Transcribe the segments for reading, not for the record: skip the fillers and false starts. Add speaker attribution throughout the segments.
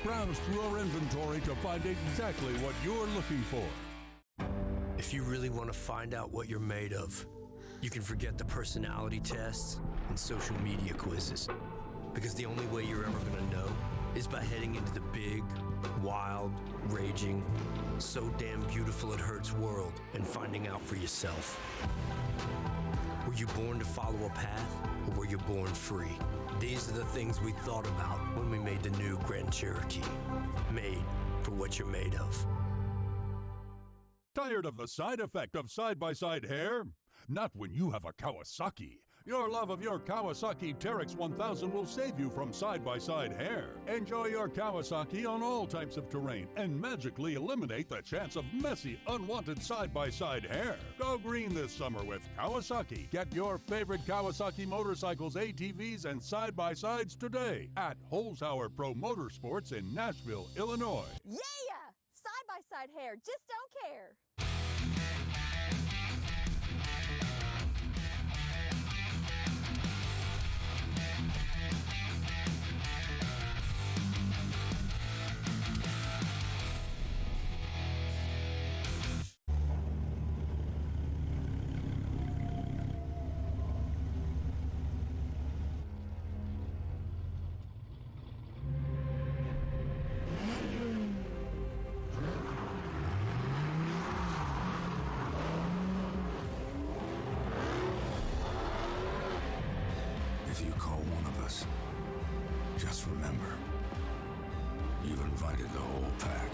Speaker 1: Browse through our inventory to find exactly what you're looking for.
Speaker 2: If you really want to find out what you're made of, you can forget the personality tests and social media quizzes. Because the only way you're ever going to know is by heading into the big, wild, raging, so damn beautiful it hurts world and finding out for yourself. Were you born to follow a path, or were you born free? These are the things we thought about when we made the new Grand Cherokee. Made for what you're made of.
Speaker 1: Tired of the side effect of side-by-side hair? Not when you have a Kawasaki. Your love of your Kawasaki Teryx 1000 will save you from side-by-side hair. Enjoy your Kawasaki on all types of terrain and magically eliminate the chance of messy, unwanted side-by-side hair. Go green this summer with Kawasaki. Get your favorite Kawasaki motorcycles, ATVs, and side-by-sides today at Holzhauer Pro Motorsports in Nashville, Illinois.
Speaker 3: Yeah! Side-by-side hair, just don't care.
Speaker 4: Just remember, you've invited the whole pack.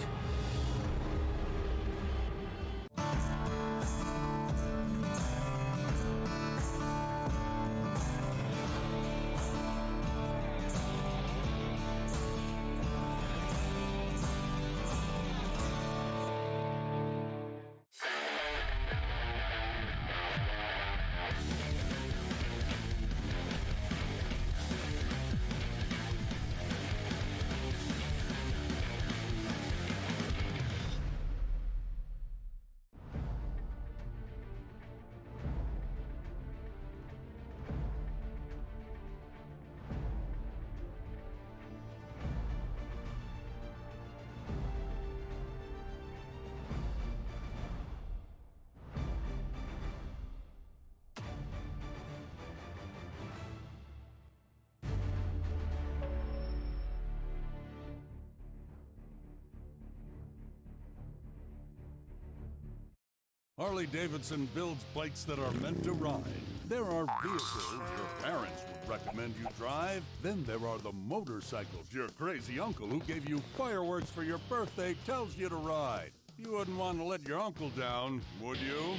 Speaker 1: Harley-Davidson builds bikes that are meant to ride. There are vehicles your parents would recommend you drive. Then there are the motorcycles your crazy uncle who gave you fireworks for your birthday tells you to ride. You wouldn't want to let your uncle down, would you?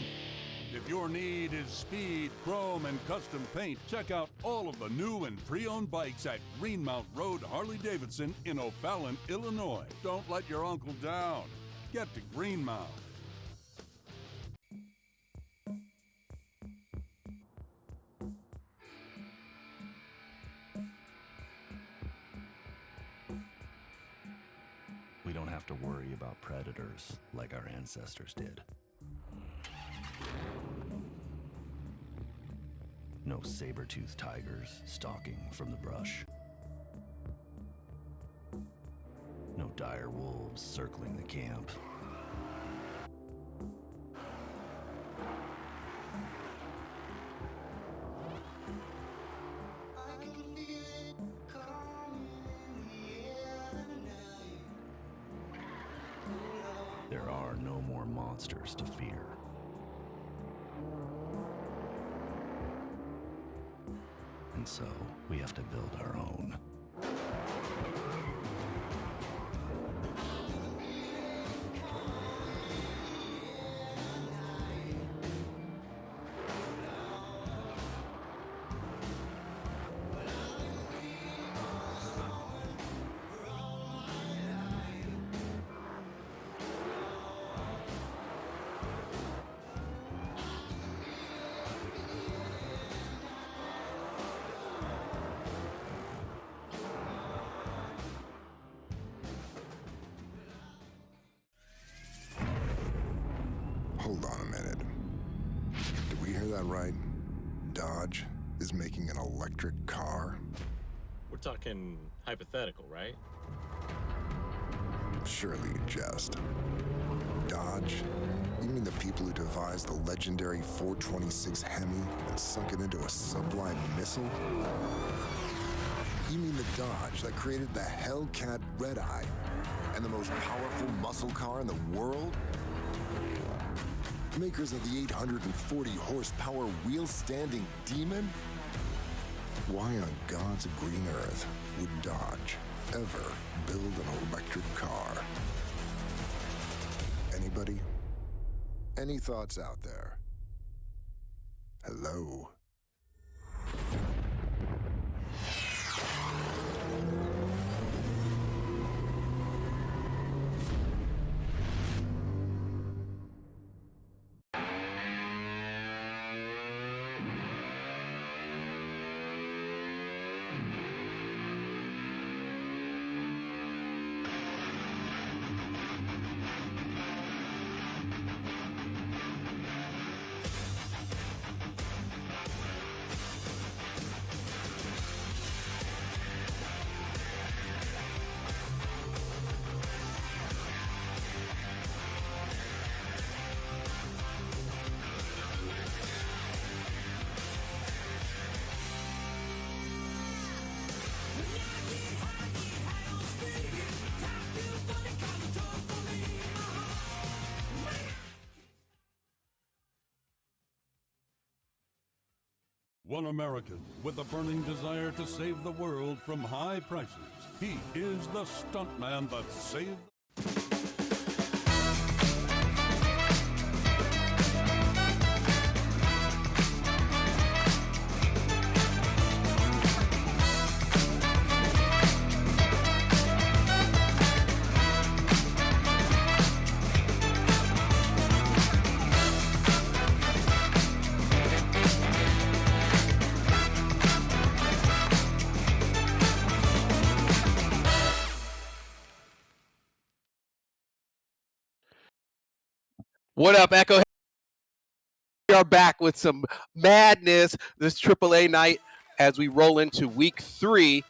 Speaker 1: If your need is speed, chrome, and custom paint, check out all of the new and pre-owned bikes at Greenmount Road Harley-Davidson in O'Fallon, Illinois. Don't let your uncle down. Get to Greenmount.
Speaker 5: We don't have to worry about predators like our ancestors did. No saber-toothed tigers stalking from the brush. No dire wolves circling the camp. There are no more monsters to fear. And so, we have to build our own.
Speaker 4: Hold on a minute. Did we hear that right? Dodge is making an electric car?
Speaker 6: We're talking hypothetical, right?
Speaker 4: Surely you jest. Dodge? You mean the people who devised the legendary 426 Hemi and sunk it into a sublime missile? You mean the Dodge that created the Hellcat Red Eye and the most powerful muscle car in the world? Makers of the 840 horsepower wheel-standing Demon? Why on God's green earth would Dodge ever build an electric car? Anybody? Any thoughts out there? Hello?
Speaker 1: One American with a burning desire to save the world from high prices. He is the stuntman that saved.
Speaker 6: What up, Echo? We are back with some madness this AAA night as we roll into week 3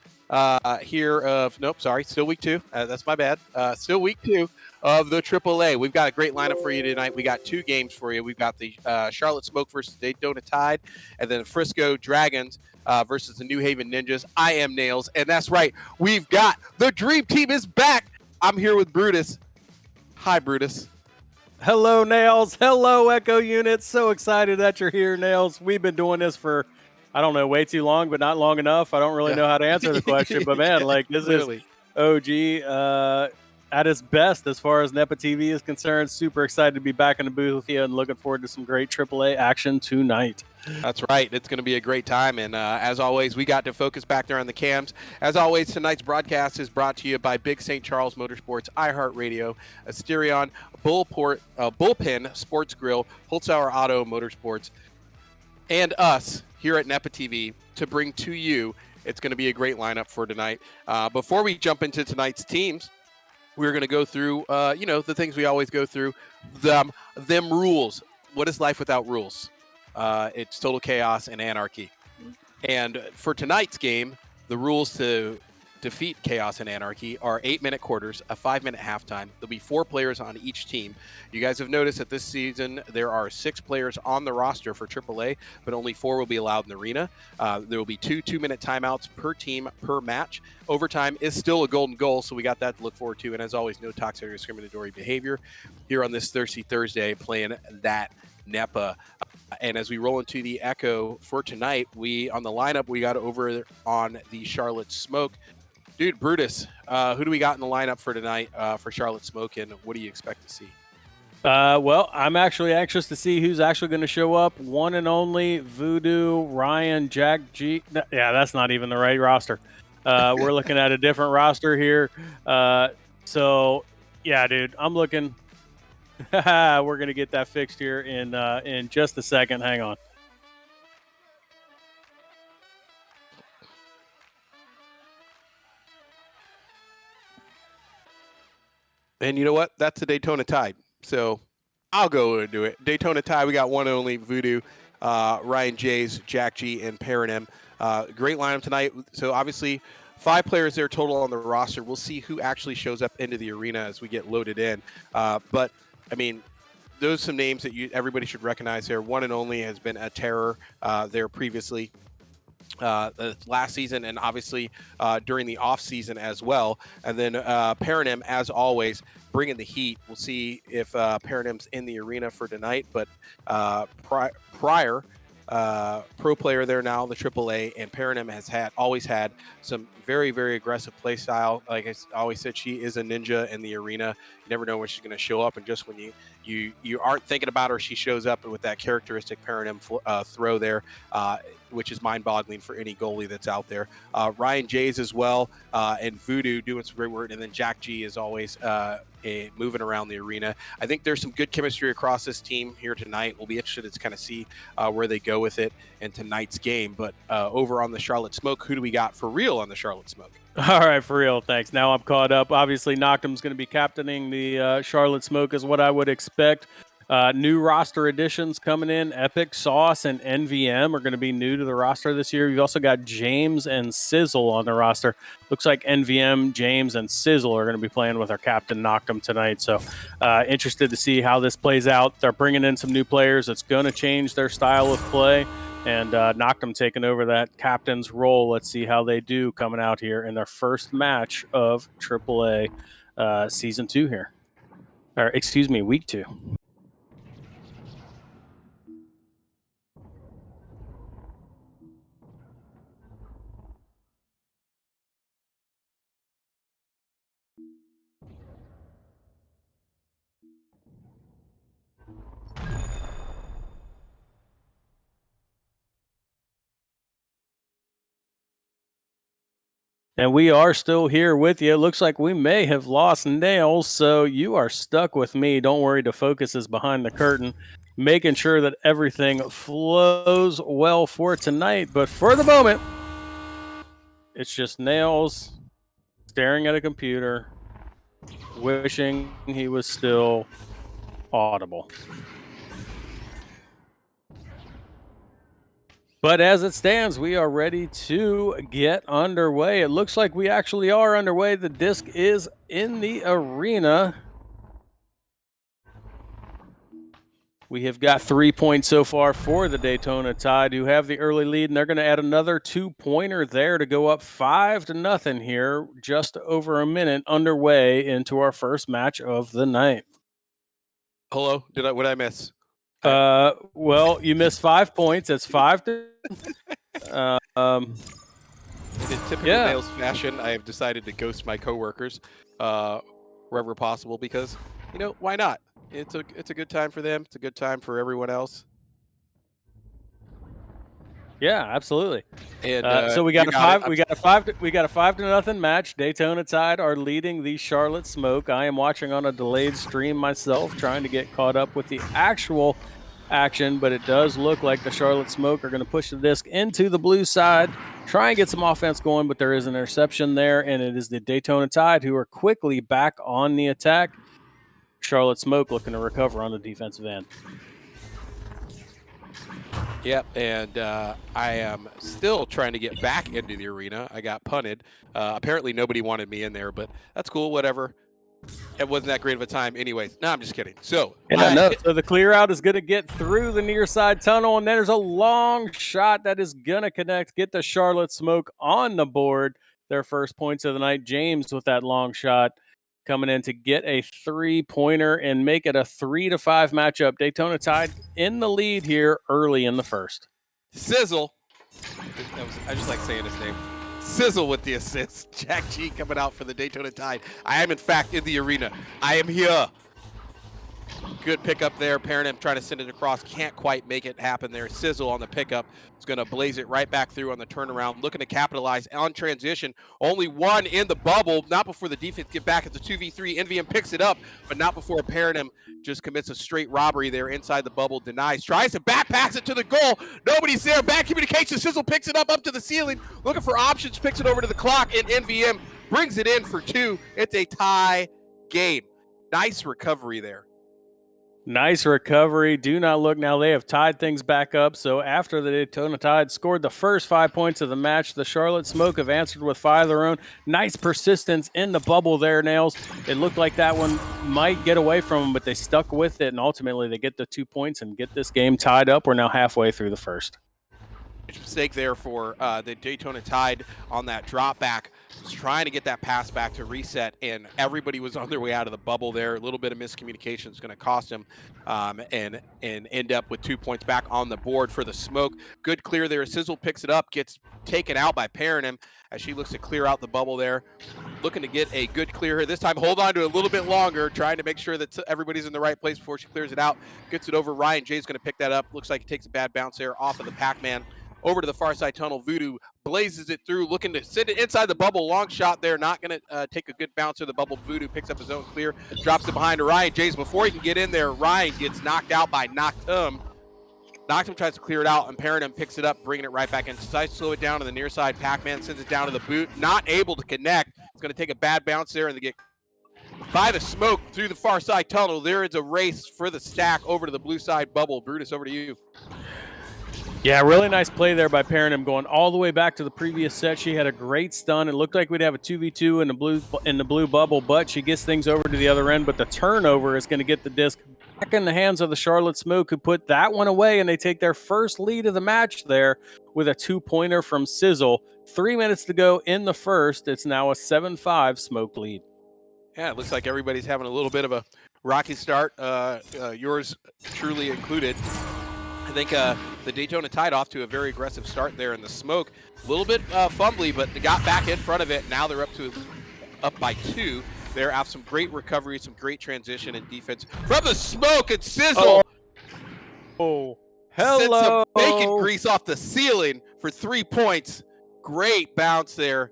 Speaker 6: here of, still week 2. That's my bad. Still week 2 of the AAA. We've got a great lineup for you tonight. We got 2 games for you. We've got the Charlotte Smoke versus Daytona Tide, and then Frisco Dragons versus the New Haven Ninjas. I am Nails, and that's right. We've got the Dream Team is back. I'm here with Brutus. Hi, Brutus.
Speaker 7: Hello, Nails. Hello, Echo Unit. So excited that you're here, Nails. We've been doing this for, I don't know, way too long, but not long enough. I don't really know how to answer the question, but man, like this is OG at its best as far as NEPA TV is concerned. Super excited to be back in the booth with you and looking forward to some great AAA action tonight.
Speaker 6: That's right. It's going to be a great time. And as always, we got to focus back there on the cams. As always, tonight's broadcast is brought to you by Big St. Charles Motorsports, iHeartRadio, Asterion, Bullpen Sports Grill, Holzhauer Auto Motorsports, and us here at NEPA TV to bring to you. It's going to be a great lineup for tonight. Before we jump into tonight's teams, we're going to go through, the things we always go through, them rules. What is life without rules? It's total chaos and anarchy. And for tonight's game, the rules to defeat chaos and anarchy are 8-minute quarters, a 5-minute halftime. There'll be 4 players on each team. You guys have noticed that this season there are 6 players on the roster for AAA, but only 4 will be allowed in the arena. There will be 2 2-minute timeouts per team per match. Overtime is still a golden goal, so we got that to look forward to. And as always, no toxic or discriminatory behavior here on this Thirsty Thursday, playing that NEPA. And as we roll into the Echo for tonight, on the lineup, we got over on the Charlotte Smoke. Dude, Brutus, who do we got in the lineup for tonight for Charlotte Smoke, and what do you expect to see?
Speaker 7: Well, I'm actually anxious to see who's actually going to show up. One and only Voodoo, Ryan, Jack G. Yeah, that's not even the right roster. We're looking at a different roster here. So, yeah, dude, I'm looking. We're going to get that fixed here in just a second. Hang on.
Speaker 6: And you know what? That's the Daytona Tide. So I'll go and do it. Daytona Tide, we got one and only Voodoo, Ryan Jays, Jack G, and Paranim. Great lineup tonight. So obviously 5 players there total on the roster. We'll see who actually shows up into the arena as we get loaded in. But I mean, those are some names that everybody should recognize there. One and Only has been a terror there previously. Last season, and obviously during the off season as well. And then Paranim, as always, bringing the heat. We'll see if Paranim's in the arena for tonight, but prior pro player there now, the AAA, and Paranim has always had some very, very aggressive play style. Like I always said, she is a ninja in the arena. You never know when she's going to show up, and just when you aren't thinking about her, she shows up with that characteristic Paranim throw there, which is mind-boggling for any goalie that's out there. Ryan Jays as well, and Voodoo doing some great work, and then Jack G is always moving around the arena. I think there's some good chemistry across this team here tonight. We'll be interested to kind of see where they go with it in tonight's game. But over on the Charlotte Smoke, who do we got for real on the Charlotte Smoke?
Speaker 7: All right, for real. Thanks. Now I'm caught up. Obviously, Noctum's going to be captaining the Charlotte Smoke, is what I would expect. New roster additions coming in. Epic, Sauce, and NVM are going to be new to the roster this year. You've also got James and Sizzle on the roster. Looks like NVM, James, and Sizzle are going to be playing with our captain Noctum tonight. So interested to see how this plays out. They're bringing in some new players. It's going to change their style of play. And Noctum taking over that captain's role. Let's see how they do coming out here in their first match of AAA Season 2 here. Or, excuse me, Week 2. And we are still here with you. It looks like we may have lost Nails, so you are stuck with me. Don't worry, the focus is behind the curtain, making sure that everything flows well for tonight. But for the moment, it's just Nails staring at a computer, wishing he was still audible. But as it stands, we are ready to get underway. It looks like we actually are underway. The disc is in the arena. We have got 3 points so far for the Daytona Tide, who have the early lead, and they're going to add another 2-pointer there to go up 5-0 here, just over a minute underway into our first match of the night.
Speaker 6: Hello, what did I miss?
Speaker 7: Well, you missed 5 points. It's 5 to.
Speaker 6: In typical Nails fashion, I have decided to ghost my coworkers wherever possible because, why not? It's a good time for them. It's a good time for everyone else.
Speaker 7: Yeah, absolutely.
Speaker 6: And
Speaker 7: so we got a 5-0 match. Daytona Tide are leading the Charlotte Smoke. I am watching on a delayed stream myself, trying to get caught up with the actual action, but it does look like the Charlotte Smoke are going to push the disc into the blue side, try and get some offense going, but there is an interception there, and it is the Daytona Tide who are quickly back on the attack. Charlotte Smoke looking to recover on the defensive end.
Speaker 6: Yep, and I am still trying to get back into the arena. I got punted. Apparently nobody wanted me in there, but that's cool, whatever. It wasn't that great of a time anyways. No, I'm just kidding. So,
Speaker 7: so the clear out is going to get through the near side tunnel, and then there's a long shot that is going to connect, get the Charlotte Smoke on the board. Their first points of the night. James with that long shot coming in to get a 3-pointer and make it a 3-5 matchup. Daytona Tide in the lead here early in the first.
Speaker 6: Sizzle. I just like saying his name. Sizzle with the assist. Jack G coming out for the Daytona Tide. I am, in fact, in the arena. I am here. Good pickup there. Paranim trying to send it across. Can't quite make it happen there. Sizzle on the pickup. Is going to blaze it right back through on the turnaround. Looking to capitalize on transition. Only one in the bubble. Not before the defense get back at the 2v3. NVM picks it up, but not before Paranim just commits a straight robbery there inside the bubble. Denies. Tries to back pass it to the goal. Nobody's there. Bad communication. Sizzle picks it up to the ceiling. Looking for options. Picks it over to the clock. And NVM brings it in for 2. It's a tie game. Nice recovery there.
Speaker 7: Nice recovery. Do not look now. They have tied things back up. So after the Daytona Tide scored the first 5 points of the match, the Charlotte Smoke have answered with 5 of their own. Nice persistence in the bubble there, Nails. It looked like that one might get away from them, but they stuck with it, and ultimately they get the 2 points and get this game tied up. We're now halfway through the first.
Speaker 6: Mistake there for the Daytona Tide on that drop back. Was trying to get that pass back to reset, and everybody was on their way out of the bubble there. A little bit of miscommunication is going to cost him, and end up with 2 points back on the board for the Smoke. Good clear there. Sizzle picks it up, gets taken out by Perrin as she looks to clear out the bubble there. Looking to get a good clear here. This time, hold on to it a little bit longer, trying to make sure that everybody's in the right place before she clears it out. Gets it over. Ryan Jay's going to pick that up. Looks like he takes a bad bounce there off of the Pac-Man. Over to the far side tunnel. Voodoo blazes it through, looking to send it inside the bubble. Long shot there, not going to take a good bounce to the bubble. Voodoo picks up his own clear, drops it behind to Ryan James. Before he can get in there, Ryan gets knocked out by Noctum. Noctum tries to clear it out, and Perrin picks it up, bringing it right back in. Decides to slow it down to the near side. Pac-Man sends it down to the boot, not able to connect. It's going to take a bad bounce there, and they get by the Smoke through the far side tunnel. There is a race for the stack over to the blue side bubble. Brutus, over to you.
Speaker 7: Yeah, really nice play there by Perrin, going all the way back to the previous set. She had a great stun. It looked like we'd have a 2v2 in the blue bubble, but she gets things over to the other end. But the turnover is going to get the disc back in the hands of the Charlotte Smoke, who put that one away, and they take their first lead of the match there with a 2-pointer from Sizzle. 3 minutes to go in the first. It's now a 7-5 Smoke lead.
Speaker 6: Yeah, it looks like everybody's having a little bit of a rocky start, yours truly included. I think the Daytona Tide off to a very aggressive start there in the Smoke. A little bit fumbly, but they got back in front of it. Now they're up by 2. They're after some great recovery, some great transition and defense from the Smoke, and Sizzle.
Speaker 7: Oh,
Speaker 6: Sent some
Speaker 7: hello.
Speaker 6: bacon grease off the ceiling for 3 points. Great bounce there,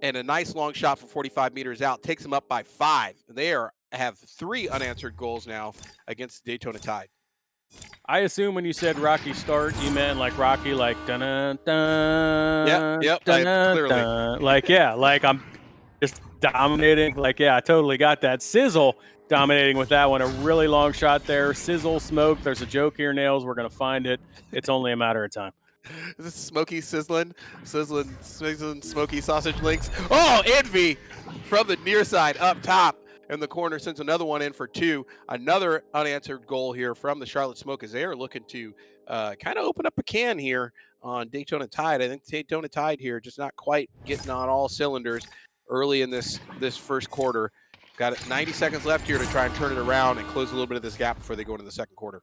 Speaker 6: and a nice long shot from 45 meters out. Takes them up by 5. They have 3 unanswered goals now against the Daytona Tide.
Speaker 7: I assume when you said rocky start, you meant like Rocky, like dun-dun-dun,
Speaker 6: Yep,
Speaker 7: dun-dun-dun.
Speaker 6: clearly.
Speaker 7: Like, yeah, like I'm just dominating. Like, yeah, I totally got that. Sizzle dominating with that one. A really long shot there. Sizzle, Smoke. There's a joke here, Nails. We're going to find it. It's only a matter of time.
Speaker 6: Is this smoky sizzling, smoky sausage links? Oh, Envy from the near side up top. In the corner, sends another one in for 2. Another unanswered goal here from the Charlotte Smoke as they are looking to kind of open up a can here on Daytona Tide. I think Daytona Tide here just not quite getting on all cylinders early in this first quarter. Got 90 seconds left here to try and turn it around and close a little bit of this gap before they go into the second quarter.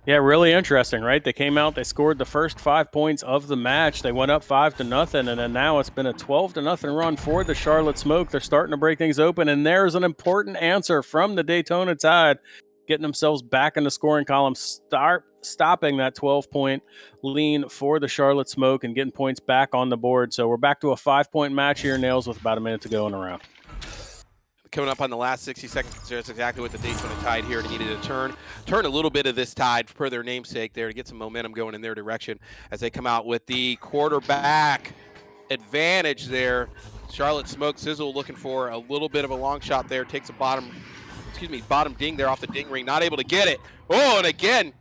Speaker 7: Yeah, really interesting, right? They came out, they scored the first 5 points of the match. They went up 5-0, and then now it's been a 12-0 run for the Charlotte Smoke. They're starting to break things open, and there's an important answer from the Daytona Tide, getting themselves back in the scoring column, stopping that 12-point lean for the Charlotte Smoke and getting points back on the board. So we're back to a 5-point match here, Nails, with about a minute to go in the round.
Speaker 6: Coming up on the last 60 seconds, that's exactly what the Daytona Tide here needed to turn a little bit of this tide per their namesake there to get some momentum going in their direction as they come out with the quarterback advantage there. Charlotte Smoke. Sizzle looking for a little bit of a long shot there, takes a bottom ding there off the ding ring, not able to get it. Oh, and again,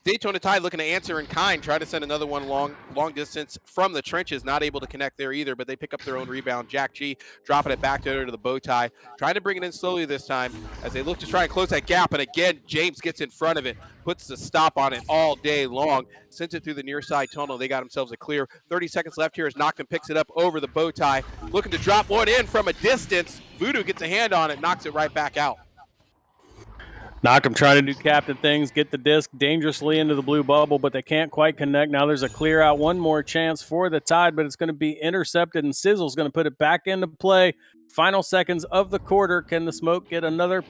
Speaker 6: Daytona Tide looking to answer in kind, try to send another one long distance from the trenches, not able to connect there either, but they pick up their own rebound. Jack G dropping it back to the bow tie, trying to bring it in slowly this time as they look to try and close that gap, and again, James gets in front of it, puts the stop on it all day long, sends it through the near side tunnel. They got themselves a clear. 30 seconds left here as Noctum picks it up over the bow tie, looking to drop one in from a distance. Voodoo gets a hand on it, knocks it right back out.
Speaker 7: Noctum trying to do captain things, get the disc dangerously into the blue bubble, but they can't quite connect. Now there's a clear out, one more chance for the Tide, but it's going to be intercepted, and Sizzle's going to put it back into play. Final seconds of the quarter. Can the Smoke get another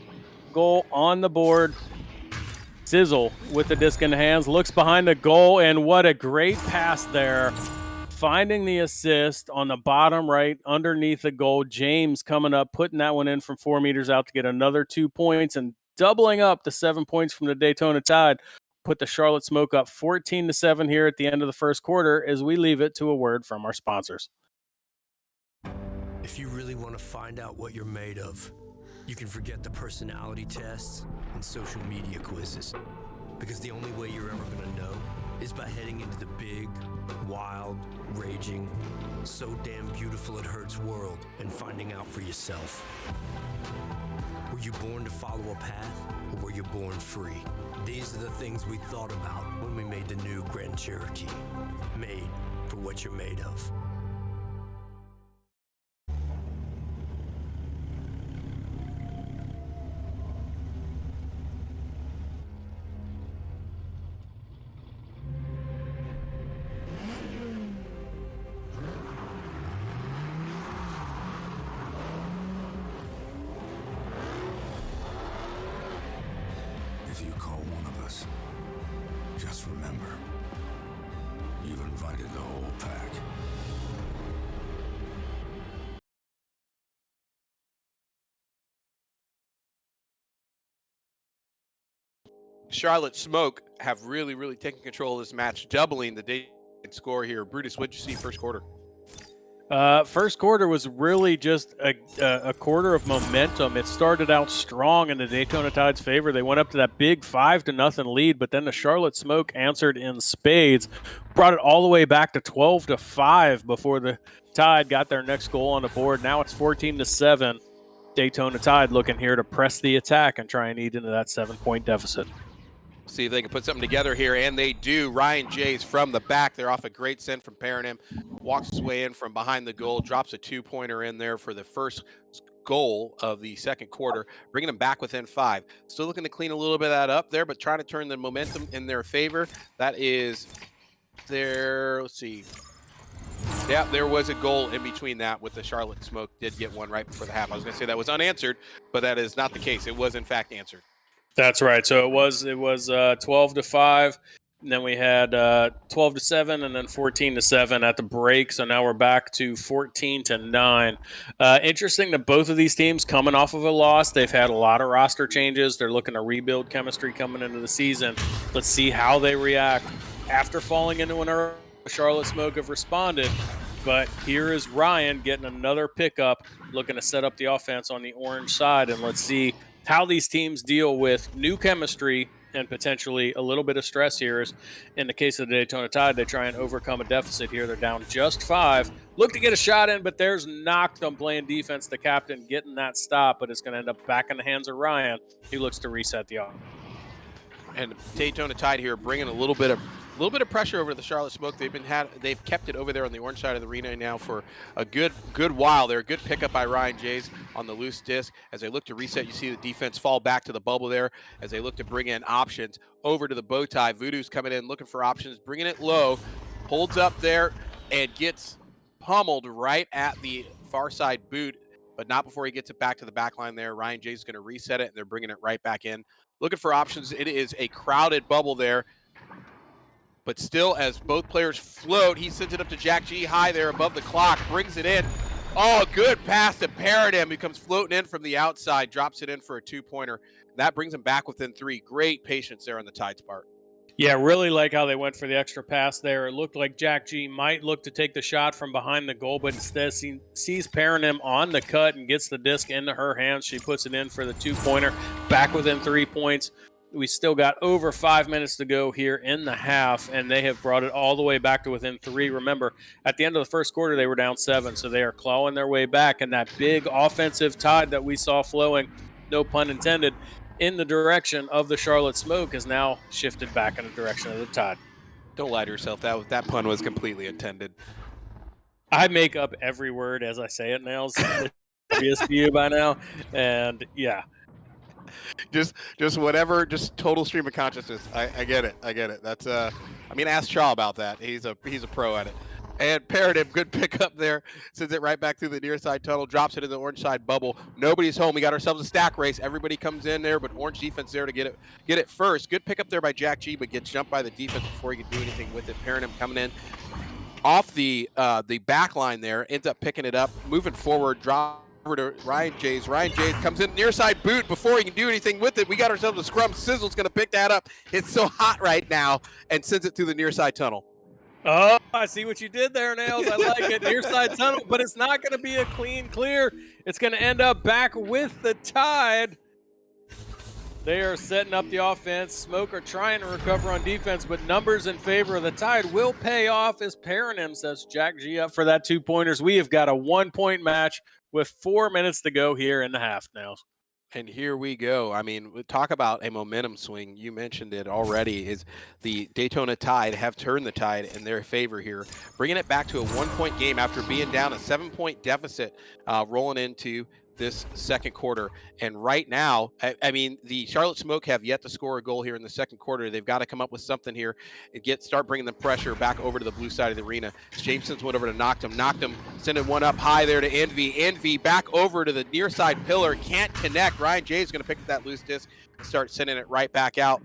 Speaker 7: goal on the board? Sizzle with the disc in the hands, looks behind the goal, and what a great pass there. Finding the assist on the bottom right underneath the goal. James coming up, putting that one in from 4 meters out to get another 2 points and doubling up the 7 points from the Daytona Tide. Put the Charlotte Smoke up 14-7 here at the end of the first quarter as we leave it to a word from our sponsors.
Speaker 2: If you really want to find out what you're made of, You can forget the personality tests and social media quizzes, because the only way you're ever gonna know is by heading into the big, wild, raging, so damn beautiful it hurts world and finding out for yourself. Were you born to follow a path, or were you born free? These are the things we thought about when we made the new Grand Cherokee. Made for what you're made of.
Speaker 4: If you call one of us, just remember, you've invited the whole pack.
Speaker 6: Charlotte Smoke have really taken control of this match, doubling the Daytona score here. Brutus, what'd you see first quarter?
Speaker 7: First quarter was really just a quarter of momentum. It started out strong in the Daytona Tide's favor. They went up to that big 5-0 lead, but then the Charlotte Smoke answered in spades, brought it all the way back to 12-5 before the Tide got their next goal on the board. Now it's 14-7. Daytona Tide looking here to press the attack and try and eat into that 7-point deficit.
Speaker 6: See if they can put something together here, and they do. Ryan Jays from the back. They're off a great send from Perrin. Walks his way in from behind the goal, drops a 2-pointer in there for the first goal of the second quarter, bringing them back within 5. Still looking to clean a little bit of that up there, but trying to turn the momentum in their favor. That is their, let's see. Yeah, there was a goal in between that with the Charlotte Smoke. Did get one right before the half. I was going to say that was unanswered, but that is not the case. It was, in fact, answered.
Speaker 7: That's right. So it was 12-5, and then we had 12-7, and then 14-7 at the break. So now we're back to 14-9. Interesting that both of these teams coming off of a loss. They've had a lot of roster changes. They're looking to rebuild chemistry coming into the season. Let's see how they react after falling into an early. Charlotte Smoke have responded, but here is Ryan getting another pickup, looking to set up the offense on the orange side, and let's see how these teams deal with new chemistry and potentially a little bit of stress here. In the case of the Daytona Tide, they try and overcome a deficit here. They're down just 5. Look to get a shot in, but there's knocked on playing defense. The captain getting that stop, but it's going to end up back in the hands of Ryan. He looks to reset the offense.
Speaker 6: And Daytona Tide here bringing a little bit of pressure over the Charlotte Smoke. They've kept it over there on the orange side of the arena now for a good while. They're a good pickup by Ryan Jays on the loose disc. As they look to reset, you see the defense fall back to the bubble there as they look to bring in options over to the bow tie. Voodoo's coming in looking for options, bringing it low, holds up there and gets pummeled right at the far side boot, but not before he gets it back to the back line there. Ryan Jays is going to reset it, and they're bringing it right back in. Looking for options. It is a crowded bubble there. But still, as both players float, he sends it up to Jack G high there above the clock, brings it in. Oh, good pass to Paradigm, who comes floating in from the outside, drops it in for a 2-pointer. That brings him back within 3. Great patience there on the Tide's part.
Speaker 7: Yeah, really like how they went for the extra pass there. It looked like Jack G might look to take the shot from behind the goal, but instead sees Paranim on the cut and gets the disc into her hands. She puts it in for the 2-pointer, back within 3 points. We still got over 5 minutes to go here in the half, and they have brought it all the way back to within 3. Remember, at the end of the first quarter, they were down 7, so they are clawing their way back, and that big offensive tide that we saw flowing, no pun intended, in the direction of the Charlotte Smoke is now shifted back in the direction of the Tide.
Speaker 6: Don't lie to yourself. That pun was completely intended.
Speaker 7: I make up every word as I say it, Nails. It's obvious to you by now, and yeah.
Speaker 6: Just whatever, just total stream of consciousness. I get it. That's ask Shaw about that. He's a pro at it. And Paradigm, good pickup there. Sends it right back through the near side tunnel, drops it in the orange side bubble. Nobody's home. We got ourselves a stack race. Everybody comes in there, but orange defense there to get it first. Good pickup there by Jack G, but gets jumped by the defense before he can do anything with it. Paradigm coming in off the back line there, ends up picking it up, moving forward, drop over to Ryan Jays. Ryan Jays comes in near side boot before he can do anything with it. We got ourselves a scrum. Sizzle's going to pick that up. It's so hot right now and sends it through the near side tunnel.
Speaker 7: Oh, I see what you did there, Nails. I like it. Near side tunnel, but it's not going to be a clean clear. It's going to end up back with the Tide. They are setting up the offense. Smoke are trying to recover on defense, but numbers in favor of the Tide will pay off as Paranim sets Jack G up for that 2-pointers. We have got a 1-point match with 4 minutes to go here in the half now.
Speaker 6: And here we go. I mean, we talk about a momentum swing. You mentioned it already. Is the Daytona Tide have turned the tide in their favor here, bringing it back to a 1-point game after being down a 7-point deficit, rolling into this second quarter. And right now, I mean, the Charlotte Smoke have yet to score a goal here in the second quarter. They've got to come up with something here and start bringing the pressure back over to the blue side of the arena. Jameson's went over to knocked him, sending one up high there to Envy back over to the near side pillar, can't connect. Ryan J is going to pick up that loose disc and start sending it right back out.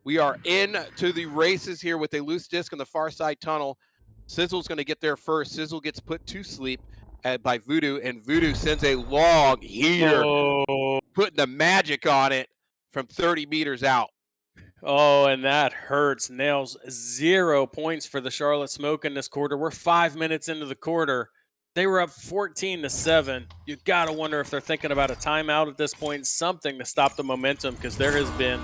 Speaker 6: We are into the races here with a loose disc in the far side tunnel. Sizzle's going to get there first. Sizzle gets put to sleep by Voodoo, and Voodoo sends a long heater, putting the magic on it from 30 meters out.
Speaker 7: Oh, and that hurts. Nails 0 points for the Charlotte Smoke in this quarter. We're 5 minutes into the quarter. They were up 14-7. You got to wonder if they're thinking about a timeout at this point, something to stop the momentum, because there has been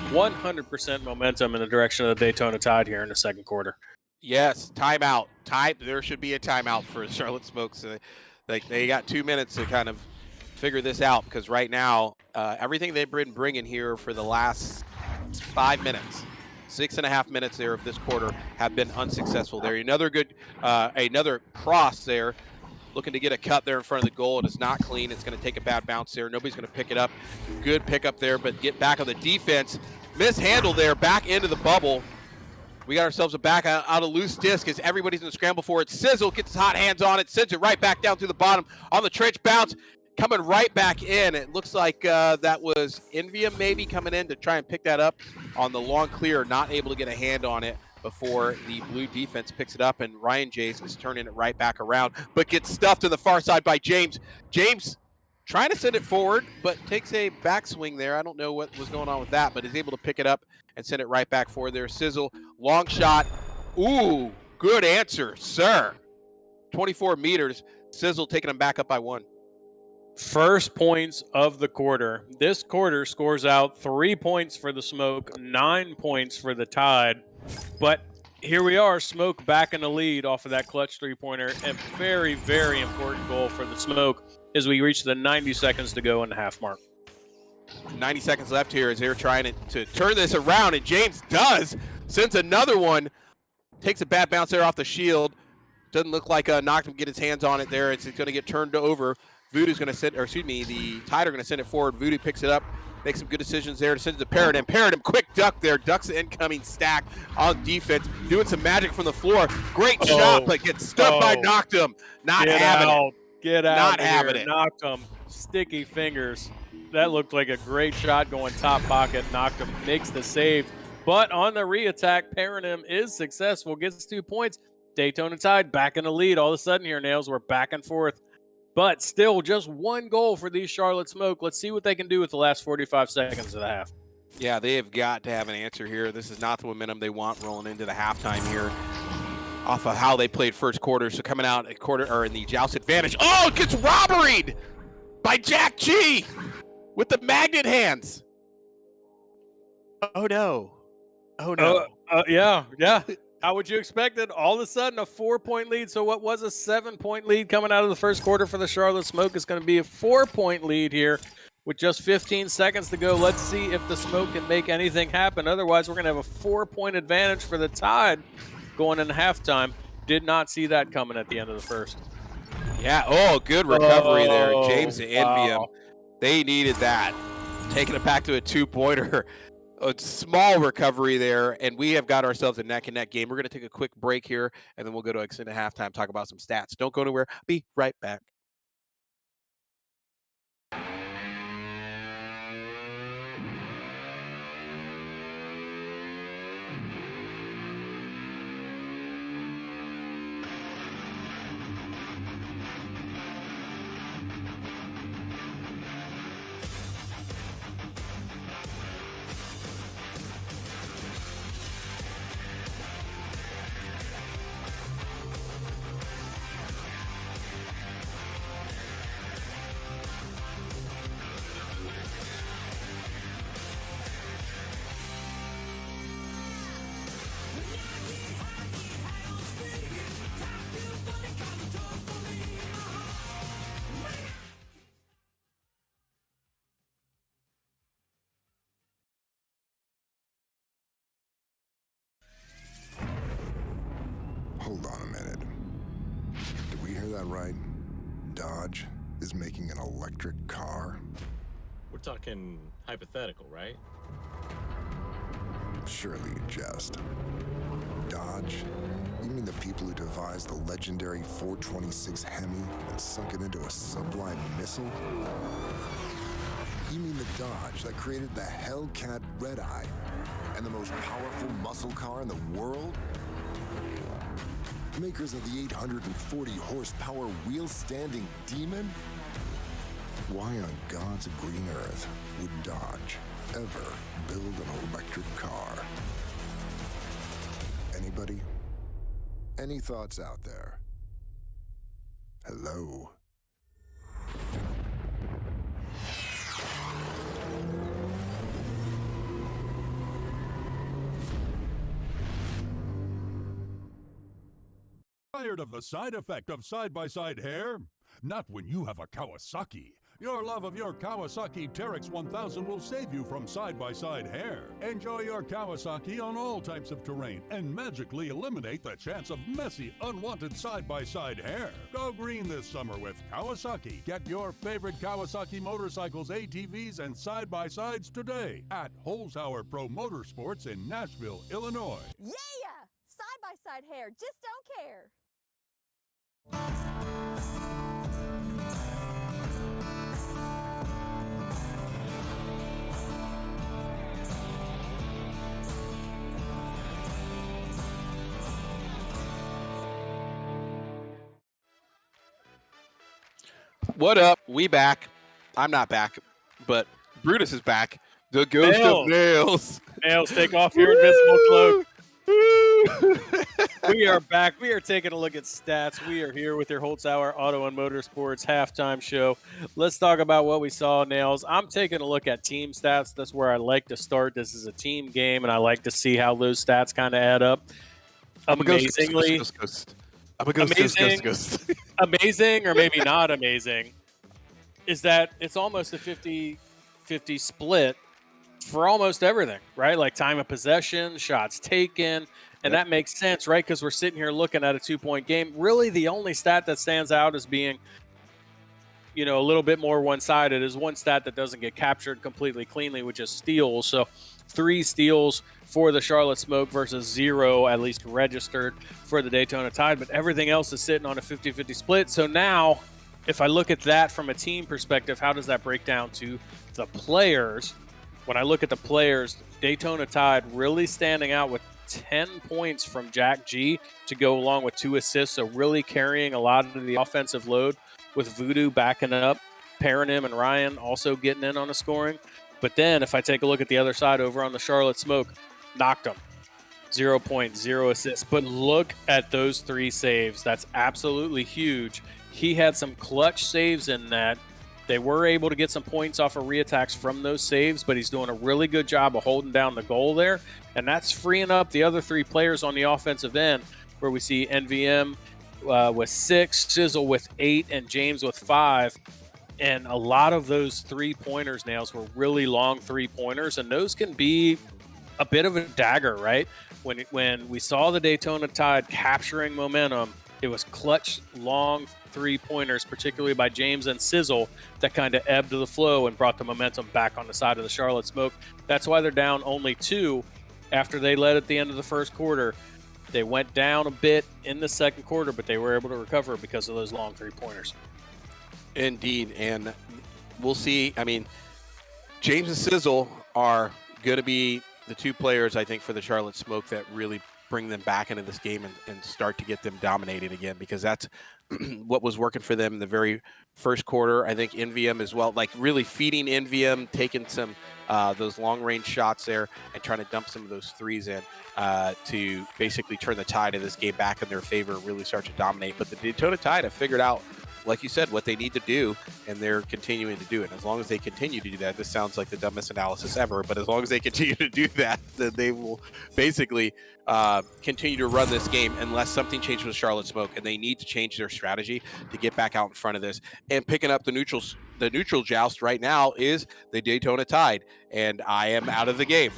Speaker 7: 100% momentum in the direction of the Daytona Tide here in the second quarter.
Speaker 6: Yes, timeout. There should be a timeout for Charlotte Smokes. They got 2 minutes to kind of figure this out, because right now, everything they've been bringing here for the last 5 minutes, 6.5 minutes there of this quarter, have been unsuccessful. There, another cross there, looking to get a cut there in front of the goal. It is not clean. It's going to take a bad bounce there. Nobody's going to pick it up. Good pickup there, but get back on the defense. Mishandle there, back into the bubble. We got ourselves a back out of loose disc as everybody's in the scramble for it. Sizzle gets his hot hands on it, sends it right back down through the bottom on the trench bounce, coming right back in. It looks like that was Envia maybe coming in to try and pick that up on the long clear, not able to get a hand on it before the blue defense picks it up, and Ryan Jace is turning it right back around, but gets stuffed to the far side by James. James trying to send it forward, but takes a backswing there. I don't know what was going on with that, but is able to pick it up and send it right back forward there. Sizzle, long shot. Ooh, good answer, sir. 24 meters. Sizzle taking them back up by 1.
Speaker 7: First points of the quarter. This quarter scores out 3 points for the Smoke, 9 points for the Tide. But here we are, Smoke back in the lead off of that clutch 3-pointer. A very, very important goal for the Smoke as we reach the 90 seconds to go in the half mark.
Speaker 6: 90 seconds left here as they're trying to turn this around, and James does. Sends another one. Takes a bad bounce there off the shield. Doesn't look like Knocked him get his hands on it there. It's going to get turned over. Voodoo's going to send, or excuse me, the Tide are going to send it forward. Voodoo picks it up, makes some good decisions there to send it to Paradigm. Paradigm, quick duck there, ducks the incoming stack on defense, doing some magic from the floor. Great shot, but gets stuck by Knocked him. Not having it.
Speaker 7: Get out.
Speaker 6: Not having it.
Speaker 7: Knocked him. Sticky fingers. That looked like a great shot going top pocket. Knocked him, makes the save. But on the re-attack, Paranim is successful, gets 2 points. Daytona Tide back in the lead. All of a sudden here, Nails, we're back and forth. But still just 1 goal for these Charlotte Smoke. Let's see what they can do with the last 45 seconds of the half.
Speaker 6: Yeah, they have got to have an answer here. This is not the momentum they want rolling into the halftime here off of how they played first quarter. So coming out at quarter, or in the joust advantage. Oh, it gets robberied by Jack G with the magnet hands. Oh, no. Oh, no.
Speaker 7: Yeah. How would you expect it? All of a sudden, a 4-point lead. So what was a 7-point lead coming out of the first quarter for the Charlotte Smoke is going to be a 4-point lead here with just 15 seconds to go. Let's see if the Smoke can make anything happen. Otherwise, we're going to have a 4-point advantage for the Tide going into halftime. Did not see that coming at the end of the first.
Speaker 6: Yeah. Oh, good recovery there. James and Envy. They needed that. Taking it back to a 2-pointer. A small recovery there, and we have got ourselves a neck-and-neck game. We're going to take a quick break here, and then we'll go to extended halftime, talk about some stats. Don't go anywhere. Be right back.
Speaker 4: right? Dodge is making an electric car?
Speaker 8: We're talking hypothetical, right?
Speaker 4: Surely you jest. Dodge? You mean the people who devised the legendary 426 Hemi and sunk it into a sublime missile? You mean the Dodge that created the Hellcat Red Eye and the most powerful muscle car in the world? Makers of the 840 horsepower wheel-standing Demon? Why on God's green earth would Dodge ever build an electric car? Anybody? Any thoughts out there? Hello?
Speaker 1: Tired of the side effect of side-by-side hair? Not when you have a Kawasaki. Your love of your Kawasaki Teryx 1000 will save you from side-by-side hair. Enjoy your Kawasaki on all types of terrain and magically eliminate the chance of messy, unwanted side-by-side hair. Go green this summer with Kawasaki. Get your favorite Kawasaki motorcycles, ATVs, and side-by-sides today at Holzhauer Pro Motorsports in Nashville, Illinois.
Speaker 3: Yeah! Side-by-side hair, just don't care.
Speaker 6: What up? We back. I'm not back, but Brutus is back. The ghost of Nails.
Speaker 7: Nails, take off your invisible cloak. We are back. We are taking a look at stats. We are here with your Holzhauer Auto and Motorsports halftime show. Let's talk about what we saw, Nails. I'm taking a look at team stats. That's where I like to start. This is a team game, and I like to see how those stats kind of add up. Amazingly, amazing, or maybe not amazing, is that it's almost a 50-50 split for almost everything, right? Like time of possession, shots taken, and that makes sense, right? Because we're sitting here looking at a 2-point game. Really, the only stat that stands out as being, a little bit more one-sided is one stat that doesn't get captured completely cleanly, which is steals. So 3 steals for the Charlotte Smoke versus 0, at least registered, for the Daytona Tide. But everything else is sitting on a 50-50 split. So now, if I look at that from a team perspective, how does that break down to the players? When I look at the players, Daytona Tide really standing out with 10 points from Jack G to go along with 2 assists, so really carrying a lot of the offensive load with Voodoo backing up, pairing him and Ryan also getting in on the scoring. But then if I take a look at the other side over on the Charlotte Smoke, knocked them. 0 points, 0 assists. But look at those 3 saves. That's absolutely huge. He had some clutch saves in that. They were able to get some points off of reattacks from those saves, but he's doing a really good job of holding down the goal there. And that's freeing up the other 3 players on the offensive end, where we see NVM with 6, Sizzle with 8, and James with 5. And a lot of those 3-pointers, Nails, were really long 3-pointers, and those can be a bit of a dagger, right? When we saw the Daytona Tide capturing momentum, it was clutch, long 3-pointers, particularly by James and Sizzle, that kind of ebbed the flow and brought the momentum back on the side of the Charlotte Smoke. That's why they're down only 2 after they led at the end of the first quarter. They went down a bit in the second quarter, but they were able to recover because of those long 3-pointers.
Speaker 6: Indeed, and we'll see. I mean, James and Sizzle are going to be the 2 players, I think, for the Charlotte Smoke that really bring them back into this game and start to get them dominating again, because that's what was working for them in the very first quarter. I think NVM as well, like really feeding NVM, taking some those long-range shots there and trying to dump some of those threes in to basically turn the tide of this game back in their favor, really start to dominate. But the Daytona Tide have figured out, like you said, what they need to do, and they're continuing to do it. As long as they continue to do that, this sounds like the dumbest analysis ever, but as long as they continue to do that, then they will basically continue to run this game unless something changes with Charlotte Smoke, and they need to change their strategy to get back out in front of this. And picking up the neutral joust right now is the Daytona Tide, and I am out of the game.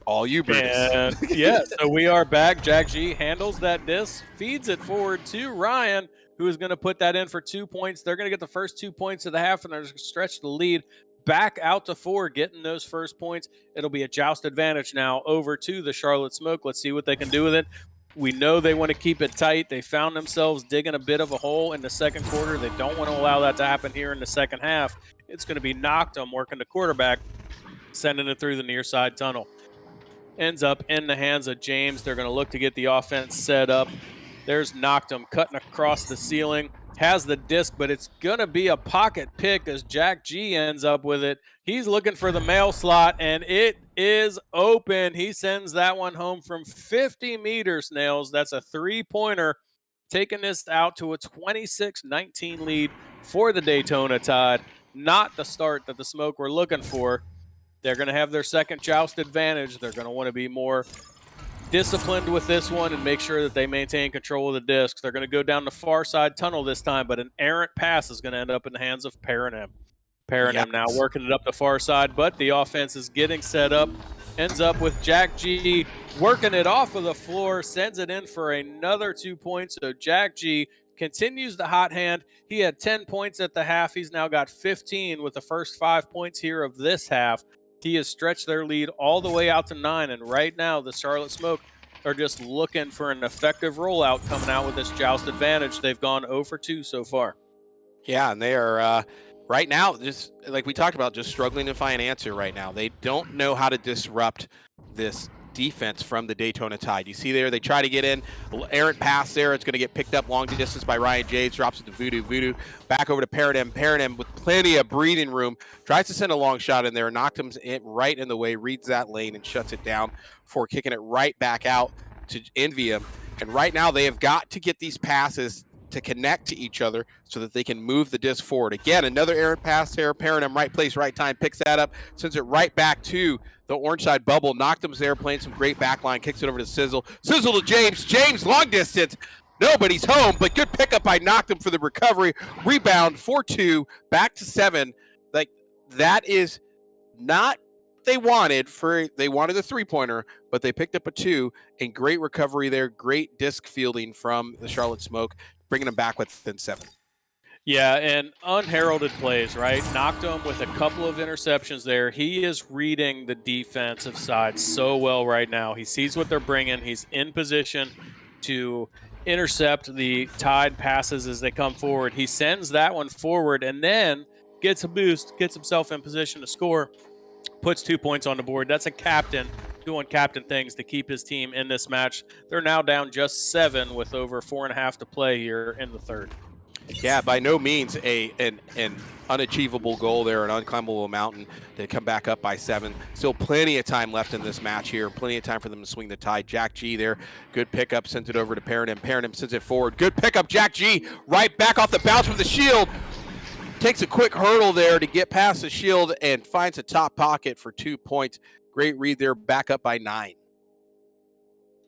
Speaker 6: All you, Brutus.
Speaker 7: Yeah, so we are back. Jack G handles that disc, feeds it forward to Ryan. who is going to put that in for 2 points. They're going to get the first 2 points of the half, and they're going to stretch the lead back out to 4, getting those first points. It'll be a joust advantage now over to the Charlotte Smoke. Let's see what they can do with it. We know they want to keep it tight. They found themselves digging a bit of a hole in the second quarter. They don't want to allow that to happen here in the second half. It's going to be Noctum working the quarterback, sending it through the near side tunnel. Ends up in the hands of James. They're going to look to get the offense set up. There's Noctum cutting across the ceiling. Has the disc, but it's going to be a pocket pick as Jack G ends up with it. He's looking for the mail slot, and it is open. He sends that one home from 50 meters, Nails. That's a 3-pointer, taking this out to a 26-19 lead for the Daytona Tide. Not the start that the Smoke were looking for. They're going to have their second joust advantage. They're going to want to be more disciplined with this one and make sure that they maintain control of the discs. They're going to go down the far side tunnel this time, but an errant pass is going to end up in the hands of Paranim. Paranim now working it up the far side, but the offense is getting set up. Ends up with Jack G working it off of the floor, sends it in for another 2 points. So Jack G continues the hot hand. He had 10 points at the half. He's now got 15 with the first 5 points here of this half. He has stretched their lead all the way out to 9, and right now the Charlotte Smoke are just looking for an effective rollout coming out with this joust advantage. They've gone 0 for 2 so far.
Speaker 6: Yeah, and they are right now, just like we talked about, just struggling to find an answer right now. They don't know how to disrupt this defense from the Daytona Tide. You see there, they try to get in, errant pass there. It's going to get picked up long distance by Ryan James, drops it to Voodoo. Voodoo back over to Paradigm. Paradigm with plenty of breathing room, tries to send a long shot in there, knocked him right in the way, reads that lane and shuts it down before kicking it right back out to Envium. And right now they have got to get these passes to connect to each other so that they can move the disc forward. Again, another errant pass there. Paradigm, right place, right time, picks that up, sends it right back to the orange side bubble. Noctum's there playing some great backline, kicks it over to Sizzle. Sizzle to James. James, long distance. Nobody's home, but good pickup by Noctum for the recovery. Rebound, 4-2, back to 7. Like, that is not they wanted a 3-pointer, but they picked up a 2, and great recovery there. Great disc fielding from the Charlotte Smoke, bringing them back within 7.
Speaker 7: Yeah, and unheralded plays, right? Noctum with a couple of interceptions there. He is reading the defensive side so well right now. He sees what they're bringing. He's in position to intercept the Tide passes as they come forward. He sends that one forward and then gets a boost, gets himself in position to score, puts 2 points on the board. That's a captain doing captain things to keep his team in this match. They're now down just 7 with over 4.5 to play here in the third.
Speaker 6: Yeah, by no means an unachievable goal there, an unclimbable mountain to come back up by 7. Still plenty of time left in this match here, plenty of time for them to swing the Tide. Jack G there, good pickup, sends it over to Paradigm. Paradigm sends it forward, good pickup, Jack G right back off the bounce with the shield. Takes a quick hurdle there to get past the shield and finds a top pocket for 2 points. Great read there, back up by 9.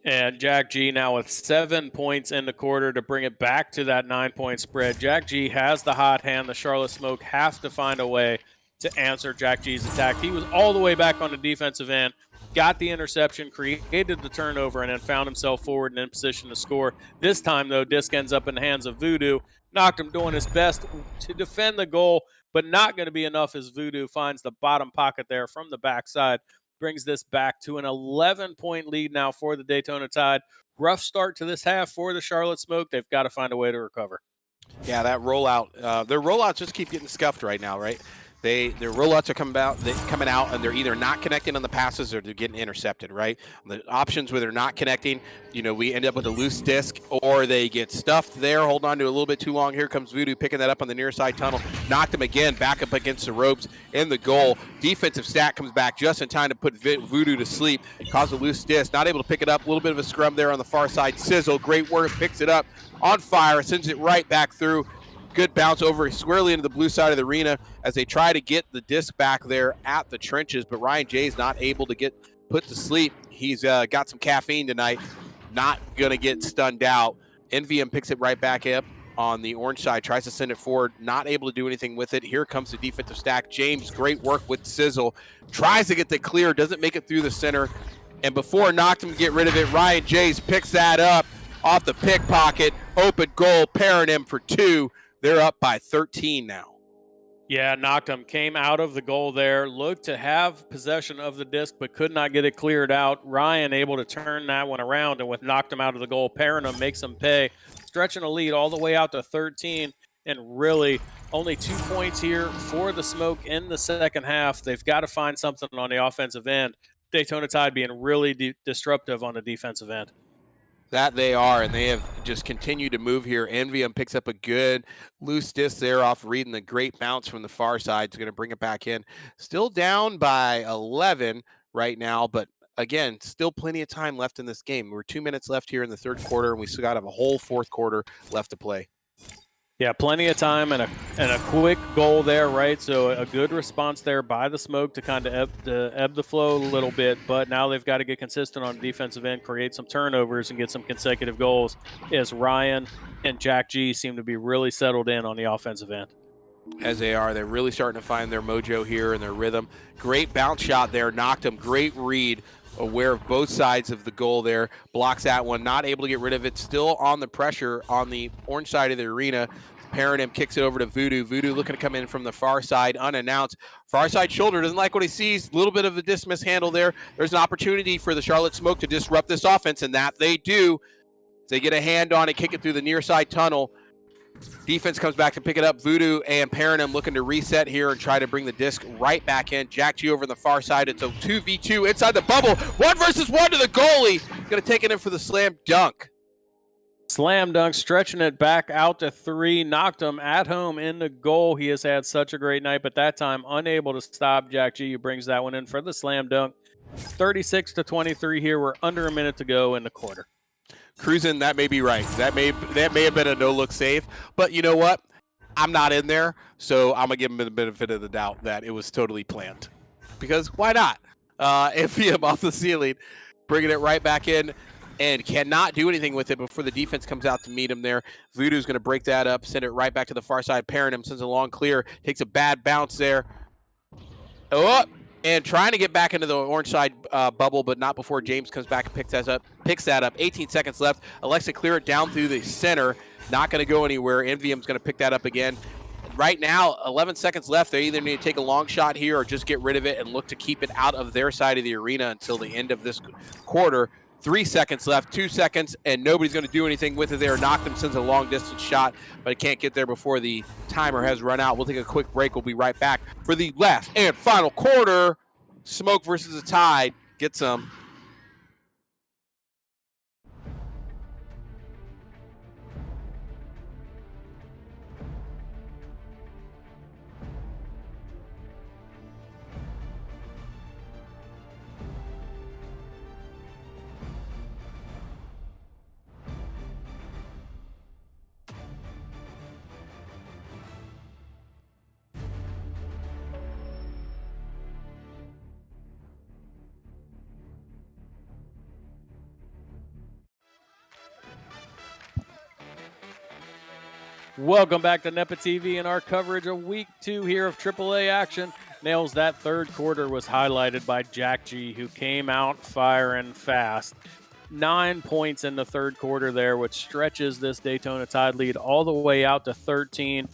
Speaker 7: And Jack G now with 7 points in the quarter to bring it back to that 9-point spread. Jack G has the hot hand. The Charlotte Smoke have to find a way to answer Jack G's attack. He was all the way back on the defensive end, got the interception, created the turnover, and then found himself forward and in position to score. This time, though, disc ends up in the hands of Voodoo. Noctum doing his best to defend the goal, but not going to be enough as Voodoo finds the bottom pocket there from the backside. Brings this back to an 11-point lead now for the Daytona Tide. Rough start to this half for the Charlotte Smoke. They've got to find a way to recover.
Speaker 6: Yeah, that rollout, their rollouts just keep getting scuffed right now, right? Their rollouts are coming out, and they're either not connecting on the passes or they're getting intercepted, right? The options where they're not connecting, we end up with a loose disc, or they get stuffed there, hold on to it a little bit too long. Here comes Voodoo picking that up on the near side tunnel. Knocked him again, back up against the ropes in the goal. Defensive stack comes back just in time to put Voodoo to sleep. Caused a loose disc, not able to pick it up. A little bit of a scrum there on the far side. Sizzle, great work, picks it up on fire, sends it right back through. Good bounce over squarely into the blue side of the arena as they try to get the disc back there at the trenches, but Ryan Jay's not able to get put to sleep. He's got some caffeine tonight, not going to get stunned out. NVM picks it right back up on the orange side, tries to send it forward, not able to do anything with it. Here comes the defensive stack. James, great work with Sizzle, tries to get the clear, doesn't make it through the center, and before Noctum get rid of it, Ryan Jays picks that up. off the pickpocket. Open goal, pairing him for 2. They're up by 13 now.
Speaker 7: Yeah, knocked him. Came out of the goal there. Looked to have possession of the disc, but could not get it cleared out. Ryan able to turn that one around, and with knocked him out of the goal, pairing him makes him pay. Stretching a lead all the way out to 13, and really only 2 points here for the Smoke in the second half. They've got to find something on the offensive end. Daytona Tide being really disruptive on the defensive end.
Speaker 6: That they are, and they have just continued to move here. Envium picks up a good loose disc there off reading the great bounce from the far side. Is going to bring it back in. Still down by 11 right now, but again, still plenty of time left in this game. We're 2 minutes left here in the third quarter, and we still got a whole fourth quarter left to play.
Speaker 7: Yeah, plenty of time and a quick goal there, right? So a good response there by the Smoke to kind of ebb the flow a little bit. But now they've got to get consistent on the defensive end, create some turnovers, and get some consecutive goals. As Ryan and Jack G seem to be really settled in on the offensive end.
Speaker 6: As they are, they're really starting to find their mojo here and their rhythm. Great bounce shot there, knocked him. Great read. Aware of both sides of the goal there. Blocks that one, not able to get rid of it. Still on the pressure on the orange side of the arena. Pairing him, kicks it over to Voodoo. Voodoo looking to come in from the far side, unannounced. Far side shoulder, doesn't like what he sees. A little bit of a dismiss handle there. There's an opportunity for the Charlotte Smoke to disrupt this offense, and that they do. They get a hand on it, kick it through the near side tunnel. Defense comes back to pick it up. Voodoo and Paranum looking to reset here and try to bring the disc right back in. Jack G over on the far side. It's a 2v2 inside the bubble. 1 versus 1 to the goalie. Going to take it in for the slam dunk.
Speaker 7: Slam dunk, stretching it back out to 3. Knocked him at home in the goal. He has had such a great night, but that time unable to stop Jack G, who brings that one in for the slam dunk. 36-23 here. We're under a minute to go in the quarter.
Speaker 6: Cruising, that may be right. That may have been a no-look save. But you know what? I'm not in there, so I'm going to give him the benefit of the doubt that it was totally planned. Because why not? FPM off the ceiling, bringing it right back in, and cannot do anything with it before the defense comes out to meet him there. Voodoo's going to break that up, send it right back to the far side. Pairing him, sends a long clear, takes a bad bounce there. Oh, and trying to get back into the orange side bubble, but not before James comes back and picks that up. 18 seconds left. Alexa clear it down through the center. Not going to go anywhere. Envium's going to pick that up again. Right now, 11 seconds left. They either need to take a long shot here or just get rid of it and look to keep it out of their side of the arena until the end of this quarter. 3 seconds left, 2 seconds, and nobody's going to do anything with it there. Knocked him, sends a long-distance shot, but it can't get there before the timer has run out. We'll take a quick break. We'll be right back for the last and final quarter. Smoke versus the Tide. Get some.
Speaker 7: Welcome back to NEPA TV and our coverage of Week 2 here of AAA action. Nails, that third quarter was highlighted by Jack G, who came out firing fast. 9 points in the third quarter there, which stretches this Daytona Tide lead all the way out to 13.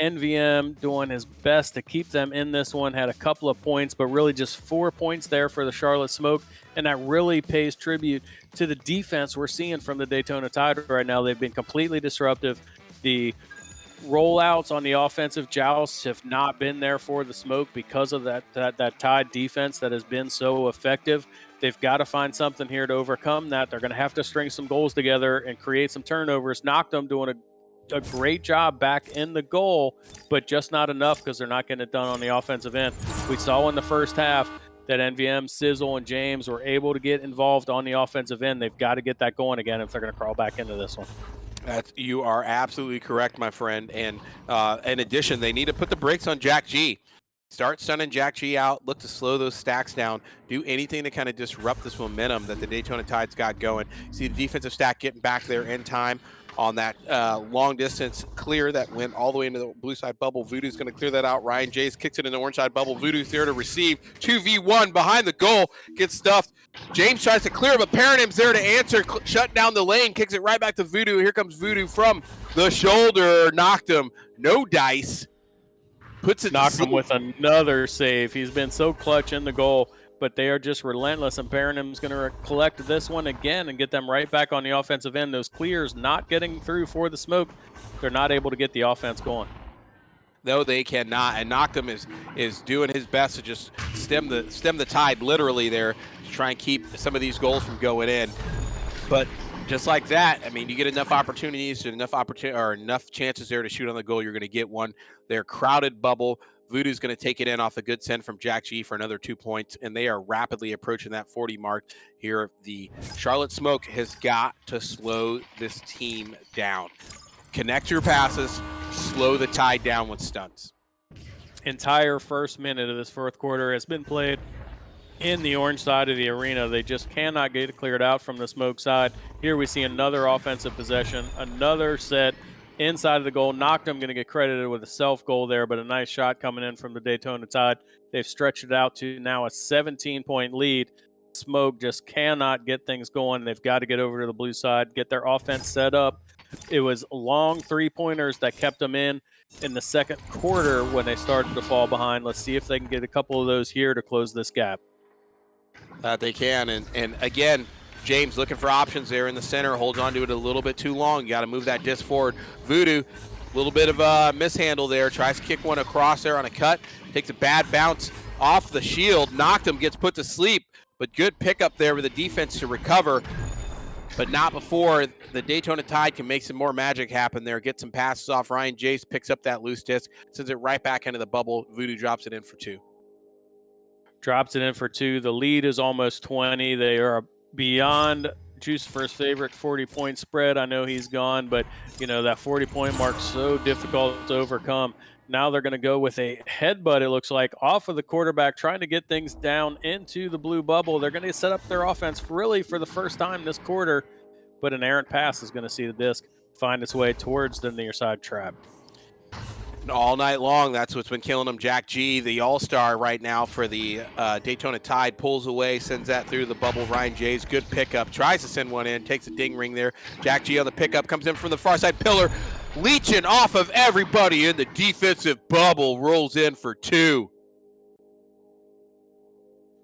Speaker 7: NVM doing his best to keep them in this one, had a couple of points, but really just 4 points there for the Charlotte Smoke, and that really pays tribute to the defense we're seeing from the Daytona Tide right now. They've been completely disruptive. The rollouts on the offensive jousts have not been there for the Smoke because of that Tide defense that has been so effective. They've got to find something here to overcome that. They're going to have to string some goals together and create some turnovers. Knocked them doing a great job back in the goal, but just not enough because they're not getting it done on the offensive end. We saw in the first half that NVM, Sizzle, and James were able to get involved on the offensive end. They've got to get that going again if they're going to crawl back into this one.
Speaker 6: You are absolutely correct, my friend. And in addition, they need to put the brakes on Jack G. Start sending Jack G out, look to slow those stacks down, do anything to kind of disrupt this momentum that the Daytona Tide's got going. See the defensive stack getting back there in time. on that long distance clear that went all the way into the blue side bubble. Voodoo's going to clear that out. Ryan Jace kicks it in the orange side bubble. Voodoo's there to receive. 2v1 behind the goal. Gets stuffed. James tries to clear, but Paranim's there to answer. Shut down the lane. Kicks it right back to Voodoo. Here comes Voodoo from the shoulder. Knocked him. No dice. Puts it
Speaker 7: Knocked him with another save. He's been so clutch in the goal, but they are just relentless, and Paranim's going to collect this one again and get them right back on the offensive end. Those clears not getting through for the Smoke. They're not able to get the offense going.
Speaker 6: No, they cannot. And Knocked is doing his best to just stem the tide literally there to try and keep some of these goals from going in. But just like that, I mean, you get enough opportunities and enough chances there to shoot on the goal, you're going to get one. They're crowded bubble. Voodoo's going to take it in off a good send from Jack G for another 2 points, and they are rapidly approaching that 40 mark here. The Charlotte Smoke has got to slow this team down. Connect your passes, slow the Tide down with stunts.
Speaker 7: Entire first minute of this fourth quarter has been played in the orange side of the arena. They just cannot get it cleared out from the Smoke side. Here we see another offensive possession, another set inside of the goal. Knocked him, going to get credited with a self-goal there, but a nice shot coming in from the Daytona Tide. They've stretched it out to now a 17-point lead. Smoke just cannot get things going. They've got to get over to the blue side, get their offense set up. It was long three-pointers that kept them in the second quarter when they started to fall behind. Let's see if they can get a couple of those here to close this gap.
Speaker 6: They can, and again, James looking for options there in the center, holds on to it a little bit too long. You got to move that disc forward. Voodoo, a little bit of a mishandle there, tries to kick one across there on a cut, takes a bad bounce off the shield. Knocked him, gets put to sleep, but good pickup there with the defense to recover, but not before the Daytona Tide can make some more magic happen there. Get some passes off. Ryan Jace picks up that loose disc, sends it right back into the bubble. Voodoo drops it in for 2.
Speaker 7: Drops it in for 2. The lead is almost 20. They are beyond Jucifer's favorite 40-point spread. I know he's gone, but you know that 40-point mark's so difficult to overcome. Now they're going to go with a headbutt, it looks like, off of the quarterback, trying to get things down into the blue bubble. They're going to set up their offense really for the first time this quarter, but an errant pass is going to see the disc find its way towards the near side trap.
Speaker 6: All night long, that's what's been killing them. Jack G, the all-star right now for the Daytona Tide, pulls away, sends that through the bubble. Ryan Jays, good pickup, tries to send one in, takes a ding ring there. Jack G on the pickup, comes in from the far side pillar, leeching off of everybody in the defensive bubble, rolls in for 2.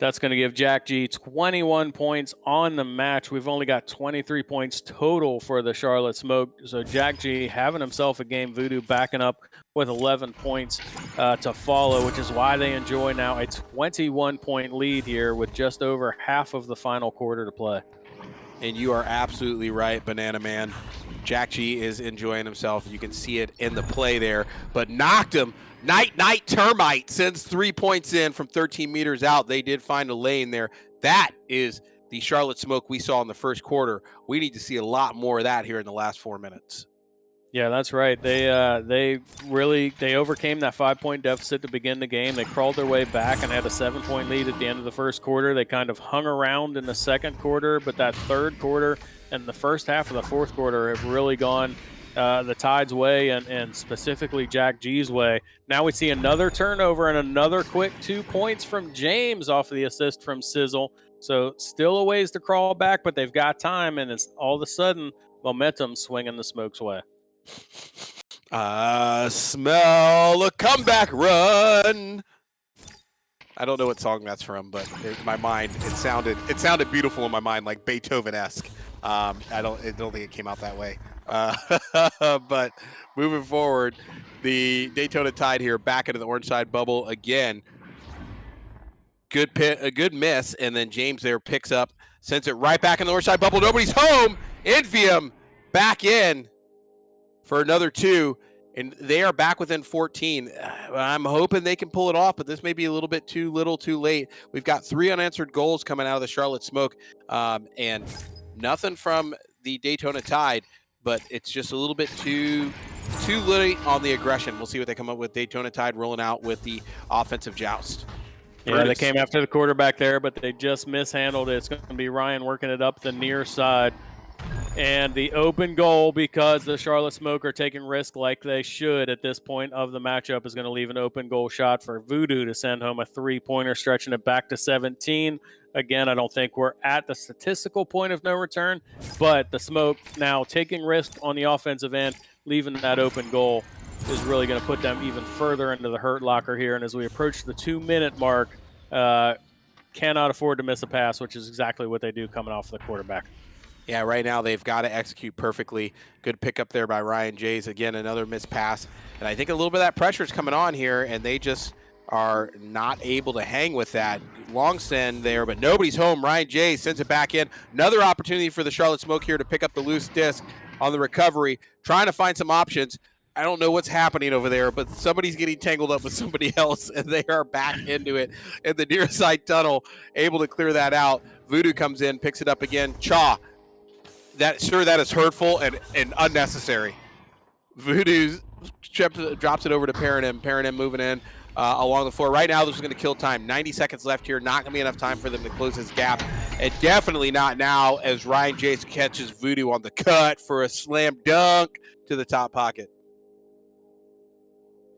Speaker 7: That's going to give Jack G 21 points on the match. We've only got 23 points total for the Charlotte Smoke. So Jack G having himself a game. Voodoo backing up with 11 points to follow, which is why they enjoy now a 21-point lead here with just over half of the final quarter to play.
Speaker 6: And you are absolutely right, Banana Man. Jack G is enjoying himself. You can see it in the play there, but knocked him. Night Termite sends 3 points in from 13 meters out. They did find a lane there. That is the Charlotte Smoke we saw in the first quarter. We need to see a lot more of that here in the last 4 minutes.
Speaker 7: Yeah, that's right. They overcame that 5-point deficit to begin the game. They crawled their way back and had a 7-point lead at the end of the first quarter. They kind of hung around in the second quarter, but that third quarter and the first half of the fourth quarter have really gone the Tide's way and specifically Jack G's way. Now we see another turnover and another quick 2 points from James off of the assist from Sizzle. So still a ways to crawl back, but they've got time, and it's all of a sudden momentum swinging the Smoke's way.
Speaker 6: Smell a comeback run. I don't know what song that's from, but in my mind, it sounded beautiful in my mind, like Beethoven-esque. I don't think it came out that way. But moving forward, the Daytona Tide here back into the orange side bubble again. A good miss, and then James there picks up, sends it right back in the orange side bubble. Nobody's home. Envium back in for another 2, and they are back within 14. I'm hoping they can pull it off, but this may be a little bit too little too late. We've got 3 unanswered goals coming out of the Charlotte Smoke, and nothing from the Daytona Tide, but it's just a little bit too late on the aggression. We'll see what they come up with. Daytona Tide rolling out with the offensive joust.
Speaker 7: Yeah, they came after the quarterback there, but they just mishandled it. It's going to be Ryan working it up the near side. And the open goal, because the Charlotte Smoke are taking risk like they should at this point of the matchup, is going to leave an open goal shot for Voodoo to send home a three-pointer, stretching it back to 17. Again, I don't think we're at the statistical point of no return, but the Smoke now taking risk on the offensive end, leaving that open goal is really going to put them even further into the hurt locker here. And as we approach the 2-minute mark, cannot afford to miss a pass, which is exactly what they do coming off the quarterback.
Speaker 6: Yeah, right now they've got to execute perfectly. Good pickup there by Ryan Jays. Again, another missed pass. And I think a little bit of that pressure is coming on here, and they just are not able to hang with that. Long send there, but nobody's home. Ryan Jays sends it back in. Another opportunity for the Charlotte Smoke here to pick up the loose disc on the recovery, trying to find some options. I don't know what's happening over there, but somebody's getting tangled up with somebody else, and they are back into it in the near side tunnel, able to clear that out. Voodoo comes in, picks it up again. Cha. That is hurtful and unnecessary. Voodoo drops it over to Paranim. Paranim moving in along the floor. Right now, this is going to kill time. 90 seconds left here. Not going to be enough time for them to close this gap. And definitely not now as Ryan Jace catches Voodoo on the cut for a slam dunk to the top pocket.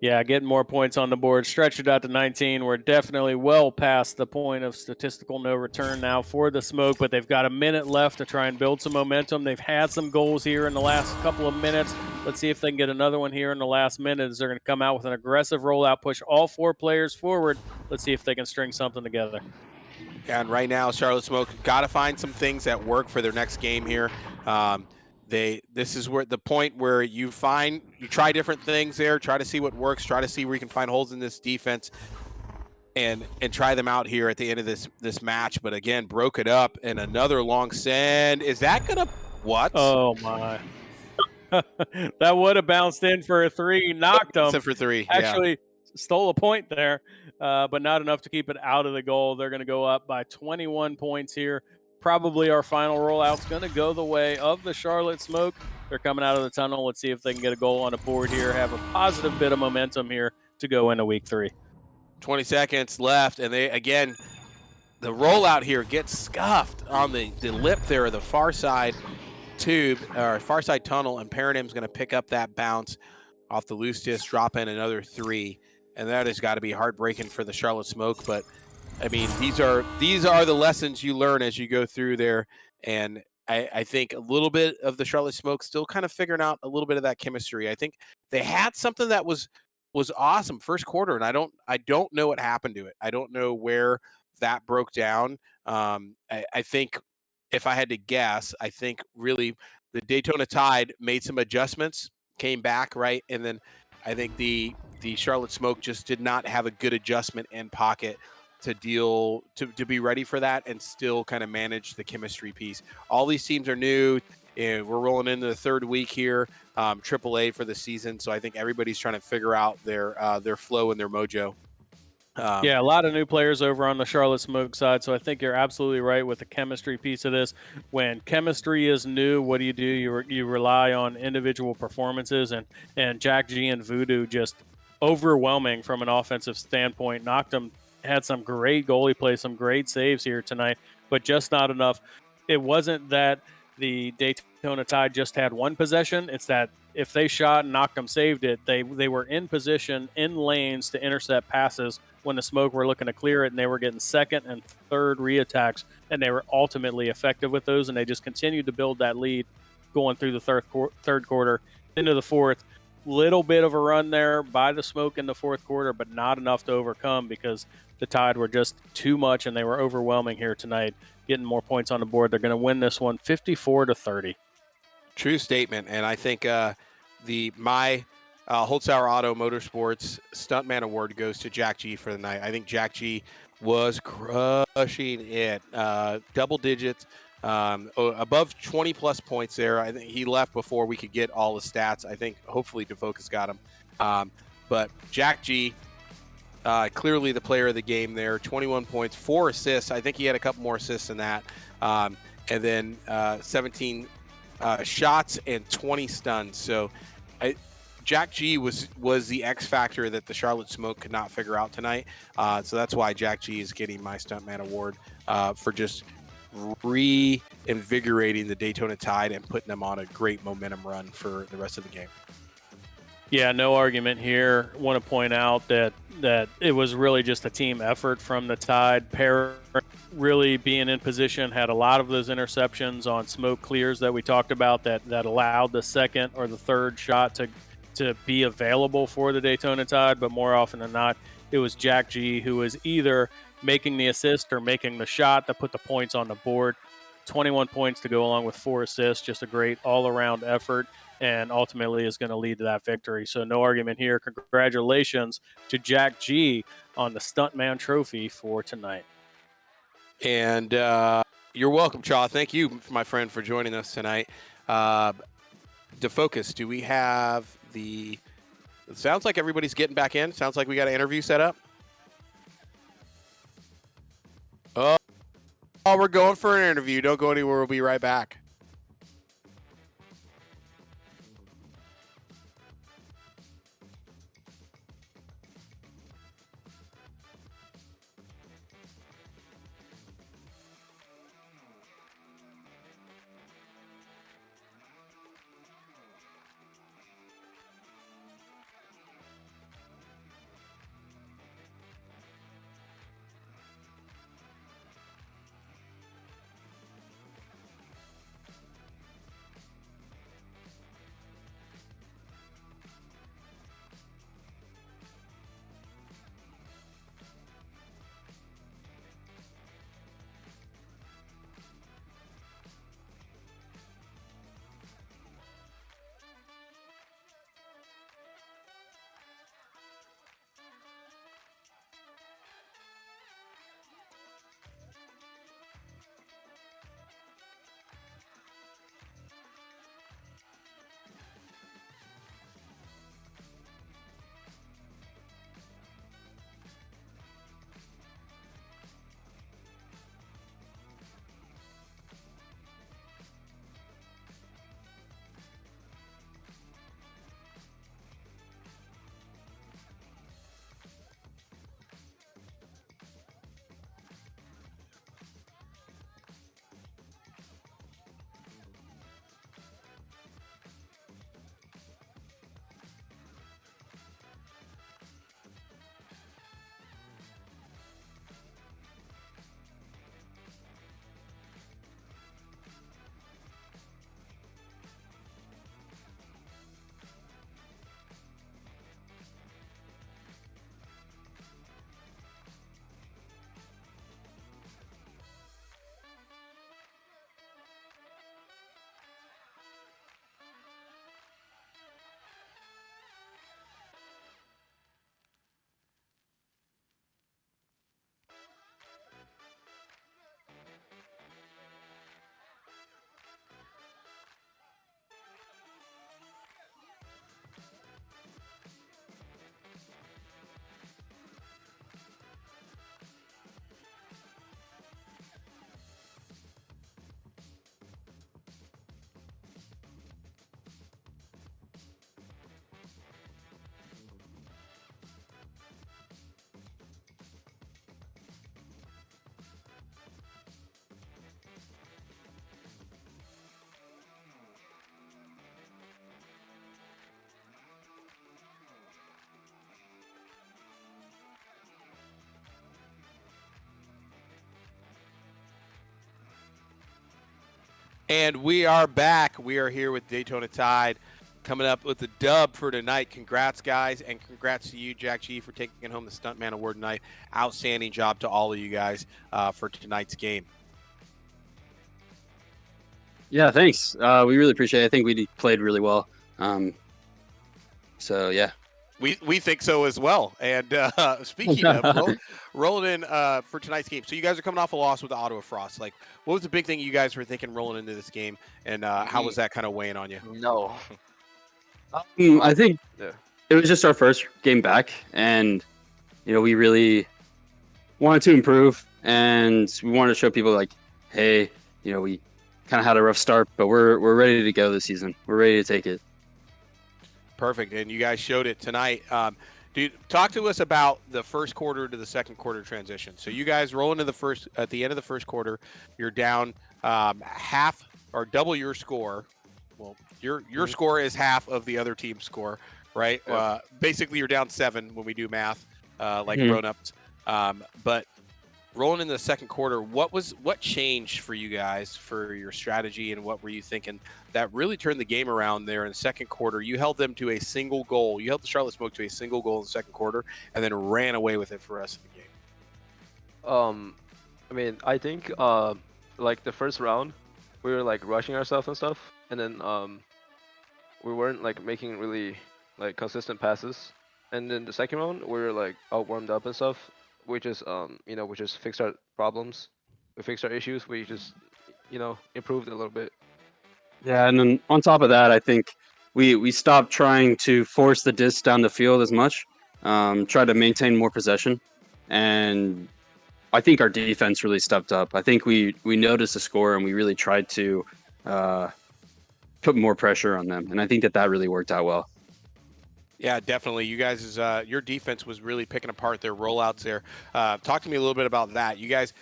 Speaker 7: Yeah, getting more points on the board. Stretch it out to 19. We're definitely well past the point of statistical no return now for the Smoke, but they've got a minute left to try and build some momentum. They've had some goals here in the last couple of minutes. Let's see if they can get another one here in the last minute as they're going to come out with an aggressive rollout, push all four players forward. Let's see if they can string something together.
Speaker 6: Yeah, and right now, Charlotte Smoke got to find some things that work for their next game here. This is where the point where you try different things there, try to see what works, try to see where you can find holes in this defense, and try them out here at the end of this match. But again, broke it up, and another long send. Is that gonna what?
Speaker 7: Oh my! That would have bounced in for a three, knocked them.
Speaker 6: For three,
Speaker 7: actually stole a point there, but not enough to keep it out of the goal. They're going to go up by 21 points here. Probably our final rollout's going to go the way of the Charlotte Smoke. They're coming out of the tunnel. Let's see if they can get a goal on the board here, have a positive bit of momentum here to go into week 3.
Speaker 6: 20 seconds left, and they, again, the rollout here gets scuffed on the lip there of the far side tube, or far side tunnel, and Paranim's going to pick up that bounce off the loose disc, drop in another 3, and that has got to be heartbreaking for the Charlotte Smoke, but I mean, these are the lessons you learn as you go through there, and I think a little bit of the Charlotte Smoke still kind of figuring out a little bit of that chemistry. I think they had something that was awesome first quarter, and I don't know what happened to it. I don't know where that broke down. I think if I had to guess, I think really the Daytona Tide made some adjustments, came back right, and then I think the Charlotte Smoke just did not have a good adjustment in pocket to be ready for that and still kind of manage the chemistry piece. All these teams are new, and we're rolling into the third week here, AAA for the season. So I think everybody's trying to figure out their flow and their mojo.
Speaker 7: Yeah, a lot of new players over on the Charlotte Smoke side. So I think you're absolutely right with the chemistry piece of this. When chemistry is new, what do? You rely on individual performances, and Jack G and Voodoo just overwhelming from an offensive standpoint. Knocked them. Had some great goalie play, some great saves here tonight, but just not enough. It wasn't that the Daytona Tide just had one possession. It's that if they shot and knocked them, saved it, they were in position, in lanes to intercept passes when the Smoke were looking to clear it, and they were getting second and third reattacks, and they were ultimately effective with those, and they just continued to build that lead going through the third quarter into the fourth. Little bit of a run there by the Smoke in the fourth quarter, but not enough to overcome because the Tide were just too much, and they were overwhelming here tonight, getting more points on the board. They're going to win this one 54-30.
Speaker 6: True statement, and I think my Holtzauer Auto Motorsports Stuntman Award goes to Jack G for the night. I think Jack G was crushing it, double digits. Above 20-plus points there. I think he left before we could get all the stats. I think hopefully DeFocus got him. But Jack G, clearly the player of the game there. 21 points, 4 assists. I think he had a couple more assists than that. And then 17 shots and 20 stuns. So Jack G was the X factor that the Charlotte Smoke could not figure out tonight. So that's why Jack G is getting my Stuntman Award for just invigorating the Daytona Tide and putting them on a great momentum run for the rest of the game.
Speaker 7: Yeah, no argument here. Want to point out that it was really just a team effort from the Tide. Parent really being in position, had a lot of those interceptions on smoke clears that we talked about that allowed the second or the third shot to be available for the Daytona Tide. But more often than not, it was Jack G who was either making the assist or making the shot that put the points on the board. 21 points to go along with 4 assists, just a great all-around effort, and ultimately is going to lead to that victory. So no argument here. Congratulations to Jack G on the Stuntman Trophy for tonight.
Speaker 6: And you're welcome, Chaw. Thank you, my friend, for joining us tonight. DeFocus, do we have the... It sounds like everybody's getting back in. Sounds like we got an interview set up. Oh, we're going for an interview. Don't go anywhere. We'll be right back. And we are back. We are here with Daytona Tide coming up with the dub for tonight. Congrats, guys, and congrats to you, Jack G, for taking home the Stuntman Award tonight. Outstanding job to all of you guys for tonight's game.
Speaker 9: Yeah, thanks. We really appreciate it. I think we played really well. So, yeah.
Speaker 6: We think so as well. And speaking of rolling in for tonight's game, so you guys are coming off a loss with the Ottawa Frost. Like, what was the big thing you guys were thinking rolling into this game, and how was that kind of weighing on you?
Speaker 10: No.
Speaker 9: I think it was just our first game back, and we really wanted to improve, and we wanted to show people like, hey, we kind of had a rough start, but we're ready to go this season. We're ready to take it.
Speaker 6: Perfect, and you guys showed it tonight. Dude, talk to us about the first quarter to the second quarter transition. So you guys roll into at the end of the first quarter, you're down half or double your score. Well, your score is half of the other team's score, right?
Speaker 10: Yep.
Speaker 6: Basically, you're down 7 when we do math, like
Speaker 9: Mhm.
Speaker 6: grown-ups. But rolling into the second quarter, what changed for you guys for your strategy, and what were you thinking that really turned the game around there in the second quarter? You held them to a single goal. You held the Charlotte Smoke to a single goal in the second quarter, and then ran away with it for the rest of the game.
Speaker 10: I mean, I think like the first round, we were like rushing ourselves and stuff, and then we weren't like making really like consistent passes. And then the second round, we were like all warmed up and stuff. We just we just fixed our problems. We fixed our issues. We just improved a little bit.
Speaker 9: Yeah, and then on top of that, I think we stopped trying to force the disc down the field as much. Try to maintain more possession, and I think our defense really stepped up. I think we noticed the score, and we really tried to put more pressure on them, and I think that really worked out well.
Speaker 6: Yeah, definitely. You guys, your defense was really picking apart their rollouts there. Talk to me a little bit about that. You guys,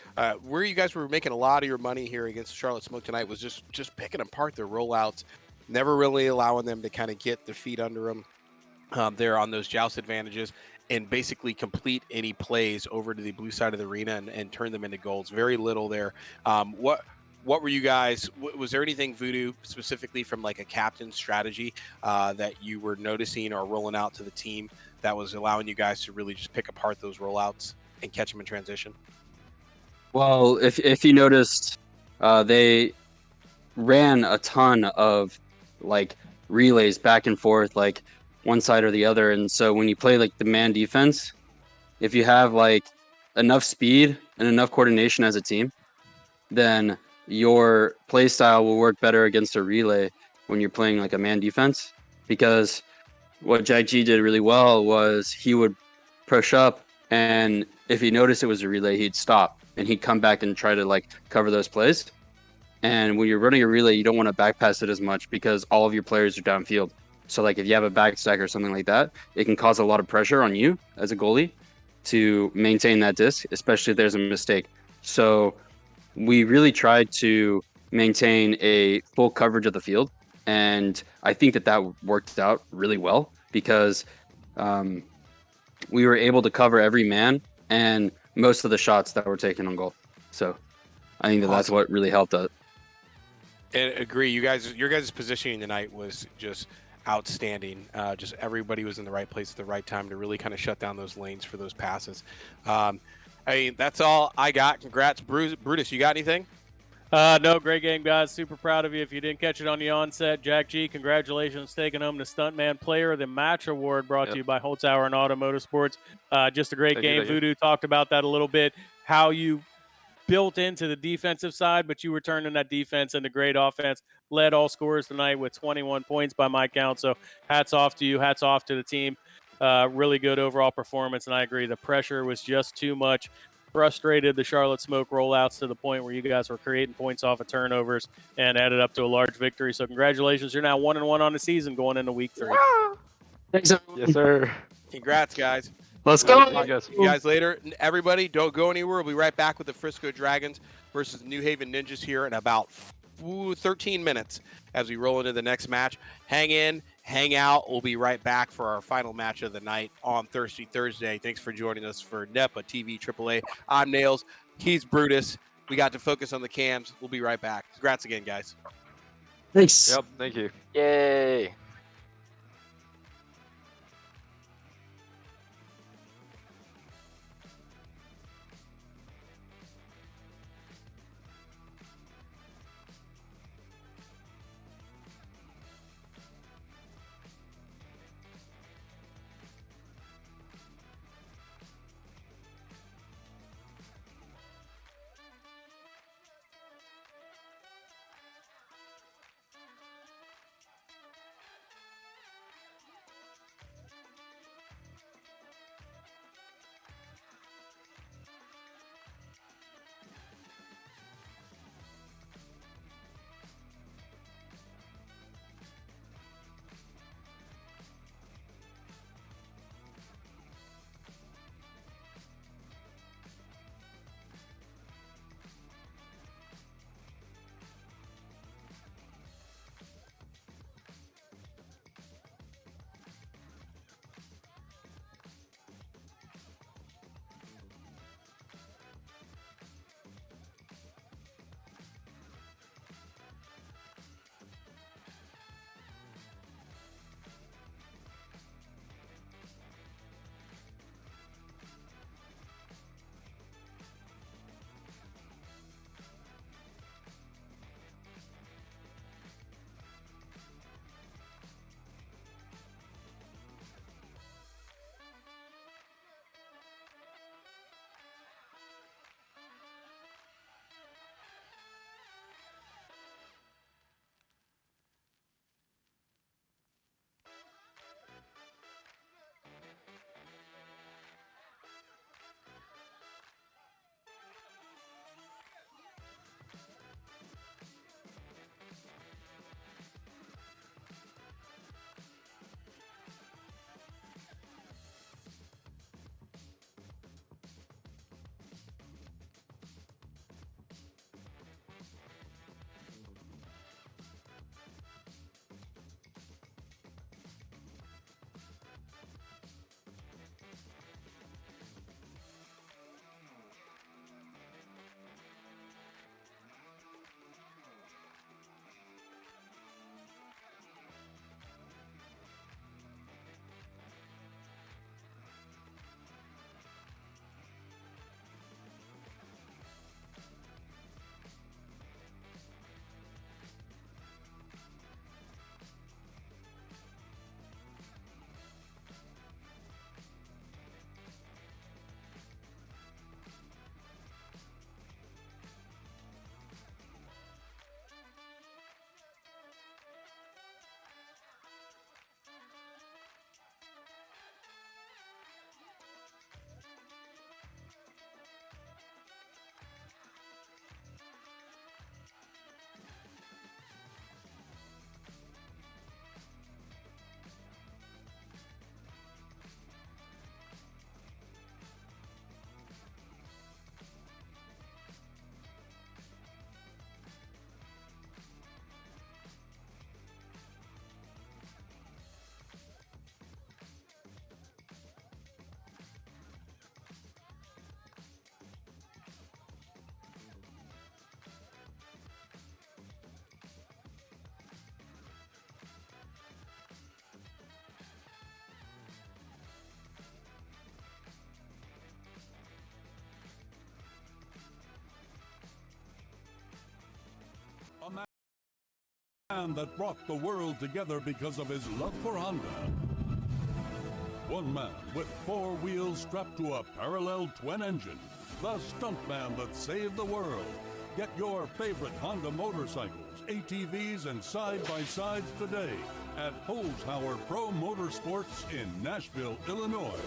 Speaker 6: where you guys were making a lot of your money here against Charlotte Smoke tonight was just picking apart their rollouts, never really allowing them to kind of get their feet under them there on those joust advantages, and basically complete any plays over to the blue side of the arena and turn them into goals. Very little there. What were you guys? Was there anything Voodoo specifically from like a captain strategy that you were noticing or rolling out to the team that was allowing you guys to really just pick apart those rollouts and catch them in transition?
Speaker 9: Well, if you noticed, they ran a ton of like relays back and forth, like one side or the other. And so when you play like the man defense, if you have like enough speed and enough coordination as a team, then your play style will work better against a relay when you're playing like a man defense. Because what Jack G did really well was he would push up, and if he noticed it was a relay, he'd stop and he'd come back and try to like cover those plays. And when you're running a relay, you don't want to backpass it as much because all of your players are downfield. So like if you have a backstack or something like that, it can cause a lot of pressure on you as a goalie to maintain that disc, especially if there's a mistake. So we really tried to maintain a full coverage of the field. And I think that worked out really well because we were able to cover every man and most of the shots that were taken on goal. So I think that's what really helped us.
Speaker 6: And agree, your guys' positioning tonight was just outstanding. Just everybody was in the right place at the right time to really kind of shut down those lanes for those passes. I mean, that's all I got. Congrats, Brutus. You got anything?
Speaker 7: No, great game, guys. Super proud of you. If you didn't catch it on the onset, Jack G, congratulations, taking home the Stuntman Player of the Match Award, brought to you by Holtzhauer and Auto Motorsports. Just a great game. Voodoo talked about that a little bit, how you built into the defensive side, but you were turning that defense into great offense. Led all scorers tonight with 21 points by my count. So hats off to you. Hats off to the team. Really good overall performance, and I agree. The pressure was just too much. Frustrated the Charlotte Smoke rollouts to the point where you guys were creating points off of turnovers and added up to a large victory. So congratulations. You're now 1-1 on the season going into week 3.
Speaker 9: Thanks, everyone.
Speaker 10: Yes, sir.
Speaker 6: Congrats, guys.
Speaker 9: Let's go.
Speaker 6: See you guys later. Everybody, don't go anywhere. We'll be right back with the Frisco Dragons versus New Haven Ninjas here in about 13 minutes as we roll into the next match. Hang in, hang out. We'll be right back for our final match of the night on Thursday. Thanks for joining us for NEPA TV AAA. I'm Nails. He's Brutus. We got to focus on the cams. We'll be right back. Congrats again, guys.
Speaker 9: Thanks.
Speaker 10: Yep. Thank you.
Speaker 11: Yay.
Speaker 1: man that brought the world together because of his love for Honda. One man with 4 wheels strapped to a parallel twin engine. The stuntman that saved the world. Get your favorite Honda motorcycles, ATVs, and side-by-sides today at Holzhauer Pro Motorsports in Nashville, Illinois.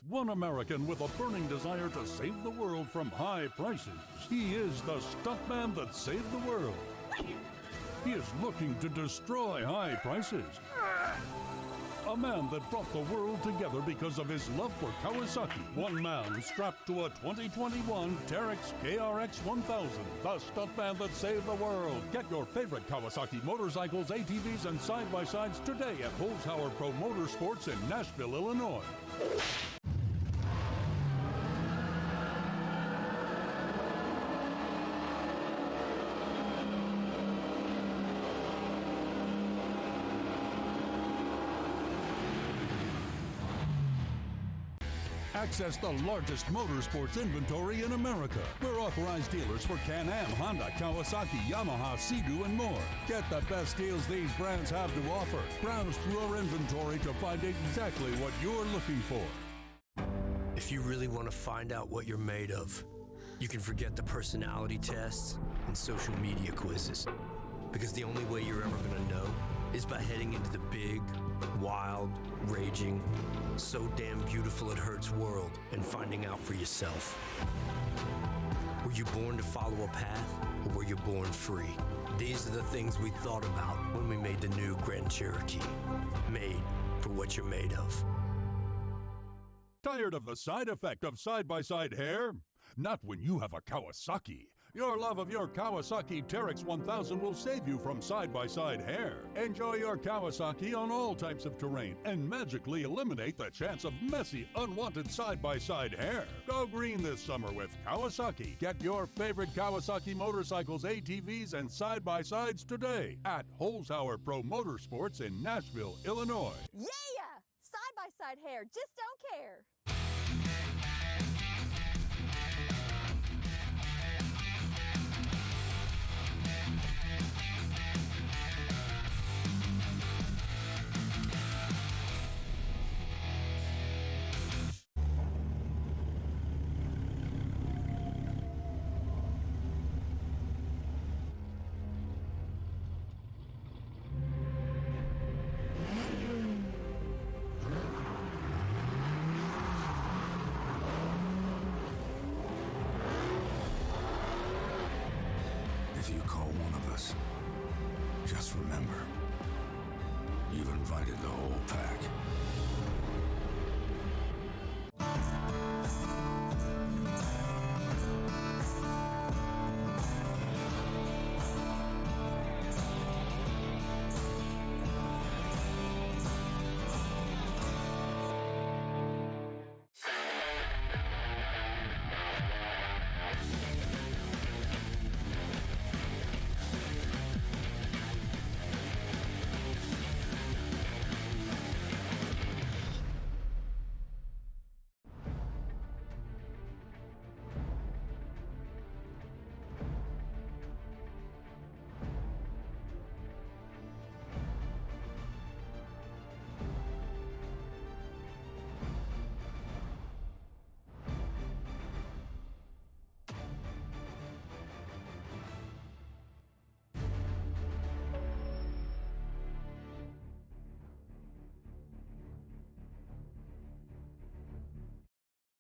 Speaker 1: One American with a burning desire to save the world from high prices. He is the stuntman that saved the world. He is looking to destroy high prices. A man that brought the world together because of his love for Kawasaki. One man strapped to a 2021 Terex KRX 1000. The stuntman that saved the world. Get your favorite Kawasaki motorcycles, ATVs, and side-by-sides today at Holzhauer Pro Motorsports in Nashville, Illinois. Access the largest motorsports inventory in America. We're authorized dealers for Can-Am, Honda, Kawasaki, Yamaha, Sea-Doo, and more. Get the best deals these brands have to offer. Browse through our inventory to find exactly what you're looking for.
Speaker 2: If you really want to find out what you're made of, you can forget the personality tests and social media quizzes. Because the only way you're ever going to know is by heading into the big, wild, raging, so damn beautiful it hurts world and finding out for yourself. Were you born to follow a path, or were you born free? These are the things we thought about when we made the new Grand Cherokee. Made for what you're made of.
Speaker 1: Tired of the side effect of side-by-side hair? Not when you have a Kawasaki. Your love of your Kawasaki Terex 1000 will save you from side-by-side hair. Enjoy your Kawasaki on all types of terrain and magically eliminate the chance of messy, unwanted side-by-side hair. Go green this summer with Kawasaki. Get your favorite Kawasaki motorcycles, ATVs, and side-by-sides today at Holzhauer Pro Motorsports in Nashville, Illinois.
Speaker 3: Yeah! Side-by-side hair, just don't care.
Speaker 4: If you call one of us, just remember, you've invited the whole pack.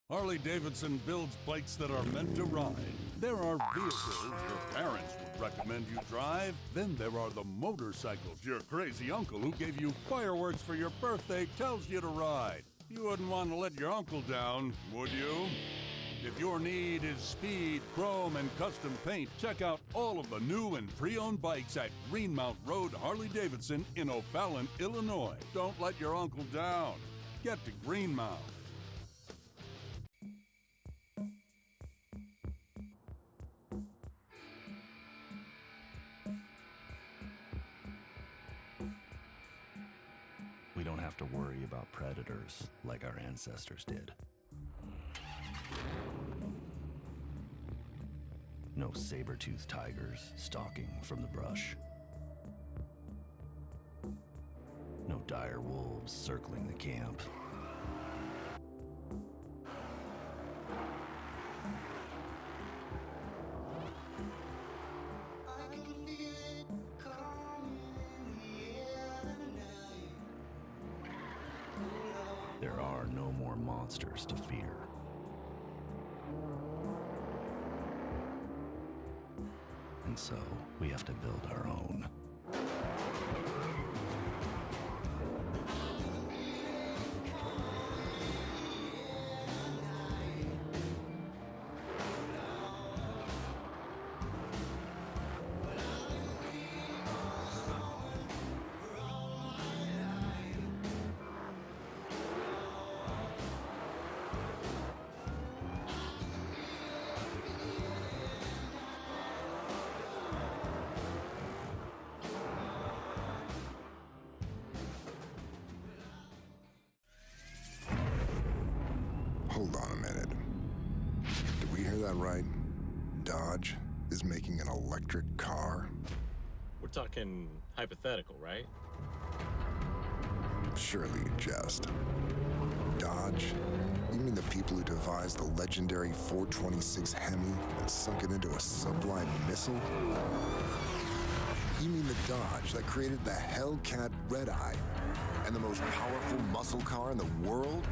Speaker 1: Harley-Davidson builds bikes that are meant to ride. There are vehicles your parents would recommend you drive. Then there are the motorcycles your crazy uncle who gave you fireworks for your birthday tells you to ride. You wouldn't want to let your uncle down, would you? If your need is speed, chrome, and custom paint, check out all of the new and pre-owned bikes at Greenmount Road Harley-Davidson in O'Fallon, Illinois. Don't let your uncle down. Get to Greenmount.
Speaker 5: We don't have to worry about predators like our ancestors did. No saber-toothed tigers stalking from the brush. No dire wolves circling the camp. There are no more monsters to fear. And so, we have to build our own.
Speaker 4: Hold on a minute. Did we hear that right? Dodge is making an electric car?
Speaker 8: We're talking hypothetical, right?
Speaker 4: Surely you jest. Dodge? You mean the people who devised the legendary 426 Hemi and sunk it into a sublime missile? You mean the Dodge that created the Hellcat Red Eye and the most powerful muscle car in the world?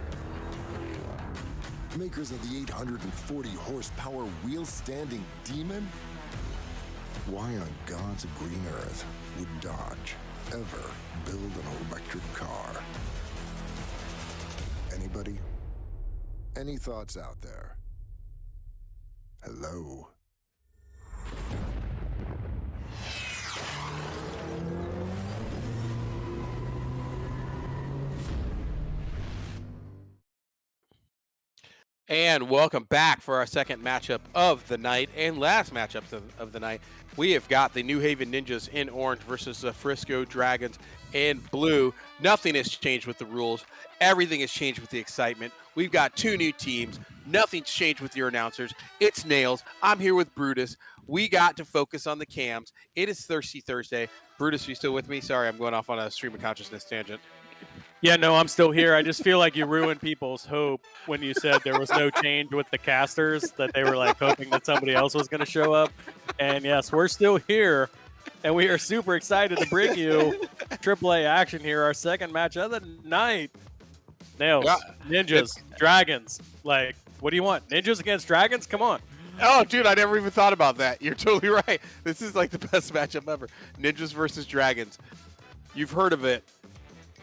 Speaker 4: Makers of the 840 horsepower wheel-standing Demon? Why on God's green earth would Dodge ever build an electric car? Anybody? Any thoughts out there? Hello?
Speaker 6: And welcome back for our second matchup of the night and last matchup of the night. We have got the New Haven Ninjas in orange versus the Frisco Dragons in blue. Nothing has changed with the rules. Everything has changed with the excitement. We've got two new teams. Nothing's changed with your announcers. It's Nails. I'm here with Brutus. We got to focus on the cams. It is Thirsty Thursday. Brutus, are you still with me? Sorry, I'm going off on a stream of consciousness tangent.
Speaker 7: Yeah, no, I'm still here. I just feel like you ruined people's hope when you said there was no change with the casters, that they were like hoping that somebody else was going to show up. And yes, we're still here, and we are super excited to bring you AAA action here, our second match of the night. Nails, Ninjas, Dragons. Like, what do you want? Ninjas against Dragons? Come on.
Speaker 6: Oh, dude, I never even thought about that. You're totally right. This is like the best matchup ever. Ninjas versus Dragons. You've heard of it.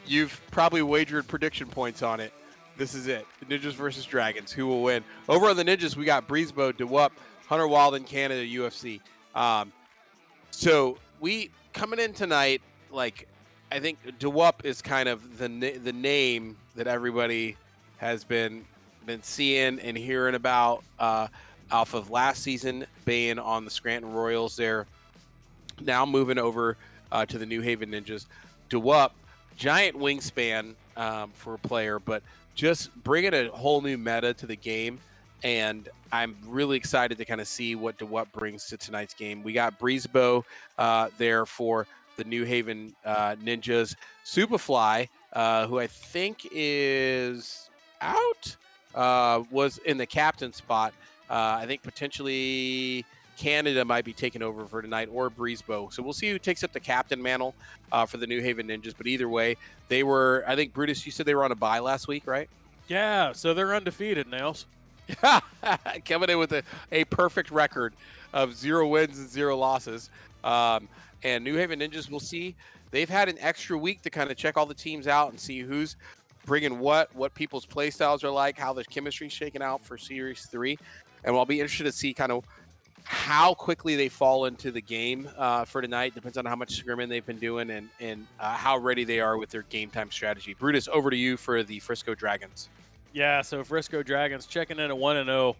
Speaker 6: You've probably wagered prediction points on it. This is it. Ninjas versus Dragons. Who will win? Over on the Ninjas, we got Brisboe, DeWup, Hunter Walden, Canada, UFC. So we coming in tonight, like, I think DeWup is kind of the name that everybody has been seeing and hearing about off of last season being on the Scranton Royals there. Now moving over to the New Haven Ninjas. DeWup, giant wingspan for a player, but just bringing a whole new meta to the game. And I'm really excited to kind of see what DeWup brings to tonight's game. We got Brisboe there for the New Haven Ninjas. Superfly, who I think is out, was in the captain spot. I think potentially Canada might be taking over for tonight, or Brisboe. So we'll see who takes up the captain mantle for the New Haven Ninjas. But either way, they were, I think, Brutus, you said they were on a bye last week, right?
Speaker 7: Yeah, so they're undefeated, Nails.
Speaker 6: Coming in with a perfect record of 0 wins and 0 losses. And New Haven Ninjas, we'll see. They've had an extra week to kind of check all the teams out and see who's bringing what people's play styles are like, how the chemistry's shaking out for Series 3. And I'll be interested to see kind of how quickly they fall into the game for tonight. Depends on how much scrimming they've been doing and how ready they are with their game time strategy. Brutus, over to you for the Frisco Dragons.
Speaker 7: Yeah, so Frisco Dragons checking in at 1-0.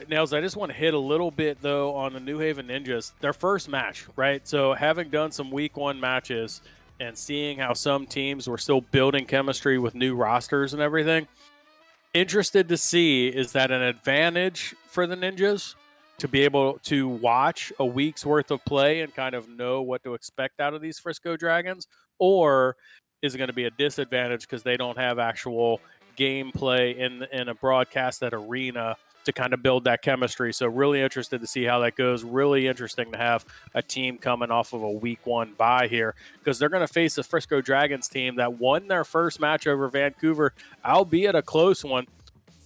Speaker 7: Nails, I just want to hit a little bit, though, on the New Haven Ninjas. Their first match, right? So having done some week 1 matches and seeing how some teams were still building chemistry with new rosters and everything, interested to see, is that an advantage for the Ninjas to be able to watch a week's worth of play and kind of know what to expect out of these Frisco Dragons? Or is it going to be a disadvantage because they don't have actual gameplay in a broadcasted arena to kind of build that chemistry? So really interested to see how that goes. Really interesting to have a team coming off of a week 1 bye here, because they're going to face a Frisco Dragons team that won their first match over Vancouver, albeit a close one.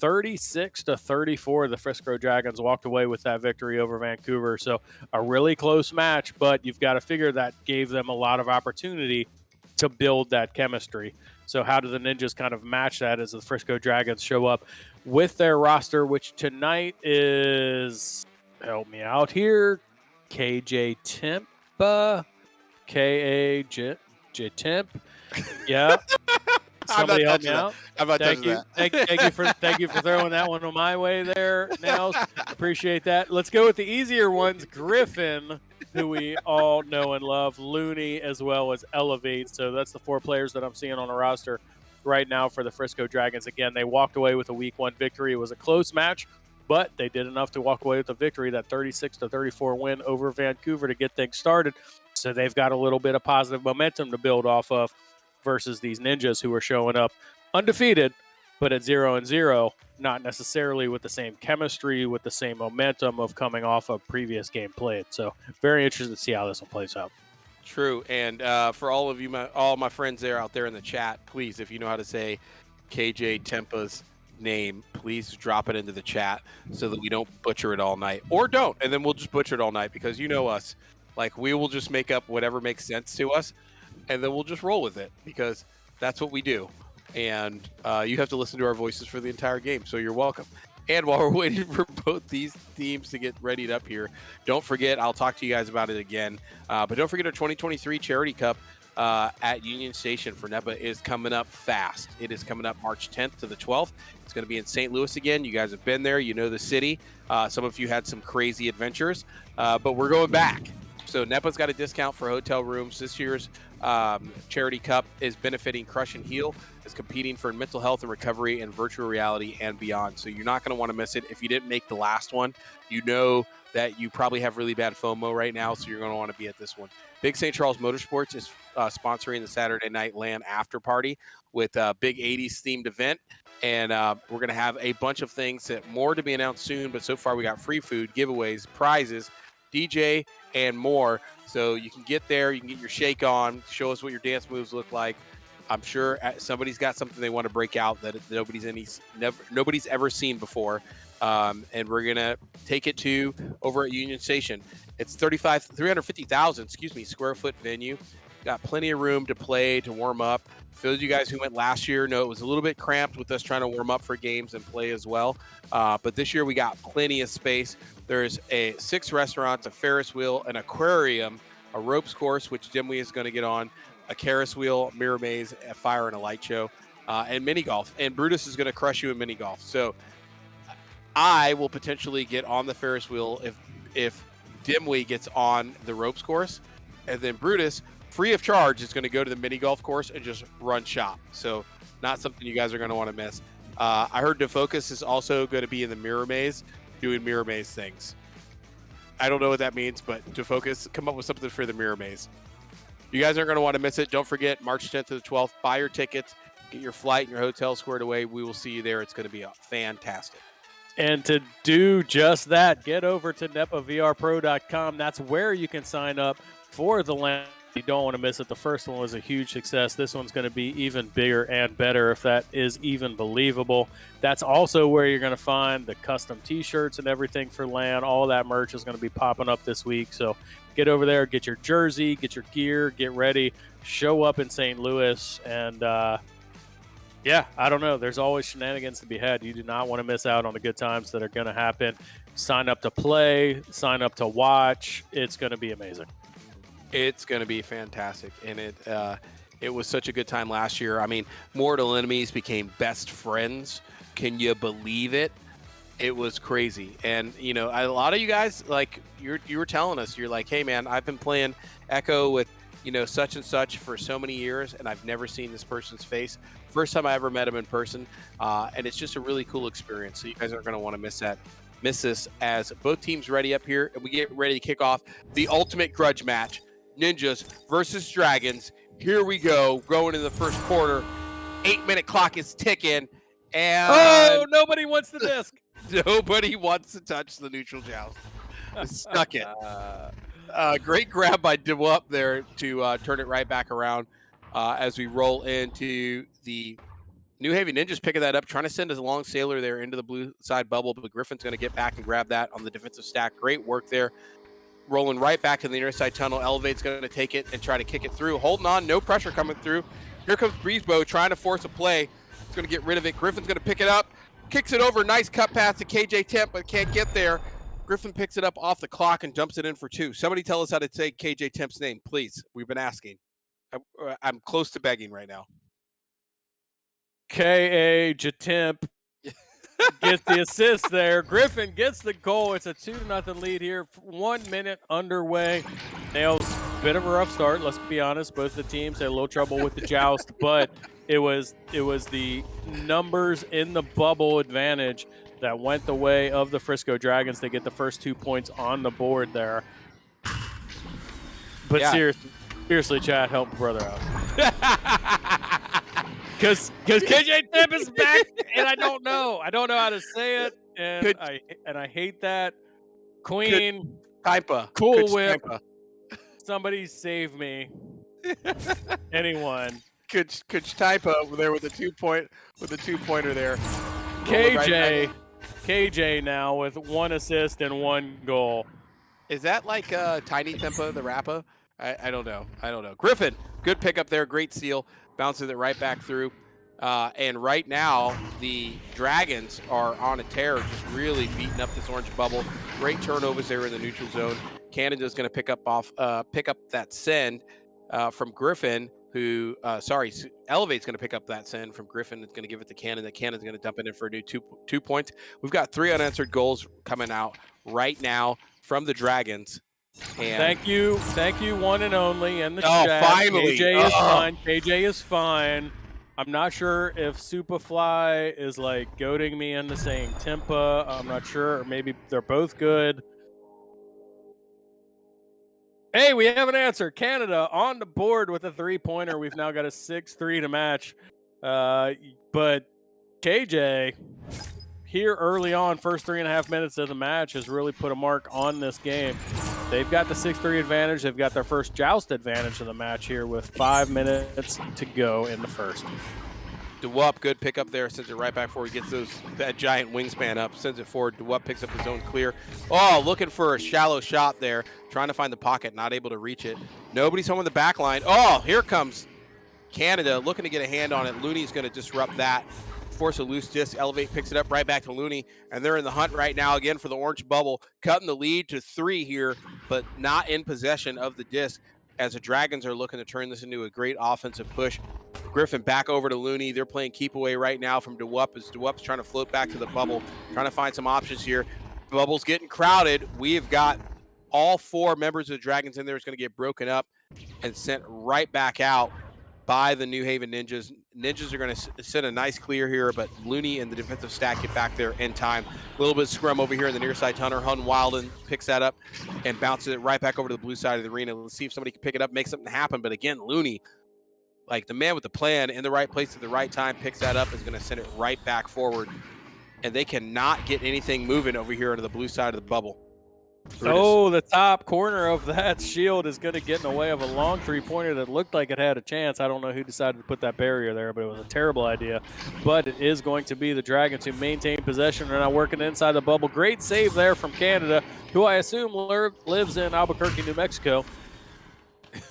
Speaker 7: 36-34, the Frisco Dragons walked away with that victory over Vancouver. So a really close match, but you've got to figure that gave them a lot of opportunity to build that chemistry. So how do the Ninjas kind of match that as the Frisco Dragons show up with their roster, which tonight is, help me out here, KJ Temp, K-A-J Temp. Yeah. Somebody help me out.
Speaker 6: I'm not
Speaker 7: Thank
Speaker 6: touching
Speaker 7: you.
Speaker 6: that.
Speaker 7: Thank you for throwing that one on my way there, Nails. Appreciate that. Let's go with the easier ones. Griffin, who we all know and love, Looney, as well as Elevate. So that's the 4 players that I'm seeing on the roster right now for the Frisco Dragons. Again, they walked away with a week 1 victory. It was a close match, but they did enough to walk away with a victory, that 36-34 win over Vancouver to get things started. So they've got a little bit of positive momentum to build off of versus these Ninjas who are showing up undefeated, but at 0-0, not necessarily with the same chemistry, with the same momentum of coming off a previous game played. So very interested to see how this one plays out.
Speaker 6: True. And for all of you, all my friends there out there in the chat, please, if you know how to say KJ Tempa's name, please drop it into the chat so that we don't butcher it all night. Or don't, and then we'll just butcher it all night, because you know us. Like, we will just make up whatever makes sense to us, and then we'll just roll with it, because that's what we do. And you have to listen to our voices for the entire game, so you're welcome. And while we're waiting for both these teams to get readied up here, don't forget, I'll talk to you guys about it again, but don't forget our 2023 Charity Cup at Union Station for NEPA is coming up fast. It is coming up March 10th to the 12th. It's going to be in St. Louis again. You guys have been there. You know the city. Some of you had some crazy adventures, but we're going back. So NEPA's got a discount for hotel rooms. This year's Charity Cup is benefiting Crush and Heal. Is competing for mental health and recovery and virtual reality and beyond. So you're not going to want to miss it. If you didn't make the last one, you know that you probably have really bad FOMO right now, so you're going to want to be at this one. Big St. Charles Motorsports is sponsoring the Saturday Night LAN after party with a big 80s themed event. And we're going to have a bunch of things, that more to be announced soon. But so far, we got free food, giveaways, prizes, DJ, and more. So you can get there, you can get your shake on, show us what your dance moves look like. I'm sure somebody's got something they want to break out that nobody's ever seen before. And we're going to take it to over at Union Station. It's 350,000, square foot venue. Got plenty of room to play, to warm up. For those of you guys who went last year, know it was a little bit cramped with us trying to warm up for games and play as well. But this year we got plenty of space. There's 6 restaurants, a Ferris wheel, an aquarium, a ropes course, which Dimwee is going to get on, a Ferris wheel, mirror maze, a fire and a light show, and mini golf. And Brutus is going to crush you in mini golf. So I will potentially get on the Ferris wheel if Dimwee gets on the ropes course, and then Brutus, free of charge, is going to go to the mini golf course and just run shop. So not something you guys are going to want to miss. I heard DeFocus is also going to be in the mirror maze doing mirror maze things. I don't know what that means, but DeFocus, come up with something for the mirror maze. You guys aren't going to want to miss it. Don't forget, March 10th to the 12th, buy your tickets, get your flight and your hotel squared away. We will see you there. It's going to be fantastic.
Speaker 7: And to do just that, get over to nepavrpro.com. That's where you can sign up for the LAN. You don't want to miss it. The first one was a huge success. This one's going to be even bigger and better, if that is even believable. That's also where you're going to find the custom T-shirts and everything for LAN. All that merch is going to be popping up this week. So get over there, get your jersey, get your gear, get ready, show up in St. Louis, and Yeah, I don't know. There's always shenanigans to be had. You do not want to miss out on the good times that are going to happen. Sign up to play, sign up to watch. It's going to be amazing.
Speaker 6: It's going to be fantastic, and it was such a good time last year. I mean, mortal enemies became best friends. Can you believe it? It was crazy. And, you know, a lot of you guys, like, you were telling us, you're like, hey, man, I've been playing Echo with, you know, such and such for so many years, and I've never seen this person's face. First time I ever met him in person, and it's just a really cool experience. So you guys aren't going to want to miss this as both teams ready up here, and we get ready to kick off the ultimate grudge match, Ninjas versus Dragons. Here we go, going into the first quarter. 8-minute clock is ticking, and
Speaker 7: nobody wants the disc.
Speaker 6: Nobody wants to touch the neutral joust. Stuck it. Great grab by DeWup there to turn it right back around as we roll into the New Haven Ninjas picking that up, trying to send a long sailor there into the blue side bubble, but Griffin's going to get back and grab that on the defensive stack. Great work there. Rolling right back to the inner side tunnel. Elevate's going to take it and try to kick it through. Holding on, no pressure coming through. Here comes Breezebo trying to force a play. He's going to get rid of it. Griffin's going to pick it up. Kicks it over. Nice cut pass to KJ Temp, but can't get there. Griffin picks it up off the clock and dumps it in for 2. Somebody tell us how to say KJ Temp's name, please. We've been asking. I'm close to begging right now.
Speaker 7: K.A. Jatemp gets the assist there. Griffin gets the goal. It's a 2-0 lead here. 1 minute underway. Nails, bit of a rough start. Let's be honest. Both the teams had a little trouble with the joust, but it was the numbers in the bubble advantage that went the way of the Frisco Dragons. They get the first 2 points on the board there. But
Speaker 6: Yeah.
Speaker 7: seriously, chat, help the brother out. Because KJ Temp is back, and I don't know how to say it, and I hate that. Queen,
Speaker 6: Typa.
Speaker 7: Cool
Speaker 6: Coach
Speaker 7: Whip.
Speaker 6: Typa.
Speaker 7: Somebody save me. Anyone.
Speaker 6: Coach Typa over there with the 2-pointer there.
Speaker 7: KJ now with 1 assist and 1 goal.
Speaker 6: Is that like Tiny Tempa, the rapper? I don't know. Griffin, good pickup there. Great steal. Bounces it right back through. And right now, the Dragons are on a tear, just really beating up this orange bubble. Great turnovers there in the neutral zone. Canada's going to pick up that send from Griffin, Elevate's going to pick up that send from Griffin. It's going to give it to Canada. Canada's going to dump it in for a new 2 points. We've got 3 unanswered goals coming out right now from the Dragons. And
Speaker 7: thank you, one and only in the chat.
Speaker 6: Finally.
Speaker 7: KJ is fine. KJ is fine. I'm not sure if Superfly is like goading me into saying Tempa. I'm not sure, or maybe they're both good. Hey, we have an answer. Canada on the board with a 3-pointer. We've now got a 6-3 to match. But KJ here early on, first 3.5 minutes of the match, has really put a mark on this game. They've got the 6-3 advantage. They've got their first joust advantage of the match here with 5 minutes to go in the first.
Speaker 6: DeWup, good pickup there. Sends it right back forward. He gets that giant wingspan up. Sends it forward. DeWup picks up his own clear. Oh, looking for a shallow shot there. Trying to find the pocket. Not able to reach it. Nobody's home in the back line. Oh, here comes Canada looking to get a hand on it. Looney's going to disrupt that. Force a loose disc. Elevate picks it up right back to Looney. And they're in the hunt right now again for the orange bubble. Cutting the lead to 3 here, but not in possession of the disc as the Dragons are looking to turn this into a great offensive push. Griffin back over to Looney. They're playing keep away right now from DeWup as DeWup's trying to float back to the bubble, trying to find some options here. The bubble's getting crowded. We've got all 4 members of the Dragons in there. It's going to get broken up and sent right back out by the New Haven Ninjas. Ninjas are going to send a nice clear here, but Looney and the defensive stack get back there in time. A little bit of scrum over here in the near side. Hun Wilden picks that up and bounces it right back over to the blue side of the arena. Let's see if somebody can pick it up, make something happen. But again, Looney, like the man with the plan, in the right place at the right time, picks that up, is going to send it right back forward. And they cannot get anything moving over here into the blue side of the bubble.
Speaker 7: Oh, the top corner of that shield is going to get in the way of a long 3-pointer that looked like it had a chance. I don't know who decided to put that barrier there, but it was a terrible idea. But it is going to be the Dragons who maintain possession. They're now working inside the bubble. Great save there from Canada, who I assume lives in Albuquerque, New Mexico.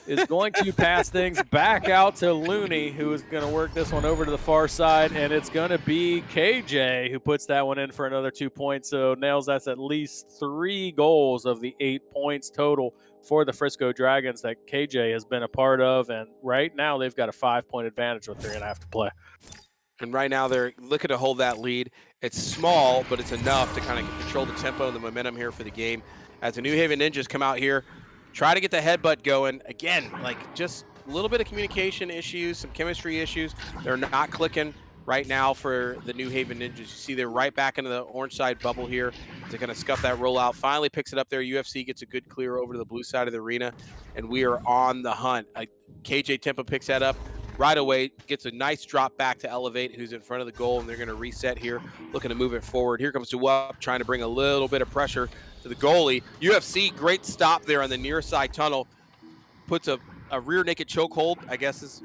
Speaker 7: is going to pass things back out to Looney, who is going to work this one over to the far side, and it's going to be KJ who puts that one in for another 2 points. So, Nails, that's at least 3 goals of the 8 points total for the Frisco Dragons that KJ has been a part of, and right now they've got a 5-point advantage with 3.5 to play.
Speaker 6: And right now they're looking to hold that lead. It's small, but it's enough to kind of control the tempo and the momentum here for the game. As the New Haven Ninjas come out here, try to get the headbutt going. Again, like just a little bit of communication issues, some chemistry issues. They're not clicking right now for the New Haven Ninjas. You see they're right back into the orange side bubble here. They're going to scuff that rollout. Finally picks it up there. UFC gets a good clear over to the blue side of the arena, and we are on the hunt. KJ Tempa picks that up right away, gets a nice drop back to Elevate, who's in front of the goal, and they're going to reset here, looking to move it forward. Here comes Duwup, trying to bring a little bit of pressure to the goalie. UFC, great stop there on the near side tunnel. Puts a rear naked chokehold, I guess is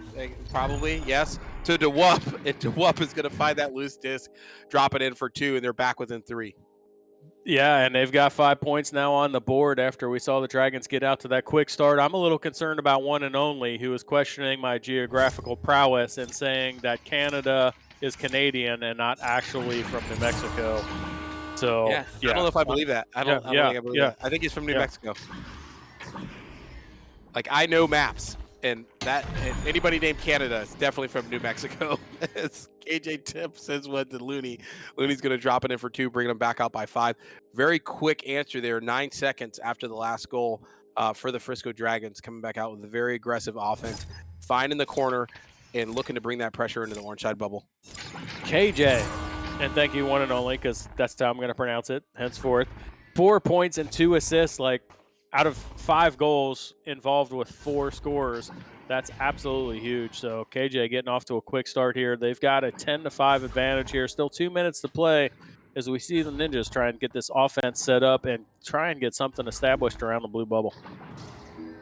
Speaker 6: probably, yes, to Duwup. And Duwup is going to find that loose disc, drop it in for 2, and they're back within 3.
Speaker 7: Yeah, and they've got 5 points now on the board after we saw the Dragons get out to that quick start. I'm a little concerned about one and only, who is questioning my geographical prowess and saying that Canada is Canadian and not actually from New Mexico. So,
Speaker 6: yeah. I don't know if I believe that. I don't think I believe that. I think he's from New Mexico. Like, I know maps, and anybody named Canada is definitely from New Mexico. It's KJ Tip says one to Looney. Looney's going to drop it in for 2, bringing them back out by 5. Very quick answer there, 9 seconds after the last goal for the Frisco Dragons, coming back out with a very aggressive offense, finding the corner and looking to bring that pressure into the orange side bubble.
Speaker 7: KJ, and thank you one and only, because that's how I'm going to pronounce it henceforth. 4 points and 2 assists, like out of 5 goals involved with 4 scorers. That's absolutely huge. So KJ getting off to a quick start here. They've got a 10-5 advantage here. Still 2 minutes to play as we see the Ninjas try and get this offense set up and try and get something established around the blue bubble.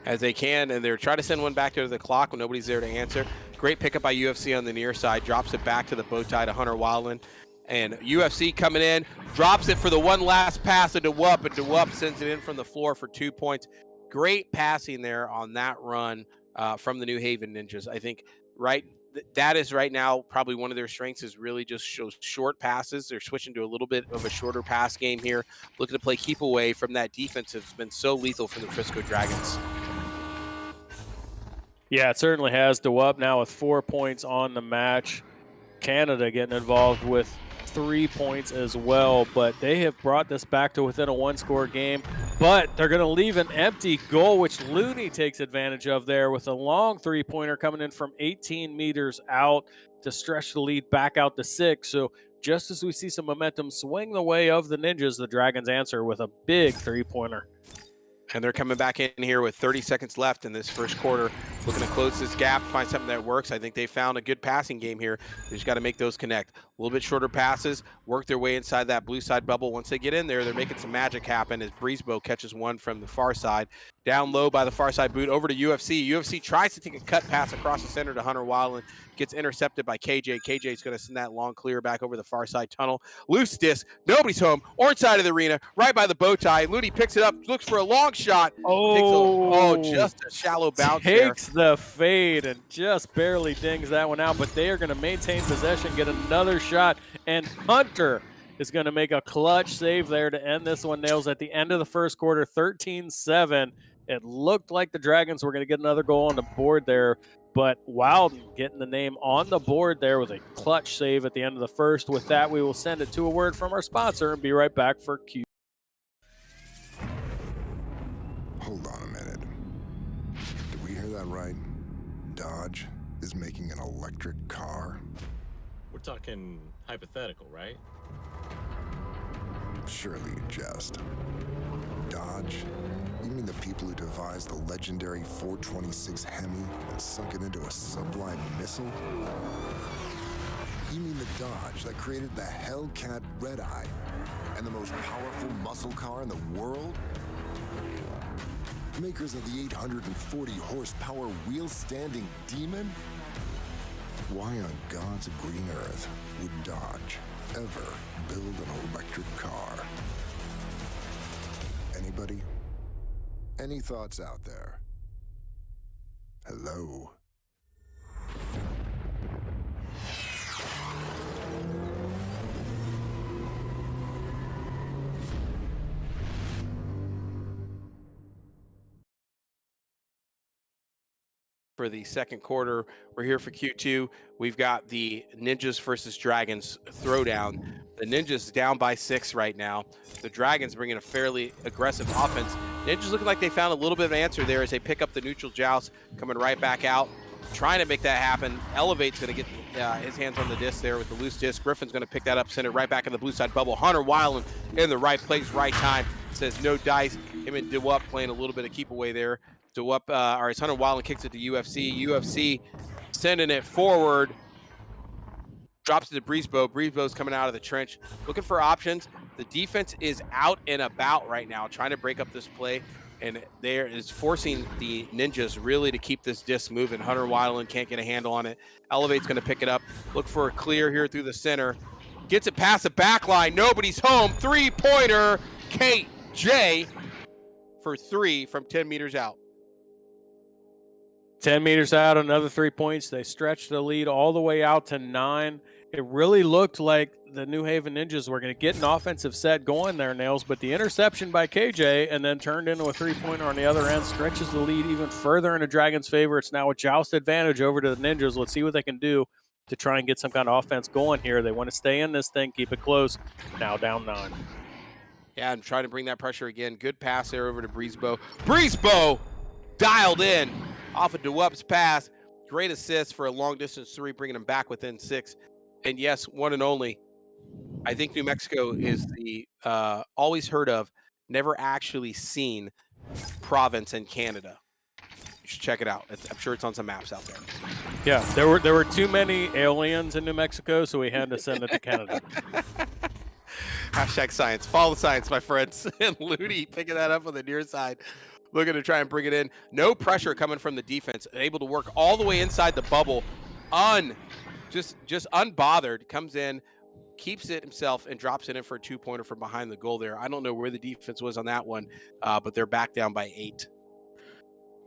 Speaker 6: As they can, and they're trying to send one back to the clock when nobody's there to answer. Great pickup by UFC on the near side. Drops it back to the bow tie to Hunter Wildland. And UFC coming in, drops it for the one last pass to Duwup, and Duwup sends it in from the floor for 2 points. Great passing there on that run from the New Haven Ninjas. I think that is right now probably one of their strengths, is really just shows short passes. They're switching to a little bit of a shorter pass game here, looking to play keep away from that defense that's been so lethal for the Frisco Dragons.
Speaker 7: Yeah, it certainly has. Duwup now with 4 points on the match. Canada getting involved with 3 points as well, but they have brought this back to within a 1-score game. But they're going to leave an empty goal, which Looney takes advantage of there with a long 3-pointer coming in from 18 meters out to stretch the lead back out to 6. So just as we see some momentum swing the way of the Ninjas, the Dragons answer with a big 3-pointer.
Speaker 6: And they're coming back in here with 30 seconds left in this first quarter, looking to close this gap, find something that works. I think they found a good passing game here. They just got to make those connect. A little bit shorter passes, work their way inside that blue side bubble. Once they get in there, they're making some magic happen as Breezebo catches one from the far side. Down low by the far side boot, over to UFC. UFC tries to take a cut pass across the center to Hunter Wildland. Gets intercepted by KJ. KJ's going to send that long clear back over the far side tunnel. Loose disc, nobody's home. Orange side of the arena, right by the bow tie. Looney picks it up, looks for a long shot. Just a shallow bounce
Speaker 7: takes the fade and just barely dings that one out, but they are going to maintain possession, get another shot, and Hunter is going to make a clutch save there to end this one. Nails at the end of the first quarter, 13-7. It looked like the Dragons were going to get another goal on the board there, but Wildon getting the name on the board there with a clutch save at the end of the first. With that, we will send it to a word from our sponsor and be right back for Q.
Speaker 4: Hold on a minute. Did we hear that right? Dodge is making an electric car?
Speaker 8: We're talking hypothetical, right?
Speaker 4: Surely you jest. Dodge? You mean the people who devised the legendary 426 Hemi and sunk it into a sublime missile? You mean the Dodge that created the Hellcat Red Eye and the most powerful muscle car in the world? Makers of the 840 horsepower wheel-standing Demon? Why on God's green earth would Dodge ever build an electric car? Anybody? Any thoughts out there? Hello.
Speaker 6: For the second quarter, we're here for Q2. We've got the Ninjas versus Dragons throwdown. The Ninjas down by 6 right now. The Dragons bringing a fairly aggressive offense. Ninjas looking like they found a little bit of an answer there as they pick up the neutral joust, coming right back out, trying to make that happen. Elevate's going to get his hands on the disc there with the loose disc. Griffin's going to pick that up, send it right back in the blue side bubble. Hunter Weiland in the right place, right time. Says no dice. Him and DeWup playing a little bit of keep away there. DeWup, or it's Hunter Weiland kicks it to UFC. UFC sending it forward. Drops it to Breezebo. Breezebo's coming out of the trench, looking for options. The defense is out and about right now, trying to break up this play, and there is forcing the Ninjas really to keep this disc moving. Hunter Weiland can't get a handle on it. Elevate's going to pick it up. Look for a clear here through the center. Gets it past the back line. Nobody's home. Three-pointer. KJ for 3 from 10 meters out.
Speaker 7: 10 meters out, another 3 points. They stretched the lead all the way out to 9. It really looked like the New Haven Ninjas were going to get an offensive set going there, Nails, but the interception by KJ and then turned into a 3-pointer on the other end stretches the lead even further into Dragons' favor. It's now a joust advantage over to the Ninjas. Let's see what they can do to try and get some kind of offense going here. They want to stay in this thing, keep it close. Now down 9.
Speaker 6: Yeah, I'm trying to bring that pressure again. Good pass there over to Breezebo. Breezebo dialed in off of DeWup's pass. Great assist for a long distance 3, bringing him back within 6. And yes, one and only. I think New Mexico is the always heard of, never actually seen province in Canada. You should check it out. I'm sure it's on some maps out there.
Speaker 7: Yeah, there were too many aliens in New Mexico, so we had to send it to Canada.
Speaker 6: Hashtag science. Follow the science, my friends. And Looney picking that up on the near side. Looking to try and bring it in. No pressure coming from the defense. Able to work all the way inside the bubble. Just unbothered. Comes in, keeps it himself, and drops it in for a 2-pointer from behind the goal there. I don't know where the defense was on that one, but they're back down by 8.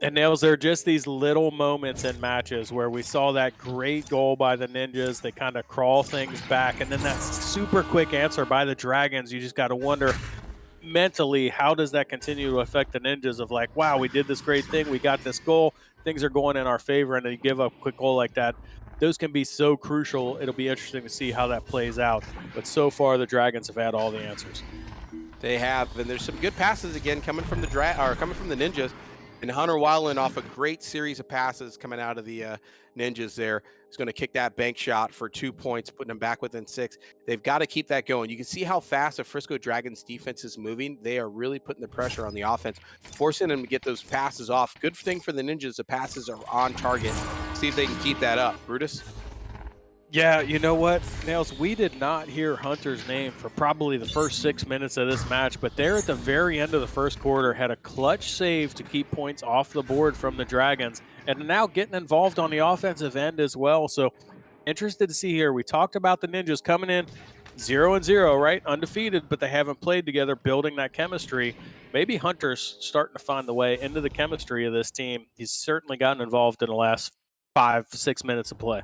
Speaker 7: And Nails, there are just these little moments in matches where we saw that great goal by the Ninjas. They kind of crawl things back, and then that super quick answer by the Dragons. You just got to wonder mentally, how does that continue to affect the Ninjas of like, wow, we did this great thing, we got this goal, things are going in our favor, and then you give up a quick goal like that. Those can be so crucial. It'll be interesting to see how that plays out. But so far, the Dragons have had all the answers.
Speaker 6: They have, and there's some good passes again coming from the Ninjas. And Hunter Weiland off a great series of passes coming out of the Ninjas there. He's going to kick that bank shot for 2 points, putting them back within 6. They've got to keep that going. You can see how fast the Frisco Dragons defense is moving. They are really putting the pressure on the offense, forcing them to get those passes off. Good thing for the Ninjas, the passes are on target. See if they can keep that up. Brutus?
Speaker 7: Yeah, you know what, Nails, we did not hear Hunter's name for probably the first 6 minutes of this match, but there at the very end of the first quarter had a clutch save to keep points off the board from the Dragons, and now getting involved on the offensive end as well. So interested to see here. We talked about the Ninjas coming in 0-0, right? Undefeated, but they haven't played together, building that chemistry. Maybe Hunter's starting to find the way into the chemistry of this team. He's certainly gotten involved in the last 5-6 minutes of play.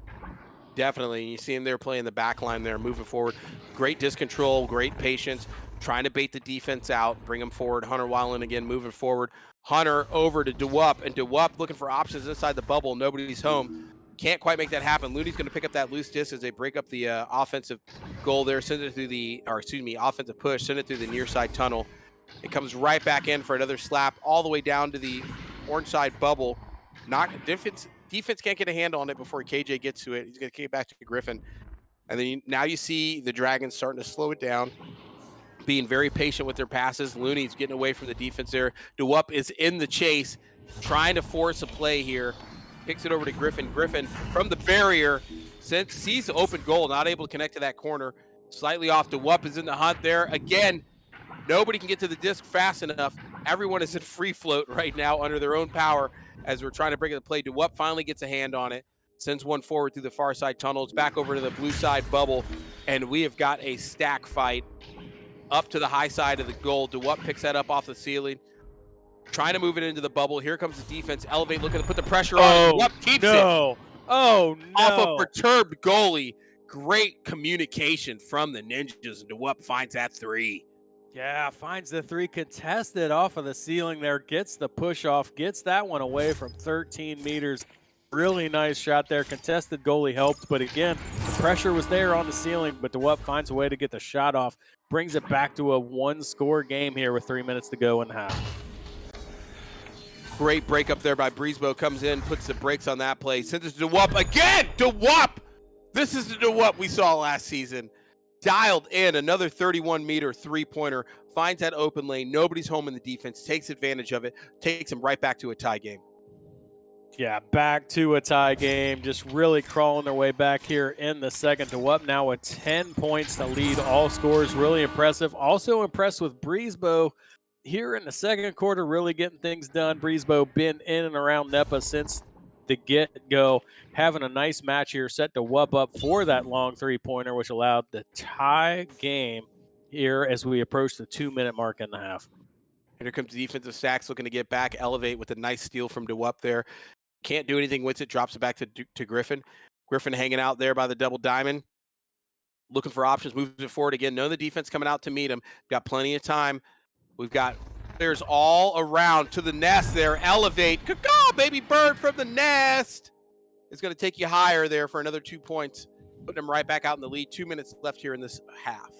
Speaker 6: Definitely. You see him there playing the back line there, moving forward. Great disc control, great patience, trying to bait the defense out, bring him forward. Hunter Weiland again moving forward. Hunter over to DeWup, and DeWup looking for options inside the bubble. Nobody's home. Can't quite make that happen. Looney's going to pick up that loose disc as they break up the offensive goal there, send it through the, offensive push, send it through the near side tunnel. It comes right back in for another slap all the way down to the orange side bubble. Defense can't get a handle on it before KJ gets to it. He's going to kick it back to Griffin. And then now you see the Dragons starting to slow it down, being very patient with their passes. Looney's getting away from the defense there. DeWup is in the chase, trying to force a play here. Kicks it over to Griffin. Griffin from the barrier, sees the open goal, not able to connect to that corner. Slightly off. DeWup is in the hunt there. Again, nobody can get to the disc fast enough. Everyone is in free float right now under their own power as we're trying to break the play. DeWup finally gets a hand on it, sends one forward through the far side tunnel. It's back over to the blue side bubble, and we have got a stack fight up to the high side of the goal. DeWup picks that up off the ceiling. trying to move it into the bubble. Here comes the defense. Elevate, looking to put the pressure on. What keeps it?
Speaker 7: Oh, no.
Speaker 6: Off a perturbed goalie. Great communication from the Ninjas, and DeWup finds that 3.
Speaker 7: Yeah, finds the 3 contested off of the ceiling there, gets the push off, gets that one away from 13 meters. Really nice shot there. Contested goalie helped, but again, the pressure was there on the ceiling, but DeWup finds a way to get the shot off, brings it back to a 1-score game here with 3 minutes to go in half.
Speaker 6: Great break up there by Brisebois. Comes in, puts the brakes on that play. Sends it to DeWup again. DeWup! This is the DeWup we saw last season. Dialed in another 31-meter three-pointer. Finds that open lane. Nobody's home in the defense. Takes advantage of it. Takes him right back to a tie game.
Speaker 7: Yeah, back to a tie game. Just really crawling their way back here in the second. DeWup now with 10 points to lead all scores. Really impressive. Also impressed with Brisebois here in the second quarter, really getting things done. Brisebois been in and around NEPA since the get-go, having a nice match here, set DeWup up for that long three-pointer, which allowed the tie game here as we approach the 2-minute mark in the half.
Speaker 6: Here comes the defensive stacks looking to get back. Elevate with a nice steal from DeWup there. Can't do anything with it. Drops it back to Griffin. Griffin hanging out there by the double diamond. Looking for options. Moves it forward again. None of the defense coming out to meet him. Got plenty of time. We've got players all around to the nest there. Elevate. Caw, baby bird from the nest. It's going to take you higher there for another 2 points. Putting them right back out in the lead. 2 minutes left here in this half.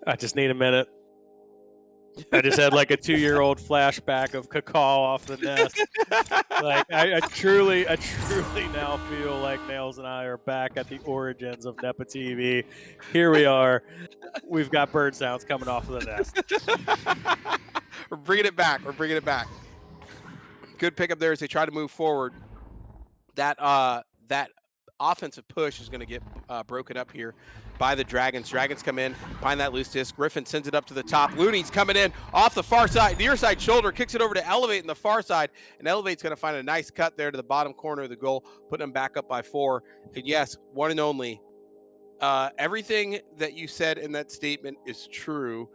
Speaker 7: I just need a minute. I just had like a 2-year-old flashback of Caw off the nest. Like I truly now feel like Nails and I are back at the origins of NEPA TV. Here we are. We've got bird sounds coming off of the nest.
Speaker 6: We're bringing it back. We're bringing it back. Good pickup there as they try to move forward. That offensive push is going to get broken up here by the Dragons. Dragons come in, find that loose disc. Griffin sends it up to the top. Looney's coming in off the far side, near side shoulder, kicks it over to Elevate in the far side, and Elevate's going to find a nice cut there to the bottom corner of the goal, putting them back up by 4. And yes, one and only. Everything that you said in that statement is true,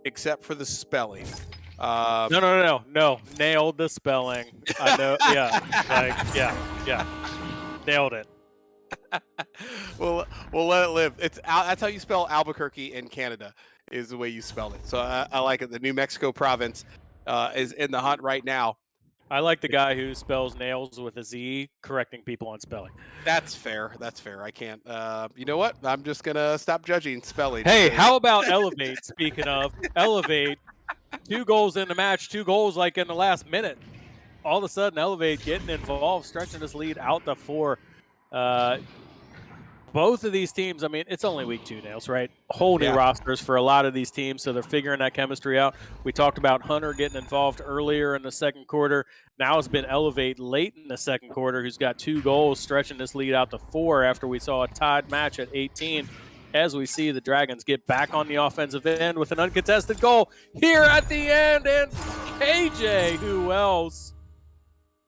Speaker 6: except for the spelling.
Speaker 7: No. Nailed the spelling. I know. Yeah. Nailed it.
Speaker 6: We'll let it live. That's how you spell Albuquerque in Canada, is the way you spelled it. So I like it. The New Mexico province is in the hunt right now.
Speaker 7: I like the guy who spells nails with a Z, correcting people on spelling.
Speaker 6: That's fair. I can't. You know what? I'm just gonna stop judging spelling.
Speaker 7: Hey, how about Elevate? Speaking of Elevate, 2 goals in the match, 2 goals like in the last minute. All of a sudden, Elevate getting involved, stretching this lead out to 4. Both of these teams, I mean, it's only week 2, Nails, right? Whole new rosters for a lot of these teams, so they're figuring that chemistry out. We talked about Hunter getting involved earlier in the second quarter. Now it's been Elevate late in the second quarter, who's got 2 goals, stretching this lead out to 4 after we saw a tied match at 18. As we see the Dragons get back on the offensive end with an uncontested goal here at the end. And KJ, who else?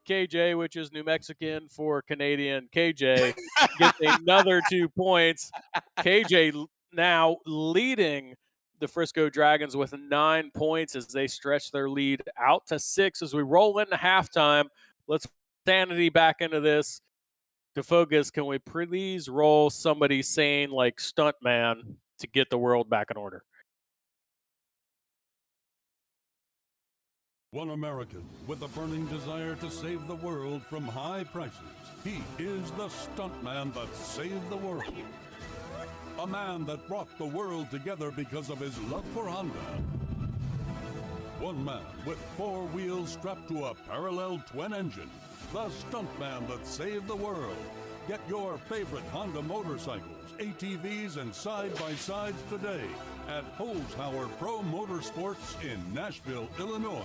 Speaker 7: KJ, which is New Mexican for Canadian. KJ gets another 2 points. KJ now leading the Frisco Dragons with 9 points as they stretch their lead out to 6 as we roll into halftime. Let's sanity back into this. To focus, can we please roll somebody sane like Stuntman to get the world back in order?
Speaker 1: One American with a burning desire to save the world from high prices. He is the stuntman that saved the world. A man that brought the world together because of his love for Honda. One man with 4 wheels strapped to a parallel twin engine. The stuntman that saved the world. Get your favorite Honda motorcycles, ATVs, and side-by-sides today at Holzhauer Pro Motorsports in Nashville, Illinois.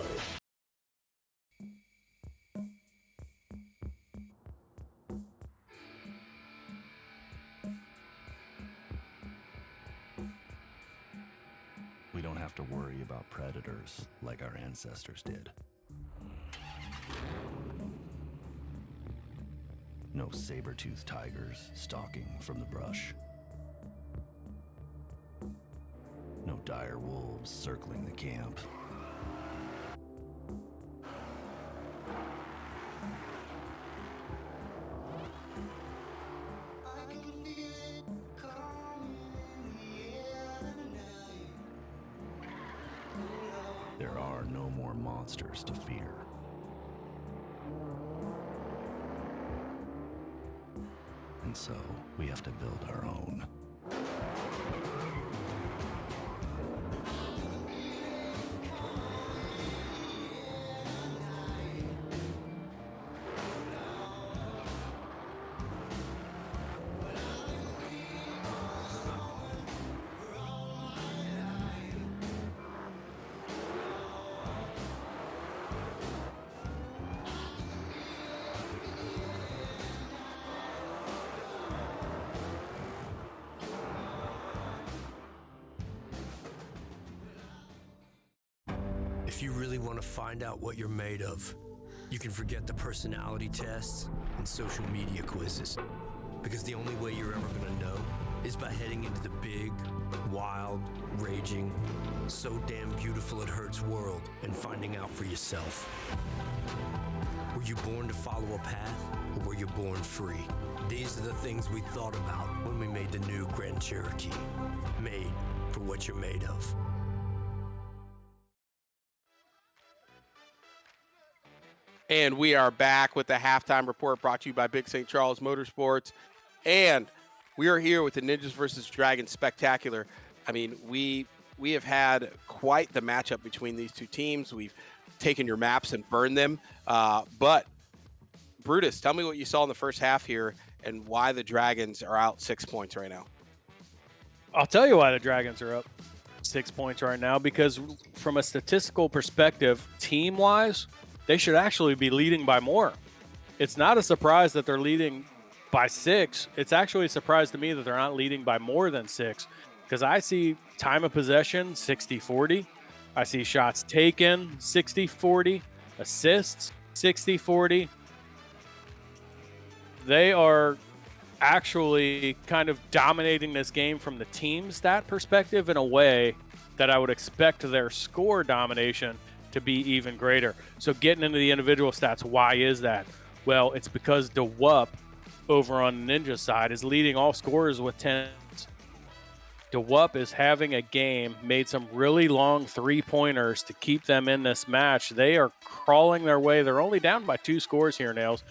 Speaker 5: We don't have to worry about predators like our ancestors did. No saber-toothed tigers stalking from the brush. No dire wolves circling the camp. monsters to fear. And so we have to build our own.
Speaker 2: If you really want to find out what you're made of, you can forget the personality tests and social media quizzes. Because the only way you're ever going to know is by heading into the big, wild, raging, so damn beautiful it hurts world and finding out for yourself. Were you born to follow a path, or were you born free? These are the things we thought about when we made the new Grand Cherokee. Made for what you're made of.
Speaker 6: And we are back with the halftime report brought to you by Big St. Charles Motorsports. And we are here with the Ninjas versus Dragons Spectacular. I mean, we have had quite the matchup between these two teams. We've taken your maps and burned them. But, Brutus, tell me what you saw in the first half here and why the Dragons are out 6 points right now.
Speaker 7: I'll tell you why the Dragons are up 6 points right now, because from a statistical perspective, team-wise, they should actually be leading by more. It's not a surprise that they're leading by 6. It's actually a surprise to me that they're not leading by more than 6, because I see time of possession 60-40. I see shots taken 60-40, assists 60-40. They are actually kind of dominating this game from the team stat perspective in a way that I would expect their score domination to be even greater. So getting into the individual stats, why is that? Well, it's because DeWupp over on the Ninja side is leading all scorers with 10. DeWupp is having a game, made some really long three-pointers to keep them in this match. They are crawling their way. They're only down by 2 scores here, Nails.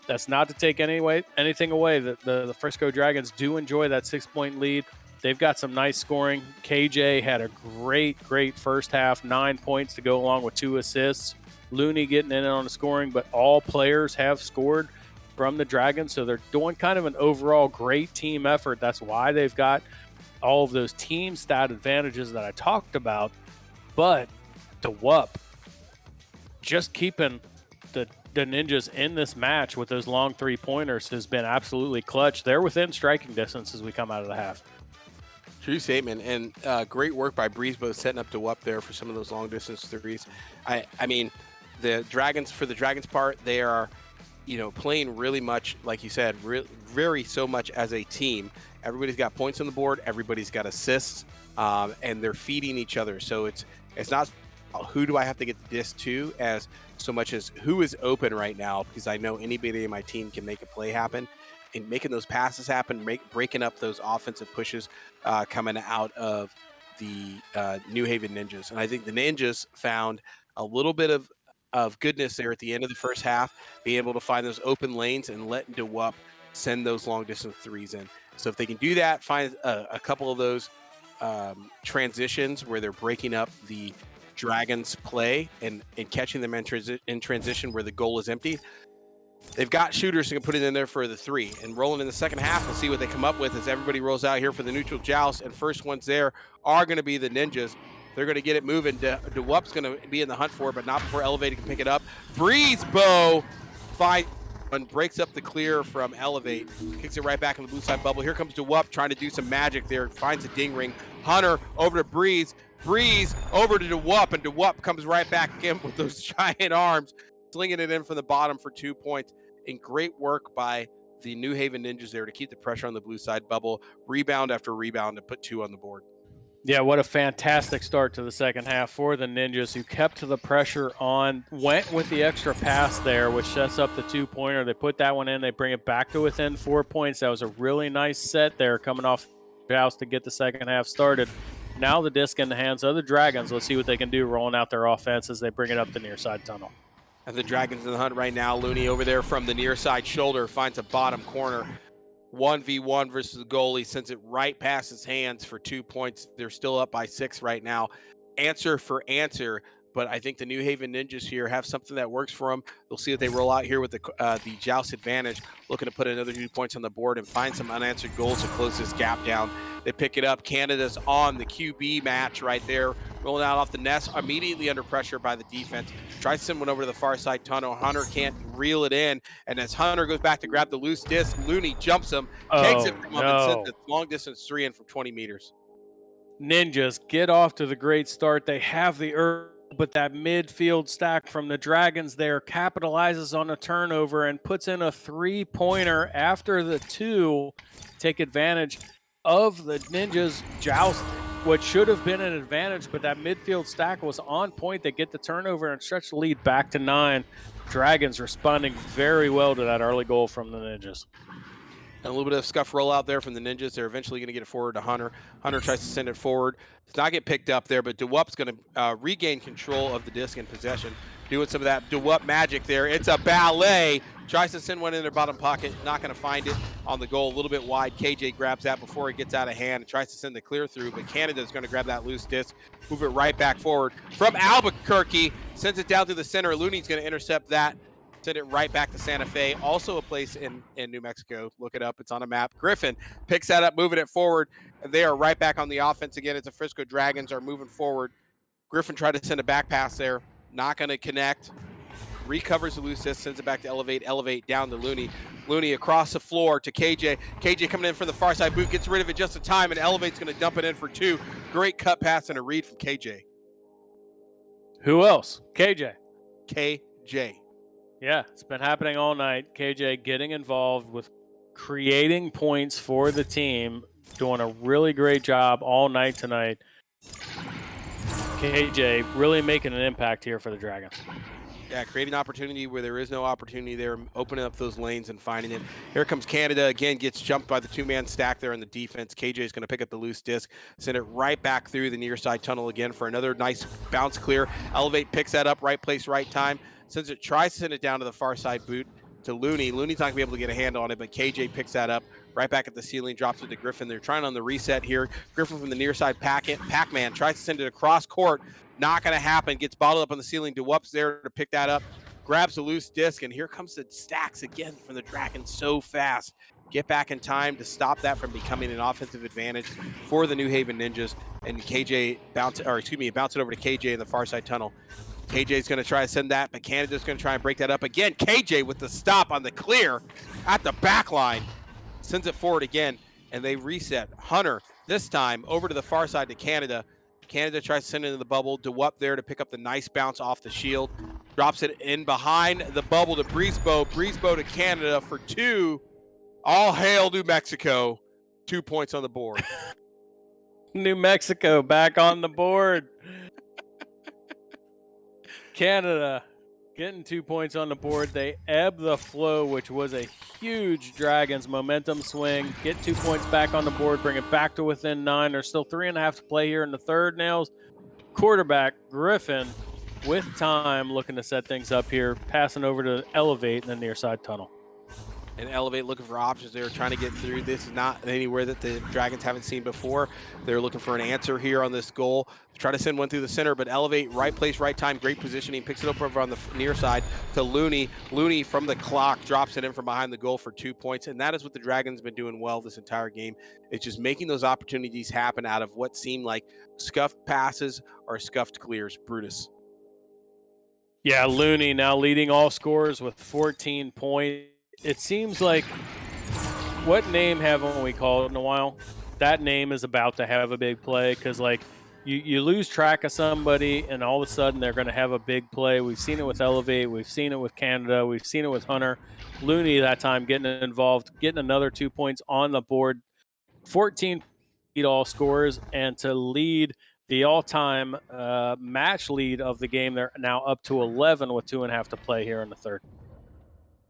Speaker 7: That's not to take anything away. The Frisco Dragons do enjoy that 6-point lead. They've got some nice scoring. KJ had a great first half, 9 points to go along with 2 assists. Looney getting in on the scoring, but all players have scored from the Dragons, so they're doing kind of an overall great team effort. That's why they've got all of those team stat advantages that I talked about. But DeWupp just keeping the Ninjas in this match with those long three-pointers has been absolutely clutch. They're within striking distance as we come out of the half.
Speaker 6: True statement, and great work by Breezebo setting up DeWupp there for some of those long-distance threes. I mean, the Dragons, for the Dragons' part, they are, playing really much, like you said, very so much as a team. Everybody's got points on the board, everybody's got assists, and they're feeding each other. So it's not who do I have to get the disc to as so much as who is open right now, because I know anybody in my team can make a play happen. And making those passes happen, breaking up those offensive pushes coming out of the New Haven Ninjas. And I think the Ninjas found a little bit of goodness there at the end of the first half, being able to find those open lanes and letting DeWupp send those long-distance threes in. So if they can do that, find a couple of those transitions where they're breaking up the Dragons' play and catching them in transition where the goal is empty, they've got shooters who can put it in there for the 3. And rolling in the second half, we'll see what they come up with as everybody rolls out here for the neutral joust. And first ones there are going to be the Ninjas. They're going to get it moving. DeWupp's going to be in the hunt for it, but not before Elevate can pick it up. Breezebo finds and breaks up the clear from Elevate. Kicks it right back in the blue side bubble. Here comes DeWupp trying to do some magic there. Finds a ding ring. Hunter over to Breeze. Breeze over to DeWupp, and DeWupp comes right back in with those giant arms, slinging it in from the bottom for 2 points. And great work by the New Haven Ninjas there to keep the pressure on the blue side bubble. Rebound after rebound to put 2 on the board.
Speaker 7: Yeah, what a fantastic start to the second half for the Ninjas, who kept the pressure on, went with the extra pass there, which sets up the 2-pointer. They put that one in. They bring it back to within 4 points. That was a really nice set there coming off the house to get the second half started. Now the disc in the hands of the Dragons. Let's see what they can do rolling out their offense as they bring it up the near side tunnel.
Speaker 6: And the Dragons in the hunt right now. Looney over there from the near side shoulder finds a bottom corner. 1v1 versus the goalie, sends it right past his hands for 2 points. They're still up by 6 right now. Answer for answer, but I think the New Haven Ninjas here have something that works for them. We'll see what they roll out here with the joust advantage, looking to put another 2 points on the board and find some unanswered goals to close this gap down. They pick it up. Canada's on the QB match right there, rolling out off the nest, immediately under pressure by the defense. Tries to send one over to the far side tunnel. Hunter can't reel it in, and as Hunter goes back to grab the loose disc, Looney jumps him, takes it from him, and sends it long distance 3 in from 20 meters.
Speaker 7: Ninjas get off to the great start. They have the but that midfield stack from the Dragons there capitalizes on a turnover and puts in a 3-pointer after the 2. Take advantage of the Ninjas joust, what should have been an advantage, but that midfield stack was on point. They get the turnover and stretch the lead back to 9. Dragons responding very well to that early goal from the Ninjas.
Speaker 6: And a little bit of scuff roll out there from the Ninjas. They're eventually going to get it forward to Hunter. Hunter tries to send it forward. Does not get picked up there, but DeWup's going to regain control of the disc in possession. Doing some of that DeWup magic there. It's a ballet. Tries to send one in their bottom pocket. Not going to find it on the goal. A little bit wide. KJ grabs that before it gets out of hand and tries to send the clear through, but Canada's going to grab that loose disc, move it right back forward. From Albuquerque, sends it down through the center. Looney's going to intercept that. Send it right back to Santa Fe, also a place in New Mexico. Look it up. It's on a map. Griffin picks that up, moving it forward. They are right back on the offense again as the Frisco Dragons are moving forward. Griffin tried to send a back pass there. Not going to connect. Recovers the loose disc, sends it back to Elevate down to Looney. Looney across the floor to KJ. KJ coming in from the far side boot, gets rid of it just in time, and Elevate's going to dump it in for 2. Great cut pass and a read from KJ.
Speaker 7: Who else? KJ.
Speaker 6: KJ.
Speaker 7: Yeah, it's been happening all night. KJ getting involved with creating points for the team, doing a really great job all night tonight. KJ really making an impact here for the Dragons.
Speaker 6: Yeah, creating opportunity where there is no opportunity there, opening up those lanes and finding it. Here comes Canada again, gets jumped by the 2-man stack there in the defense. KJ is going to pick up the loose disc, send it right back through the near side tunnel again for another nice bounce clear. Elevate picks that up, right place, right time. Sends it, tries to send it down to the far side boot to Looney. Looney's not going to be able to get a hand on it, but KJ picks that up right back at the ceiling, drops it to Griffin. They're trying on the reset here. Griffin from the near side Pac-Man tries to send it across court. Not going to happen. Gets bottled up on the ceiling. DeWup's there to pick that up. Grabs the loose disc, and here comes the stacks again from the Dragons so fast. Get back in time to stop that from becoming an offensive advantage for the New Haven Ninjas. And KJ bounce it over to KJ in the far side tunnel. KJ's going to try to send that, but Canada's going to try and break that up again. KJ with the stop on the clear at the back line. Sends it forward again, and they reset. Hunter, this time, over to the far side to Canada. Canada tries to send it into the bubble. DeWup there to pick up the nice bounce off the shield. Drops it in behind the bubble to Brisebow. Brisebow to Canada for 2. All hail New Mexico. 2 points on the board.
Speaker 7: New Mexico back on the board. Canada getting 2 points on the board. They ebb the flow, which was a huge Dragons momentum swing. Get 2 points back on the board, bring it back to within 9. There's still 3.5 to play here in the third. Nails. Quarterback Griffin with time looking to set things up here, passing over to Elevate in the near side tunnel.
Speaker 6: And Elevate looking for options there, trying to get through. This is not anywhere that the Dragons haven't seen before. They're looking for an answer here on this goal. Try to send one through the center, but Elevate, right place, right time, great positioning. Picks it up over on the near side to Looney. Looney from the clock drops it in from behind the goal for 2 points, and that is what the Dragons have been doing well this entire game. It's just making those opportunities happen out of what seemed like scuffed passes or scuffed clears. Brutus.
Speaker 7: Yeah, Looney now leading all scorers with 14 points. It seems like, what name haven't we called in a while? That name is about to have a big play because, like, you lose track of somebody and all of a sudden they're going to have a big play. We've seen it with Elevate. We've seen it with Canada. We've seen it with Hunter. Looney that time getting involved, getting another 2 points on the board. 14 lead all scorers, and to lead the all-time match lead of the game, they're now up to 11 with 2.5 to play here in the third.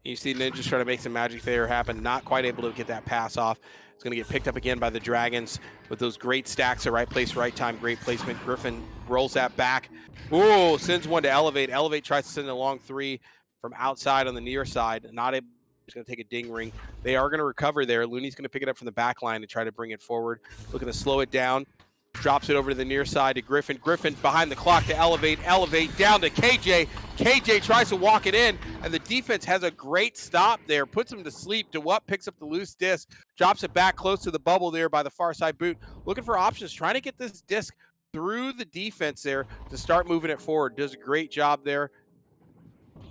Speaker 6: You see Ninjas trying to make some magic there happen, not quite able to get that pass off. It's going to get picked up again by the Dragons with those great stacks, the right place, right time, great placement. Griffin rolls that back. Ooh, sends one to Elevate. Elevate tries to send a long three from outside on the near side. Not able. He's going to take a ding ring. They are going to recover there. Looney's going to pick it up from the back line and try to bring it forward. Looking to slow it down. Drops it over to the near side to Griffin. Griffin behind the clock to Elevate. Elevate down to KJ. KJ tries to walk it in, and the defense has a great stop there. Puts him to sleep. DeWup picks up the loose disc. Drops it back close to the bubble there by the far side boot. Looking for options. Trying to get this disc through the defense there to start moving it forward. Does a great job there.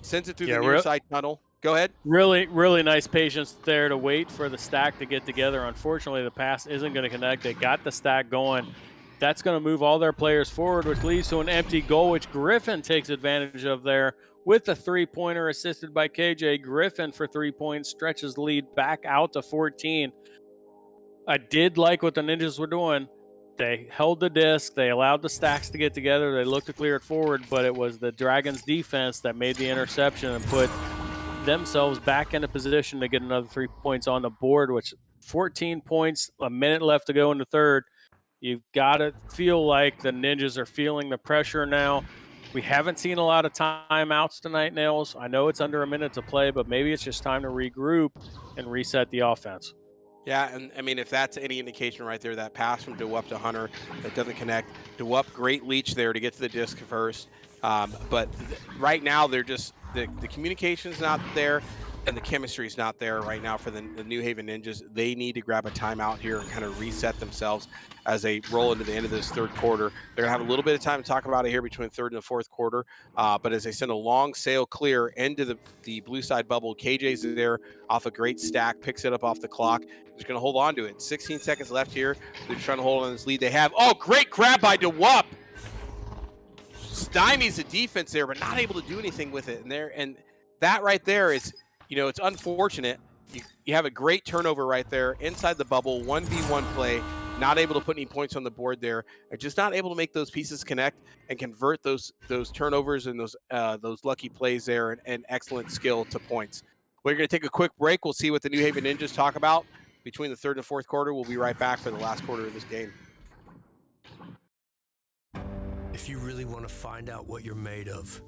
Speaker 6: Sends it through the near side tunnel. Go ahead.
Speaker 7: Really, really nice patience there to wait for the stack to get together. Unfortunately, the pass isn't going to connect. They got the stack going. That's going to move all their players forward, which leads to an empty goal, which Griffin takes advantage of there with the three-pointer assisted by KJ. Griffin for 3 points stretches the lead back out to 14. I did like what the Ninjas were doing. They held the disc. They allowed the stacks to get together. They looked to clear it forward, but it was the Dragons' defense that made the interception and put themselves back into position to get another 3 points on the board, which 14 points, a minute left to go in the third. You've got to feel like the Ninjas are feeling the pressure now. We haven't seen a lot of timeouts tonight, Nails. I know it's under a minute to play, but maybe it's just time to regroup and reset the offense.
Speaker 6: Yeah, and I mean, if that's any indication right there, that pass from DeWup to Hunter that doesn't connect. DeWup, great leech there to get to the disc first. But right now, they're just the communication's not there, and the chemistry is not there right now for the New Haven Ninjas. They need to grab a timeout here and kind of reset themselves as they roll into the end of this third quarter. They're going to have a little bit of time to talk about it here between third and the fourth quarter. But as they send a long sail clear into the blue side bubble, KJ's there off a great stack, picks it up off the clock. Just going to hold on to it. 16 seconds left here. They're trying to hold on this lead they have. Oh, great grab by DeWup. Stymies the defense there, but not able to do anything with it. And that right there is, it's unfortunate. You have a great turnover right there inside the bubble, 1v1 play, not able to put any points on the board there. They're just not able to make those pieces connect and convert those turnovers and those lucky plays there and excellent skill to points. We're going to take a quick break. We'll see what the New Haven Ninjas talk about between the third and fourth quarter. We'll be right back for the last quarter of this game.
Speaker 2: If you really want to find out what you're made of,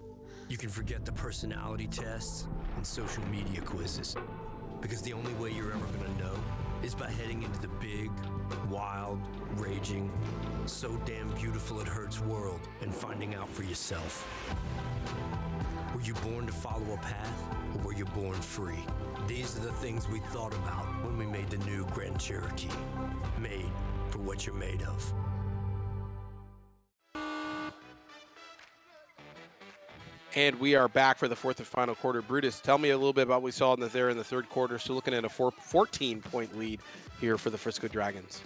Speaker 2: you can forget the personality tests and social media quizzes. Because the only way you're ever going to know is by heading into the big, wild, raging, so damn beautiful it hurts world and finding out for yourself. Were you born to follow a path, or were you born free? These are the things we thought about when we made the new Grand Cherokee. Made for what you're made of.
Speaker 6: And we are back for the fourth and final quarter. Brutus, tell me a little bit about what we saw in the third quarter. So looking at a 14-point lead here for the Frisco Dragons.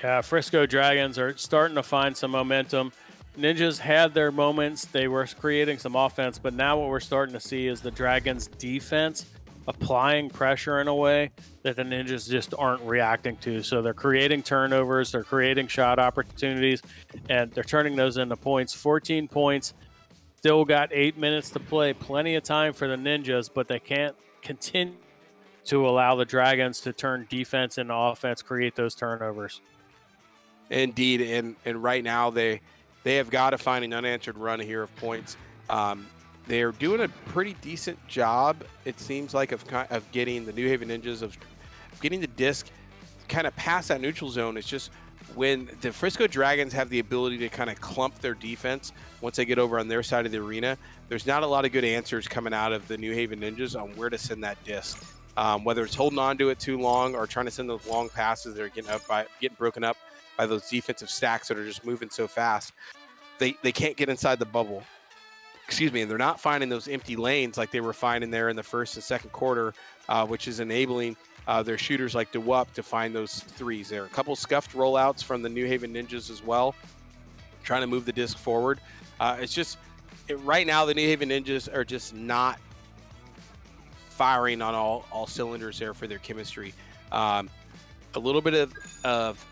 Speaker 7: Yeah, Frisco Dragons are starting to find some momentum. Ninjas had their moments. They were creating some offense, but now what we're starting to see is the Dragons' defense applying pressure in a way that the Ninjas just aren't reacting to. So they're creating turnovers, they're creating shot opportunities, and they're turning those into points. 14 points. Still got 8 minutes to play. Plenty of time for the Ninjas, but they can't continue to allow the Dragons to turn defense into offense, create those turnovers.
Speaker 6: Indeed, and right now they have got to find an unanswered run here of points. They're doing a pretty decent job, it seems like, of getting the New Haven Ninjas, of getting the disc kind of past that neutral zone. It's just when the Frisco Dragons have the ability to kind of clump their defense once they get over on their side of the arena, there's not a lot of good answers coming out of the New Haven Ninjas on where to send that disc. Whether it's holding on to it too long or trying to send those long passes that are getting broken up by those defensive stacks that are just moving so fast. They can't get inside the bubble. And they're not finding those empty lanes like they were finding there in the first and second quarter, which is enabling their shooters like DeWup to find those threes. There are a couple scuffed rollouts from the New Haven Ninjas as well, trying to move the disc forward. Right now the New Haven Ninjas are just not firing on all cylinders there for their chemistry. A little bit of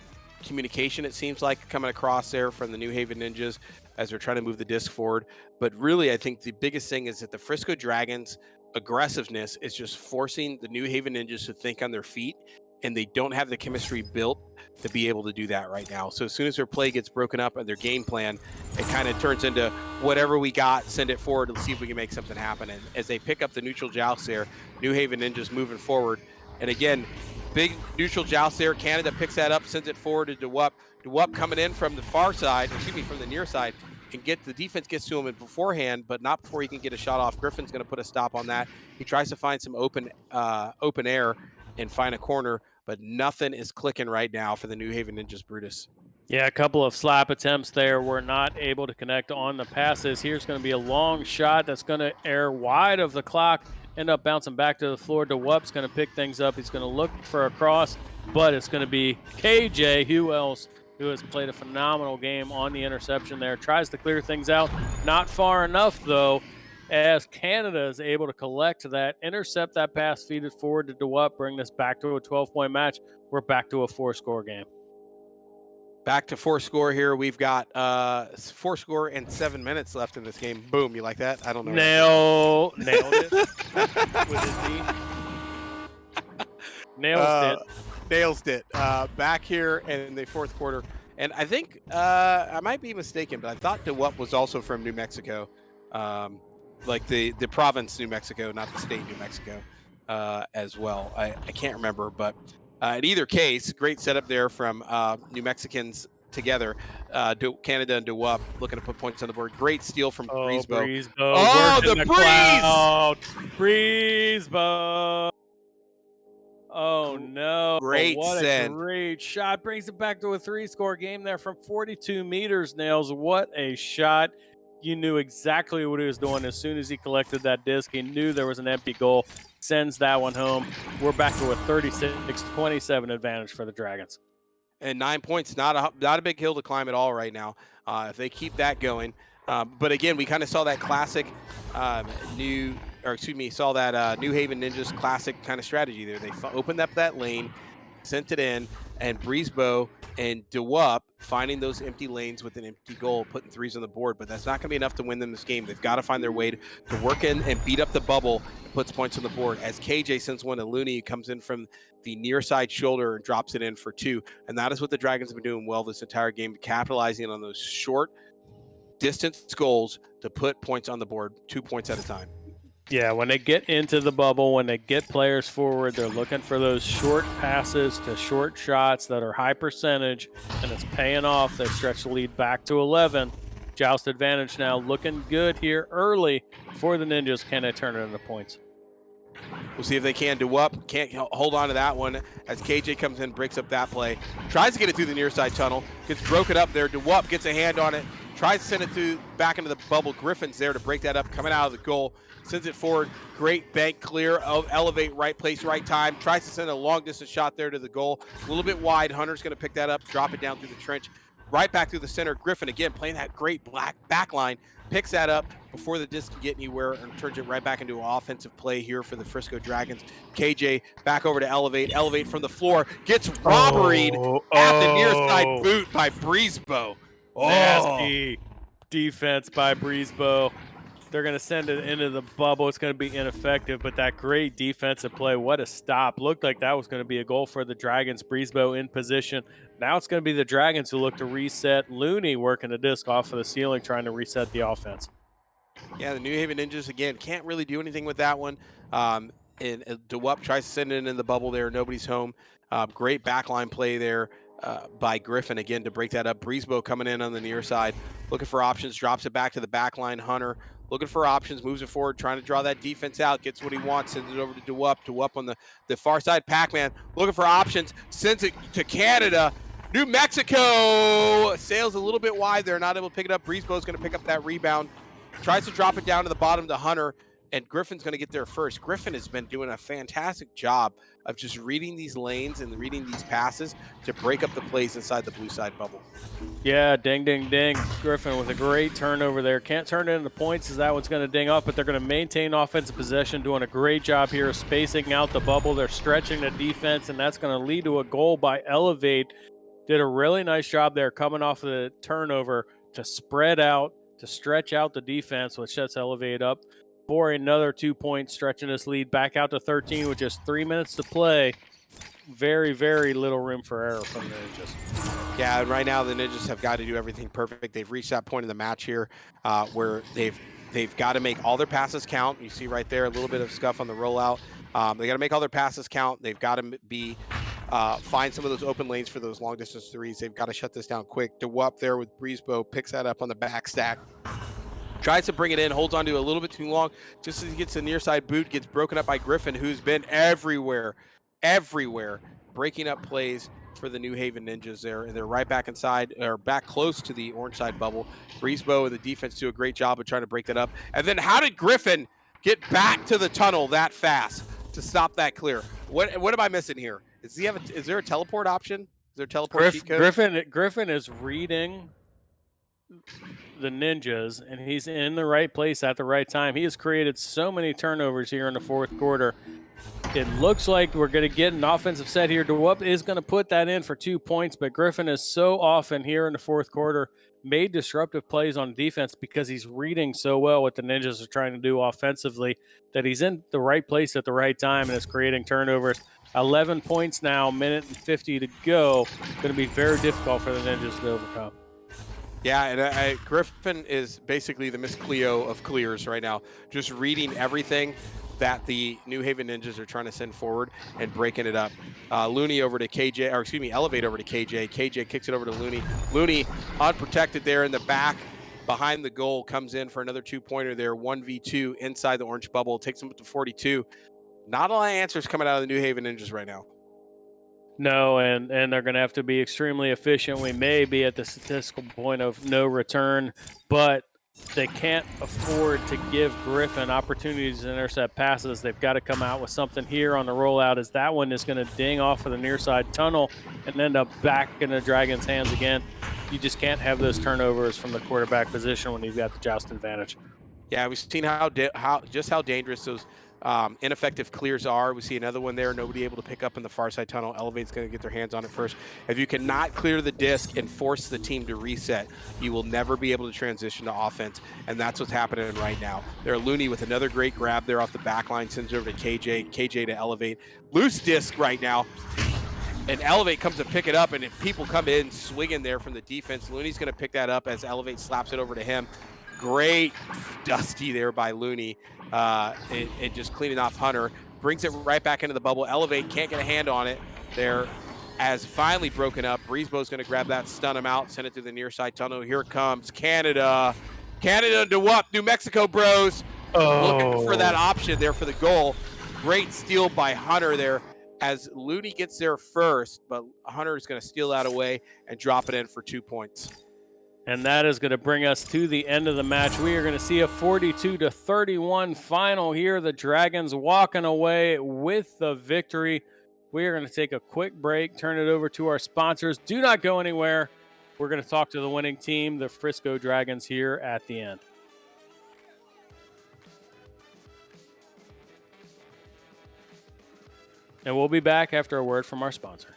Speaker 6: communication, it seems like, coming across there from the New Haven Ninjas as they're trying to move the disc forward. But really, I think the biggest thing is that the Frisco Dragons aggressiveness is just forcing the New Haven Ninjas to think on their feet, and they don't have the chemistry built to be able to do that right now. So as soon as their play gets broken up and their game plan, it kind of turns into whatever we got, send it forward and see if we can make something happen. And as they pick up the neutral joust there, New Haven Ninjas moving forward. And again, big neutral joust there. Canada picks that up, sends it forward to DeWup. DeWup coming in from the far side, from the near side, and the defense gets to him beforehand, but not before he can get a shot off. Griffin's going to put a stop on that. He tries to find some open air and find a corner, but nothing is clicking right now for the New Haven Ninjas, Brutus.
Speaker 7: Yeah, a couple of slap attempts there. We're not able to connect on the passes. Here's going to be a long shot that's going to air wide of the clock, end up bouncing back to the floor. DeWup's going to pick things up. He's going to look for a cross, but it's going to be KJ, who has played a phenomenal game on the interception there. Tries to clear things out. Not far enough, though, as Canada is able to collect that, intercept that pass, feed it forward to DeWup, bring this back to a 12-point match. We're back to a 4-score game.
Speaker 6: Back to 4-score here. We've got 4-score and 7 minutes left in this game. Boom. You like that? I don't know.
Speaker 7: Nailed it with his knee. Nails it.
Speaker 6: Back here in the fourth quarter. And I think I might be mistaken, but I thought DeWup was also from New Mexico. Like the province New Mexico, not the state New Mexico as well. I can't remember, but in either case, great setup there from New Mexicans together. Canada and DeWup looking to put points on the board. Great steal from Breezebo.
Speaker 7: Oh,
Speaker 6: the
Speaker 7: Breezebo. Oh, no.
Speaker 6: Great send.
Speaker 7: A great shot. Brings it back to a 3-score game there from 42 meters, Nails. What a shot. You knew exactly what he was doing as soon as he collected that disc. He knew there was an empty goal. Sends that one home. We're back to a 36-27 advantage for the Dragons.
Speaker 6: And 9 points, not a big hill to climb at all right now. If they keep that going. But again, we kind of saw that classic New Haven Ninjas classic kind of strategy there. They opened up that lane, sent it in, and Breezebo and DeWup finding those empty lanes with an empty goal, putting threes on the board. But that's not going to be enough to win them this game. They've got to find their way to work in and beat up the bubble and puts points on the board. As KJ sends one to Looney, who comes in from the near side shoulder and drops it in for 2. And that is what the Dragons have been doing well this entire game, capitalizing on those short distance goals to put points on the board, 2 points at a time.
Speaker 7: Yeah, when they get into the bubble, when they get players forward, they're looking for those short passes to short shots that are high percentage, and it's paying off. They stretch the lead back to 11. Joust advantage now looking good here early for the Ninjas. Can they turn it into points?
Speaker 6: We'll see if they can. DeWup can't hold on to that one as KJ comes in, breaks up that play. Tries to get it through the near side tunnel. Gets broken up there. DeWup gets a hand on it. Tries to send it back into the bubble. Griffin's there to break that up. Coming out of the goal. Sends it forward. Great bank clear. Elevate, right place, right time. Tries to send a long distance shot there to the goal. A little bit wide. Hunter's going to pick that up. Drop it down through the trench. Right back through the center. Griffin again playing that great back line. Picks that up before the disc can get anywhere and turns it right back into an offensive play here for the Frisco Dragons. KJ back over to Elevate. Elevate from the floor. Gets robberied at the near side boot by Breezebo.
Speaker 7: Nasty defense by Breezebo. They're going to send it into the bubble. It's going to be ineffective, but that great defensive play, what a stop. Looked like that was going to be a goal for the Dragons. Breezebo in position. Now it's going to be the Dragons who look to reset. Looney working the disc off of the ceiling, trying to reset the offense.
Speaker 6: Yeah, the New Haven Ninjas, again, can't really do anything with that one. And DeWup tries to send it in the bubble there. Nobody's home. Great backline play there by Griffin, again, to break that up. Breezebo coming in on the near side, looking for options, drops it back to the backline. Hunter looking for options, moves it forward, trying to draw that defense out, gets what he wants, sends it over to DeWup. DeWup on the far side. Pac-Man looking for options, sends it to Canada. New Mexico sails a little bit wide there, not able to pick it up. Breezebo's going to pick up that rebound, tries to drop it down to the bottom to Hunter, and Griffin's going to get there first. Griffin has been doing a fantastic job of just reading these lanes and reading these passes to break up the plays inside the blue side bubble.
Speaker 7: Yeah, ding, ding, ding. Griffin with a great turnover there. Can't turn it into points as that one's going to ding off, but they're going to maintain offensive possession, doing a great job here of spacing out the bubble. They're stretching the defense, and that's going to lead to a goal by Elevate. Did a really nice job there coming off of the turnover to spread out, to stretch out the defense, which sets Elevate up. Bori another 2 points, stretching this lead back out to 13 with just 3 minutes to play. Very, very little room for error from the Ninjas.
Speaker 6: Yeah, and right now the Ninjas have got to do everything perfect. They've reached that point in the match here where they've got to make all their passes count. You see right there a little bit of scuff on the rollout. They got to make all their passes count. They've got to find some of those open lanes for those long distance threes. They've got to shut this down quick. DeWup there with Breezebo picks that up on the back stack. Tries to bring it in, holds on to it a little bit too long. Just as he gets the near side boot, gets broken up by Griffin, who's been everywhere, breaking up plays for the New Haven Ninjas there. And they're right back inside, or back close to the orange side bubble. Breezebo and the defense do a great job of trying to break that up. And then how did Griffin get back to the tunnel that fast to stop that clear? What am I missing here? Is there a teleport option? Is there a teleport cheat code?
Speaker 7: Griffin is reading the Ninjas, and he's in the right place at the right time. He has created so many turnovers here in the fourth quarter. It looks like we're going to get an offensive set here. DeWup is going to put that in for 2 points, but Griffin is so often here in the fourth quarter made disruptive plays on defense because he's reading so well what the Ninjas are trying to do offensively that he's in the right place at the right time and is creating turnovers. 11 points now, minute and 50 to go. Going to be very difficult for the Ninjas to overcome.
Speaker 6: Yeah, and Griffin is basically the Miss Cleo of clears right now, just reading everything that the New Haven Ninjas are trying to send forward and breaking it up. Looney over to KJ, or excuse me, Elevate over to KJ. KJ kicks it over to Looney. Looney unprotected there in the back behind the goal, comes in for another 2-pointer there, 1v2 inside the orange bubble, takes him up to 42. Not a lot of answers coming out of the New Haven Ninjas right now.
Speaker 7: No, and they're going to have to be extremely efficient. We may be at the statistical point of no return, but they can't afford to give Griffin opportunities to intercept passes. They've got to come out with something here on the rollout, as that one is going to ding off of the near side tunnel and end up back in the Dragons' hands again. You just can't have those turnovers from the quarterback position when you've got the joust advantage.
Speaker 6: Yeah, we've seen how dangerous those ineffective clears are. We see another one there, nobody able to pick up in the far side tunnel. Elevate's going to get their hands on it first. If you cannot clear the disc and force the team to reset, you will never be able to transition to offense, and that's what's happening right now. There, Looney with another great grab there off the back line, sends it over to KJ to Elevate. Loose disc right now, and Elevate comes to pick it up, and people come in swinging there from the defense. Looney's going to pick that up as Elevate slaps it over to him. Great dusty there by Looney. And just cleaning off Hunter. Brings it right back into the bubble. Elevate can't get a hand on it there as finally broken up. Breezebo's going to grab that, stun him out, send it through the near side tunnel. Here comes Canada. Canada to what? New Mexico bros. Looking for that option there for the goal. Great steal by Hunter there as Looney gets there first, but Hunter is going to steal that away and drop it in for 2 points.
Speaker 7: And that is going to bring us to the end of the match. We are going to see a 42-31 final here. The Dragons walking away with the victory. We are going to take a quick break, turn it over to our sponsors. Do not go anywhere. We're going to talk to the winning team, the Frisco Dragons, here at the end. And we'll be back after a word from our sponsor.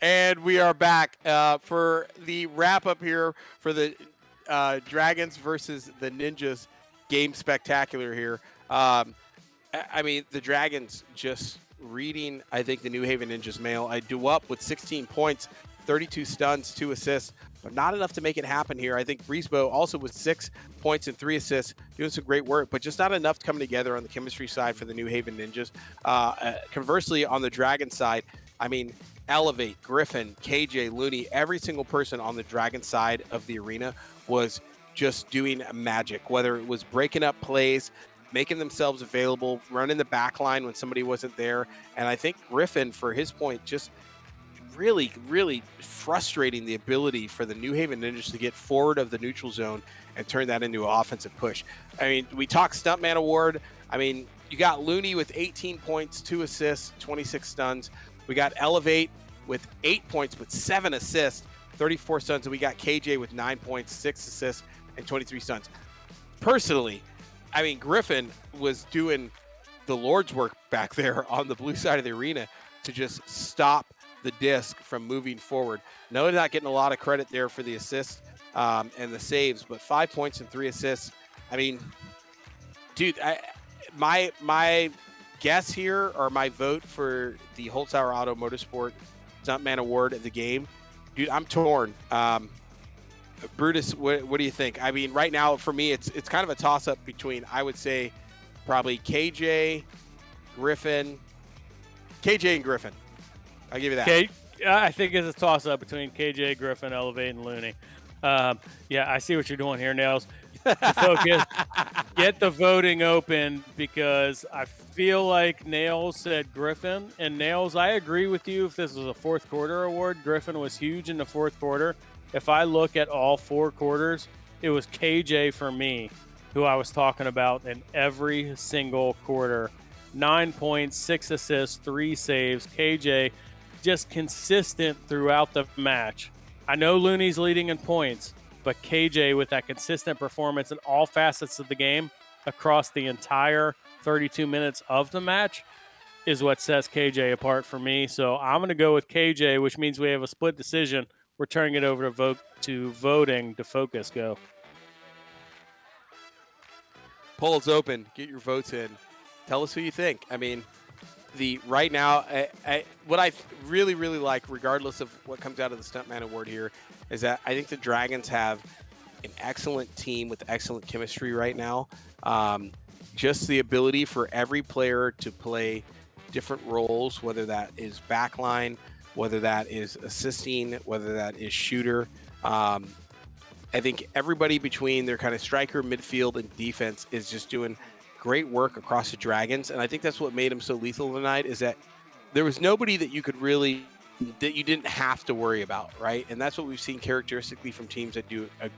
Speaker 6: And we are back for the wrap-up here for the Dragons versus the Ninjas game spectacular here. I mean, the Dragons just reading, I think, the New Haven Ninjas mail. I do up with 16 points, 32 stuns, 2 assists, but not enough to make it happen here. I think Breezebo also with 6 points and 3 assists, doing some great work, but just not enough to come together on the chemistry side for the New Haven Ninjas. Conversely, on the Dragon side, I mean, Elevate, Griffin, KJ, Looney, every single person on the Dragon side of the arena was just doing magic, whether it was breaking up plays, making themselves available, running the back line when somebody wasn't there. And I think Griffin, for his point, just really, really frustrating the ability for the New Haven Ninjas to get forward of the neutral zone and turn that into an offensive push. I mean, we talk Stuntman Award. I mean, you got Looney with 18 points, 2 assists, 26 stuns. We got Elevate with 8 points with 7 assists, 34 stuns. And we got KJ with 9 points, 6 assists, and 23 stunts. Personally, I mean, Griffin was doing the Lord's work back there on the blue side of the arena to just stop the disc from moving forward. No, he's not getting a lot of credit there for the assists and the saves, but 5 points and 3 assists. I mean, dude, my guess here, or my vote for the Holzhauer Auto Motorsport Stuntman Award of the game, dude, I'm torn. Brutus, what do you think? I mean, right now for me, it's kind of a toss-up between, I would say, probably KJ, Griffin, KJ and Griffin. I'll give you that.
Speaker 7: I think it's a toss-up between KJ, Griffin, Elevate, and Looney. Yeah, I see what you're doing here, Nails. Focus. Get the voting open, because I feel like Nails said Griffin. And Nails, I agree with you. If this was a fourth quarter award, Griffin was huge in the fourth quarter. If I look at all 4 quarters, it was KJ for me, who I was talking about in every single quarter. 9 points, 6 assists, 3 saves. KJ just consistent throughout the match. I know Looney's leading in points, but KJ with that consistent performance in all facets of the game across the entire 32 minutes of the match is what sets KJ apart for me. So I'm going to go with KJ, which means we have a split decision. We're turning it over to voting to Focus. Go.
Speaker 6: Polls open. Get your votes in. Tell us who you think. I mean, right now, what I really, really like, regardless of what comes out of the Stuntman Award here, is that I think the Dragons have an excellent team with excellent chemistry right now. Just the ability for every player to play different roles, whether that is backline, whether that is assisting, whether that is shooter. I think everybody between their kind of striker, midfield, and defense is just doing great work across the Dragons. And I think that's what made them so lethal tonight, is that there was nobody that you didn't have to worry about, right? And that's what we've seen characteristically from teams that do a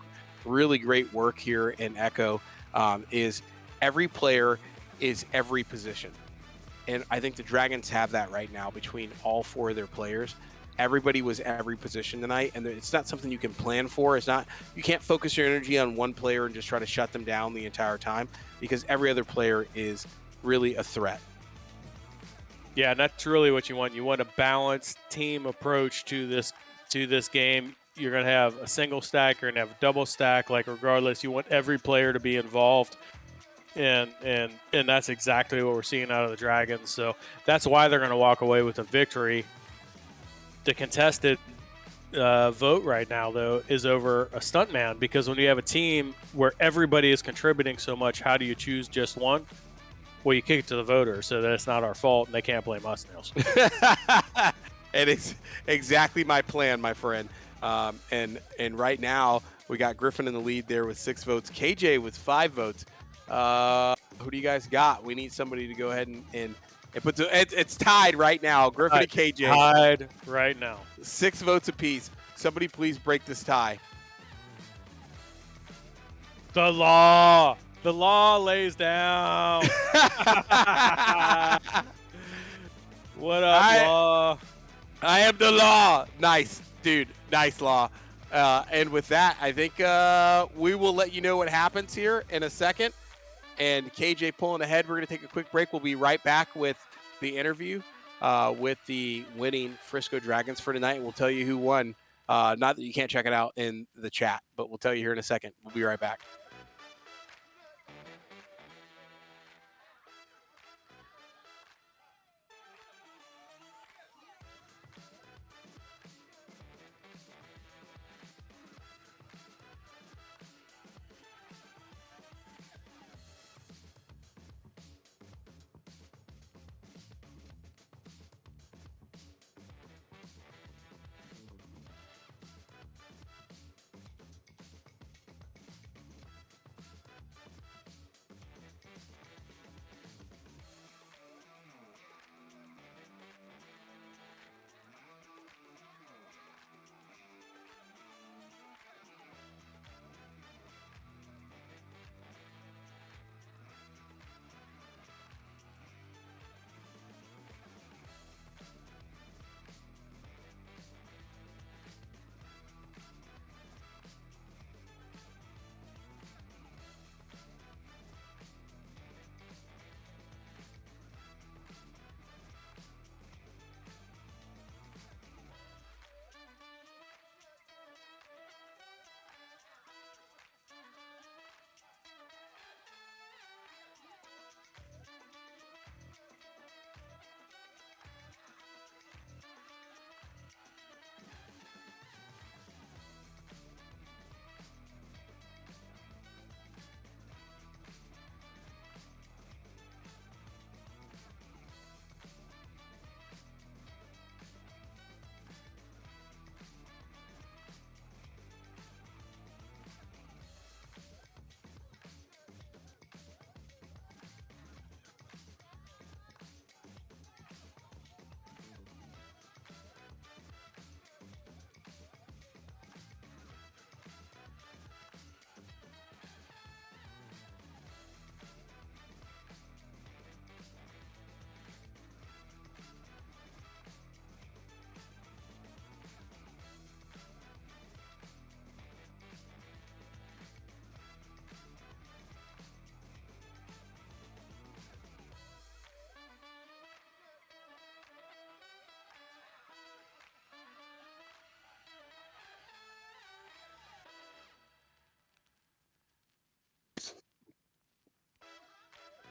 Speaker 6: really great work here in Echo, is every player is every position. And I think the Dragons have that right now between all 4 of their players. Everybody was every position tonight, and it's not something you can plan for. You can't focus your energy on one player and just try to shut them down the entire time, because every other player is really a threat.
Speaker 7: Yeah, and that's really what you want. You want a balanced team approach to this game. You're going to have a single stack, you're going to have a double stack. Like, regardless, you want every player to be involved. And that's exactly what we're seeing out of the Dragons. So that's why they're going to walk away with a victory. The contested vote right now, though, is over a stuntman, because when you have a team where everybody is contributing so much, how do you choose just one? Well, you kick it to the voters, so that it's not our fault, and they can't blame us, Nails.
Speaker 6: And it's exactly my plan, my friend. And right now, we got Griffin in the lead there with 6 votes, KJ with 5 votes. Who do you guys got? We need somebody to go ahead and put it's tied right now. Griffin and KJ.
Speaker 7: Tied right now.
Speaker 6: 6 votes apiece. Somebody please break this tie.
Speaker 7: The law lays down. What up, law?
Speaker 6: I am the law. Nice, dude. Nice, law. And with that, I think we will let you know what happens here in a second. And KJ pulling ahead. We're going to take a quick break. We'll be right back with the interview with the winning Frisco Dragons for tonight. We'll tell you who won. Not that you can't check it out in the chat, but we'll tell you here in a second. We'll be right back.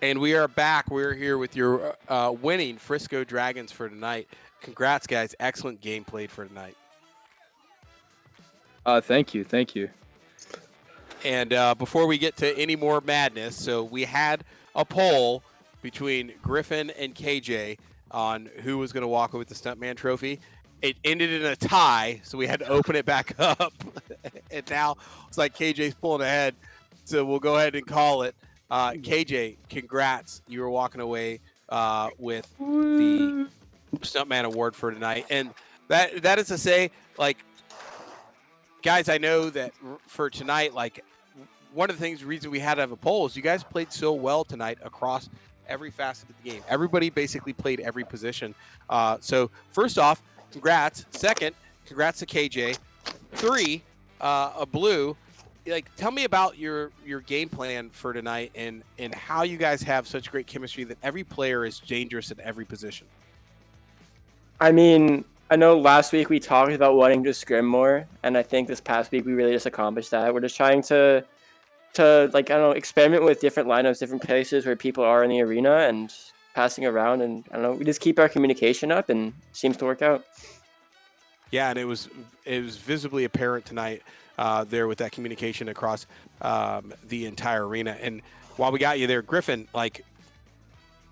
Speaker 6: And we are back. We're here with your winning Frisco Dragons for tonight. Congrats, guys. Excellent game played for tonight.
Speaker 11: Thank you.
Speaker 6: And before we get to any more madness, so we had a poll between Griffin and KJ on who was going to walk away with the Stuntman Trophy. It ended in a tie, so we had to open it back up. And now it's like KJ's pulling ahead, so we'll go ahead and call it. KJ, congrats. You were walking away with the Stuntman Award for tonight. And that is to say, like, guys, I know that for tonight, like, one of the reason we had to have a poll is you guys played so well tonight across every facet of the game. Everybody basically played every position. So first off, congrats. Second, congrats to KJ. 3, a blue. Like, tell me about your game plan for tonight and how you guys have such great chemistry that every player is dangerous at every position.
Speaker 12: I mean, I know last week we talked about wanting to scrim more, and I think this past week we really just accomplished that. We're just trying to like, I don't know, experiment with different lineups, different places where people are in the arena and passing around, and I don't know, we just keep our communication up and it seems to work out.
Speaker 6: Yeah, and it was visibly apparent tonight there with that communication across the entire arena. And while we got you there, Griffin, like,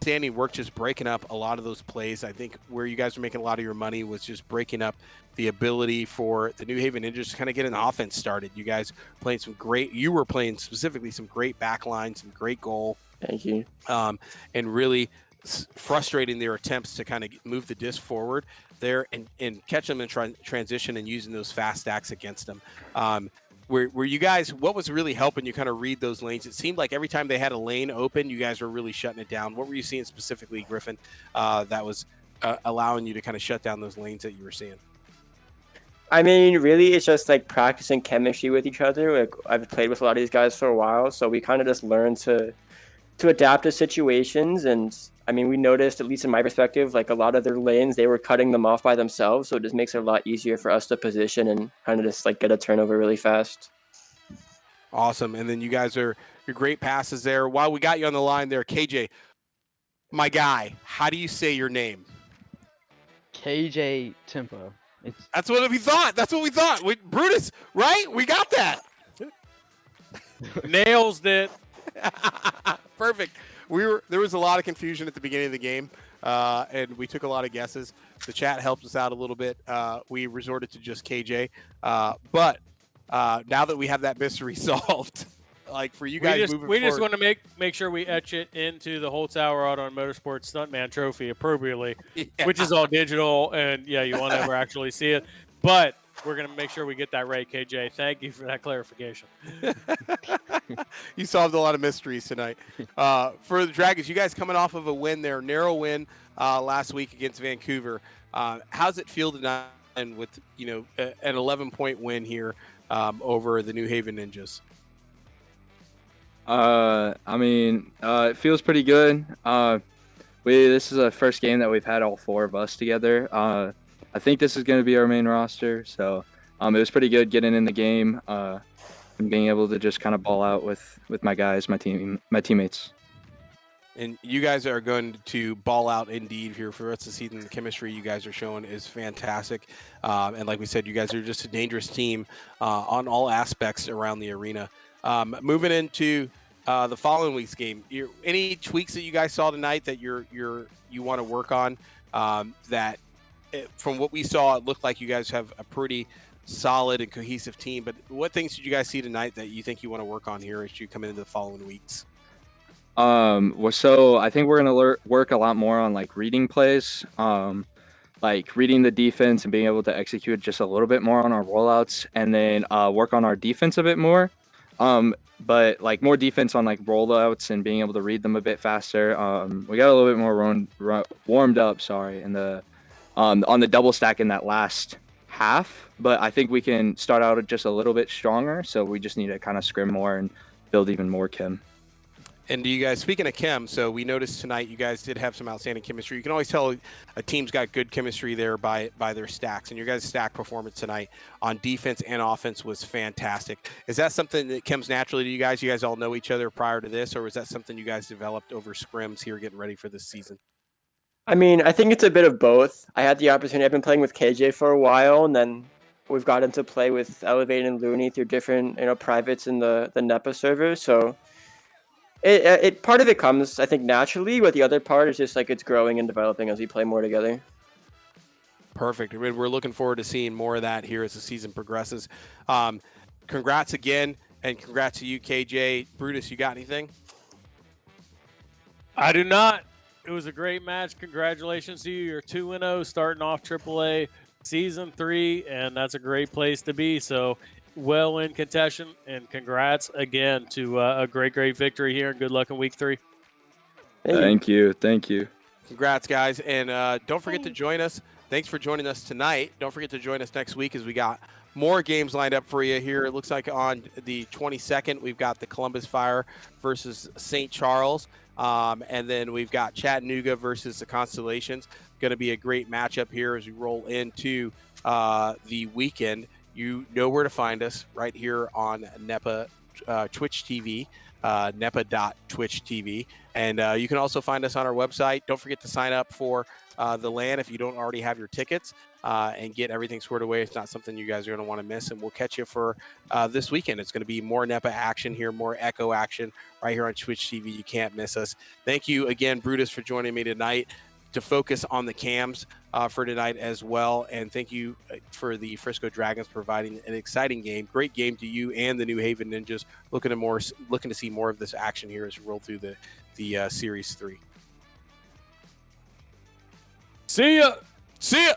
Speaker 6: standing work, just breaking up a lot of those plays. I think where you guys were making a lot of your money was just breaking up the ability for the New Haven Ninjas to kind of get an offense started. You guys you were playing specifically some great backline, some great goal.
Speaker 12: Thank you.
Speaker 6: And really frustrating their attempts to kind of move the disc forward there and catch them in transition and using those fast stacks against them. Were you guys, what was really helping you kind of read those lanes? It seemed like every time they had a lane open, you guys were really shutting it down. What were you seeing specifically, Griffin, that was allowing you to kind of shut down those lanes that you were seeing?
Speaker 12: I mean, really, it's just like practicing chemistry with each other. Like, I've played with a lot of these guys for a while, so we kind of just learned to adapt to situations. And I mean, we noticed, at least in my perspective, like a lot of their lanes, they were cutting them off by themselves. So it just makes it a lot easier for us to position and kind of just like get a turnover really fast.
Speaker 6: Awesome. And then you guys your great passes there. While we got you on the line there, KJ, my guy, how do you say your name?
Speaker 13: KJ Tempo.
Speaker 6: That's what we thought. Brutus, right? We got that.
Speaker 7: Nails it.
Speaker 6: Perfect. There was a lot of confusion at the beginning of the game, and we took a lot of guesses. The chat helped us out a little bit. We resorted to just KJ, but now that we have that mystery solved, like for you guys,
Speaker 7: we just want to make sure we etch it into the Holtz Hour Auto and Motorsports Stuntman Trophy appropriately, which is all digital, and yeah, you won't ever actually see it, but we're going to make sure we get that right, KJ. Thank you for that clarification.
Speaker 6: You solved a lot of mysteries tonight. For the Dragons, you guys coming off of a win there, narrow win last week against Vancouver. How's it feel tonight with, an 11-point win here over the New Haven Ninjas?
Speaker 11: It feels pretty good. This is the first game that we've had all 4 of us together. I think this is going to be our main roster, so it was pretty good getting in the game and being able to just kind of ball out with my guys, my teammates.
Speaker 6: And you guys are going to ball out indeed here for the rest of the season. The chemistry you guys are showing is fantastic. And like we said, you guys are just a dangerous team on all aspects around the arena. Moving into the following week's game, any tweaks that you guys saw tonight that you want to work on that from what we saw, it looked like you guys have a pretty solid and cohesive team. But what things did you guys see tonight that you think you want to work on here as you come into the following weeks?
Speaker 11: So I think we're going to work a lot more on like reading plays, like reading the defense and being able to execute just a little bit more on our rollouts, and then work on our defense a bit more. But like more defense on like rollouts and being able to read them a bit faster. We got a little bit more warmed up, in the on the double stack in that last half, but I think we can start out just a little bit stronger. So we just need to kind of scrim more and build even more chem.
Speaker 6: And do you guys, speaking of chem, so we noticed tonight you guys did have some outstanding chemistry. You can always tell a team's got good chemistry there by their stacks. And your guys' stack performance tonight on defense and offense was fantastic. Is that something that comes naturally to you guys? You guys all know each other prior to this, or was that something you guys developed over scrims here getting ready for this season?
Speaker 12: I mean, I think it's a bit of both. I had the opportunity. I've been playing with KJ for a while, and then we've gotten to play with Elevate and Looney through different, privates in the NEPA server. So it part of it comes, I think, naturally, but the other part is just like it's growing and developing as we play more together.
Speaker 6: Perfect. We're looking forward to seeing more of that here as the season progresses. Congrats again, and congrats to you, KJ. Brutus, you got anything?
Speaker 7: I do not. It was a great match. Congratulations to you. You're 2-0 starting off AAA Season 3, and that's a great place to be. So well in contention, and congrats again to a great victory here, and good luck in Week 3.
Speaker 11: Thank you.
Speaker 6: Congrats, guys. And don't forget to join us. Thanks for joining us tonight. Don't forget to join us next week as we got more games lined up for you here. It looks like on the 22nd, we've got the Columbus Fire versus St. Charles. And then we've got Chattanooga versus the Constellations. Going to be a great matchup here as we roll into the weekend. You know where to find us right here on NEPA Twitch TV, nepa.twitch TV. And you can also find us on our website. Don't forget to sign up for the LAN if you don't already have your tickets and get everything squared away. It's not something you guys are going to want to miss. And we'll catch you for this weekend. It's going to be more NEPA action here, more Echo action right here on Twitch TV. You can't miss us. Thank you again, Brutus, for joining me tonight to focus on the cams for tonight as well. And thank you for the Frisco Dragons providing an exciting game. Great game to you and the New Haven Ninjas. Looking to see more of this action here as we roll through the Series 3.
Speaker 7: See ya!
Speaker 6: See ya!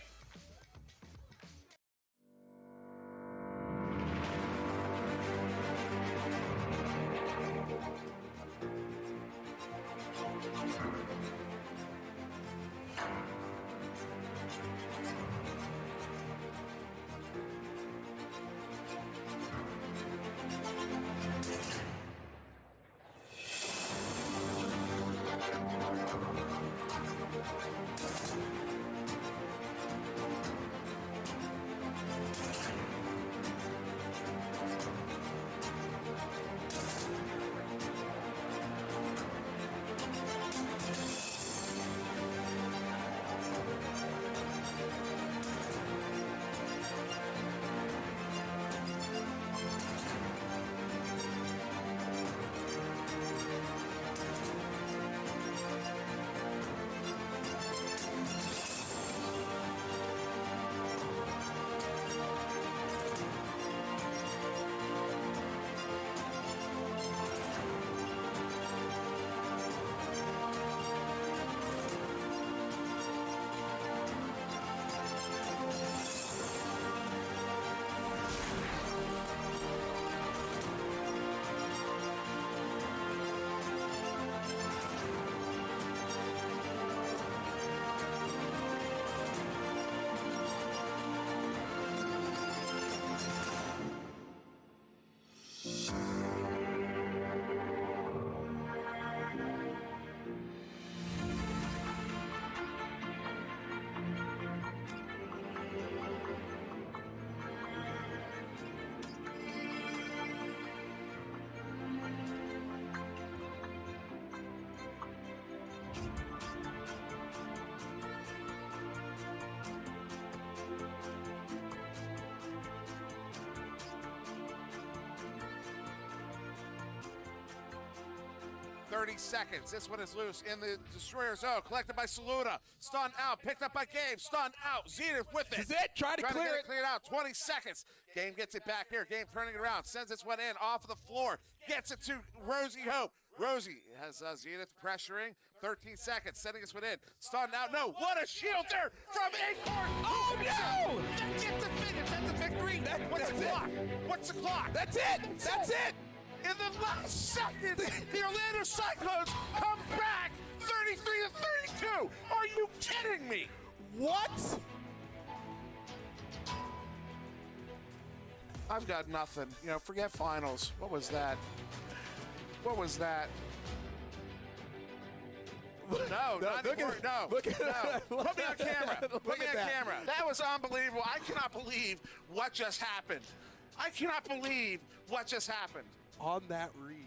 Speaker 13: Seconds. This one is loose in the destroyer zone. Collected by Saluna. Stunned out. Picked up by Game. Stunned out. Zenith with it.
Speaker 6: This is it. Trying to clear it.
Speaker 13: Cleared out. 20 seconds. Game gets it back here. Game turning it around. Sends this one in off of the floor. Gets it to Rosie Hope. Rosie has Zenith pressuring. 13 seconds. Sending this one in. Stunned out. No. What a shield there from Acorn.
Speaker 6: Oh, no.
Speaker 13: That gets the finish. That's the victory. What's the clock? What's the clock?
Speaker 6: That's it. That's it.
Speaker 13: In the last second, the Orlando Cyclones come back 33-32. Are you kidding me?
Speaker 6: What?
Speaker 13: I've got nothing. Forget finals. What was that? What was that? No, not anymore. No.
Speaker 14: Look at
Speaker 13: no. Put me on camera. Put me on
Speaker 14: that.
Speaker 13: camera. That was unbelievable. I cannot believe what just happened. I cannot believe what just happened.
Speaker 14: On that read.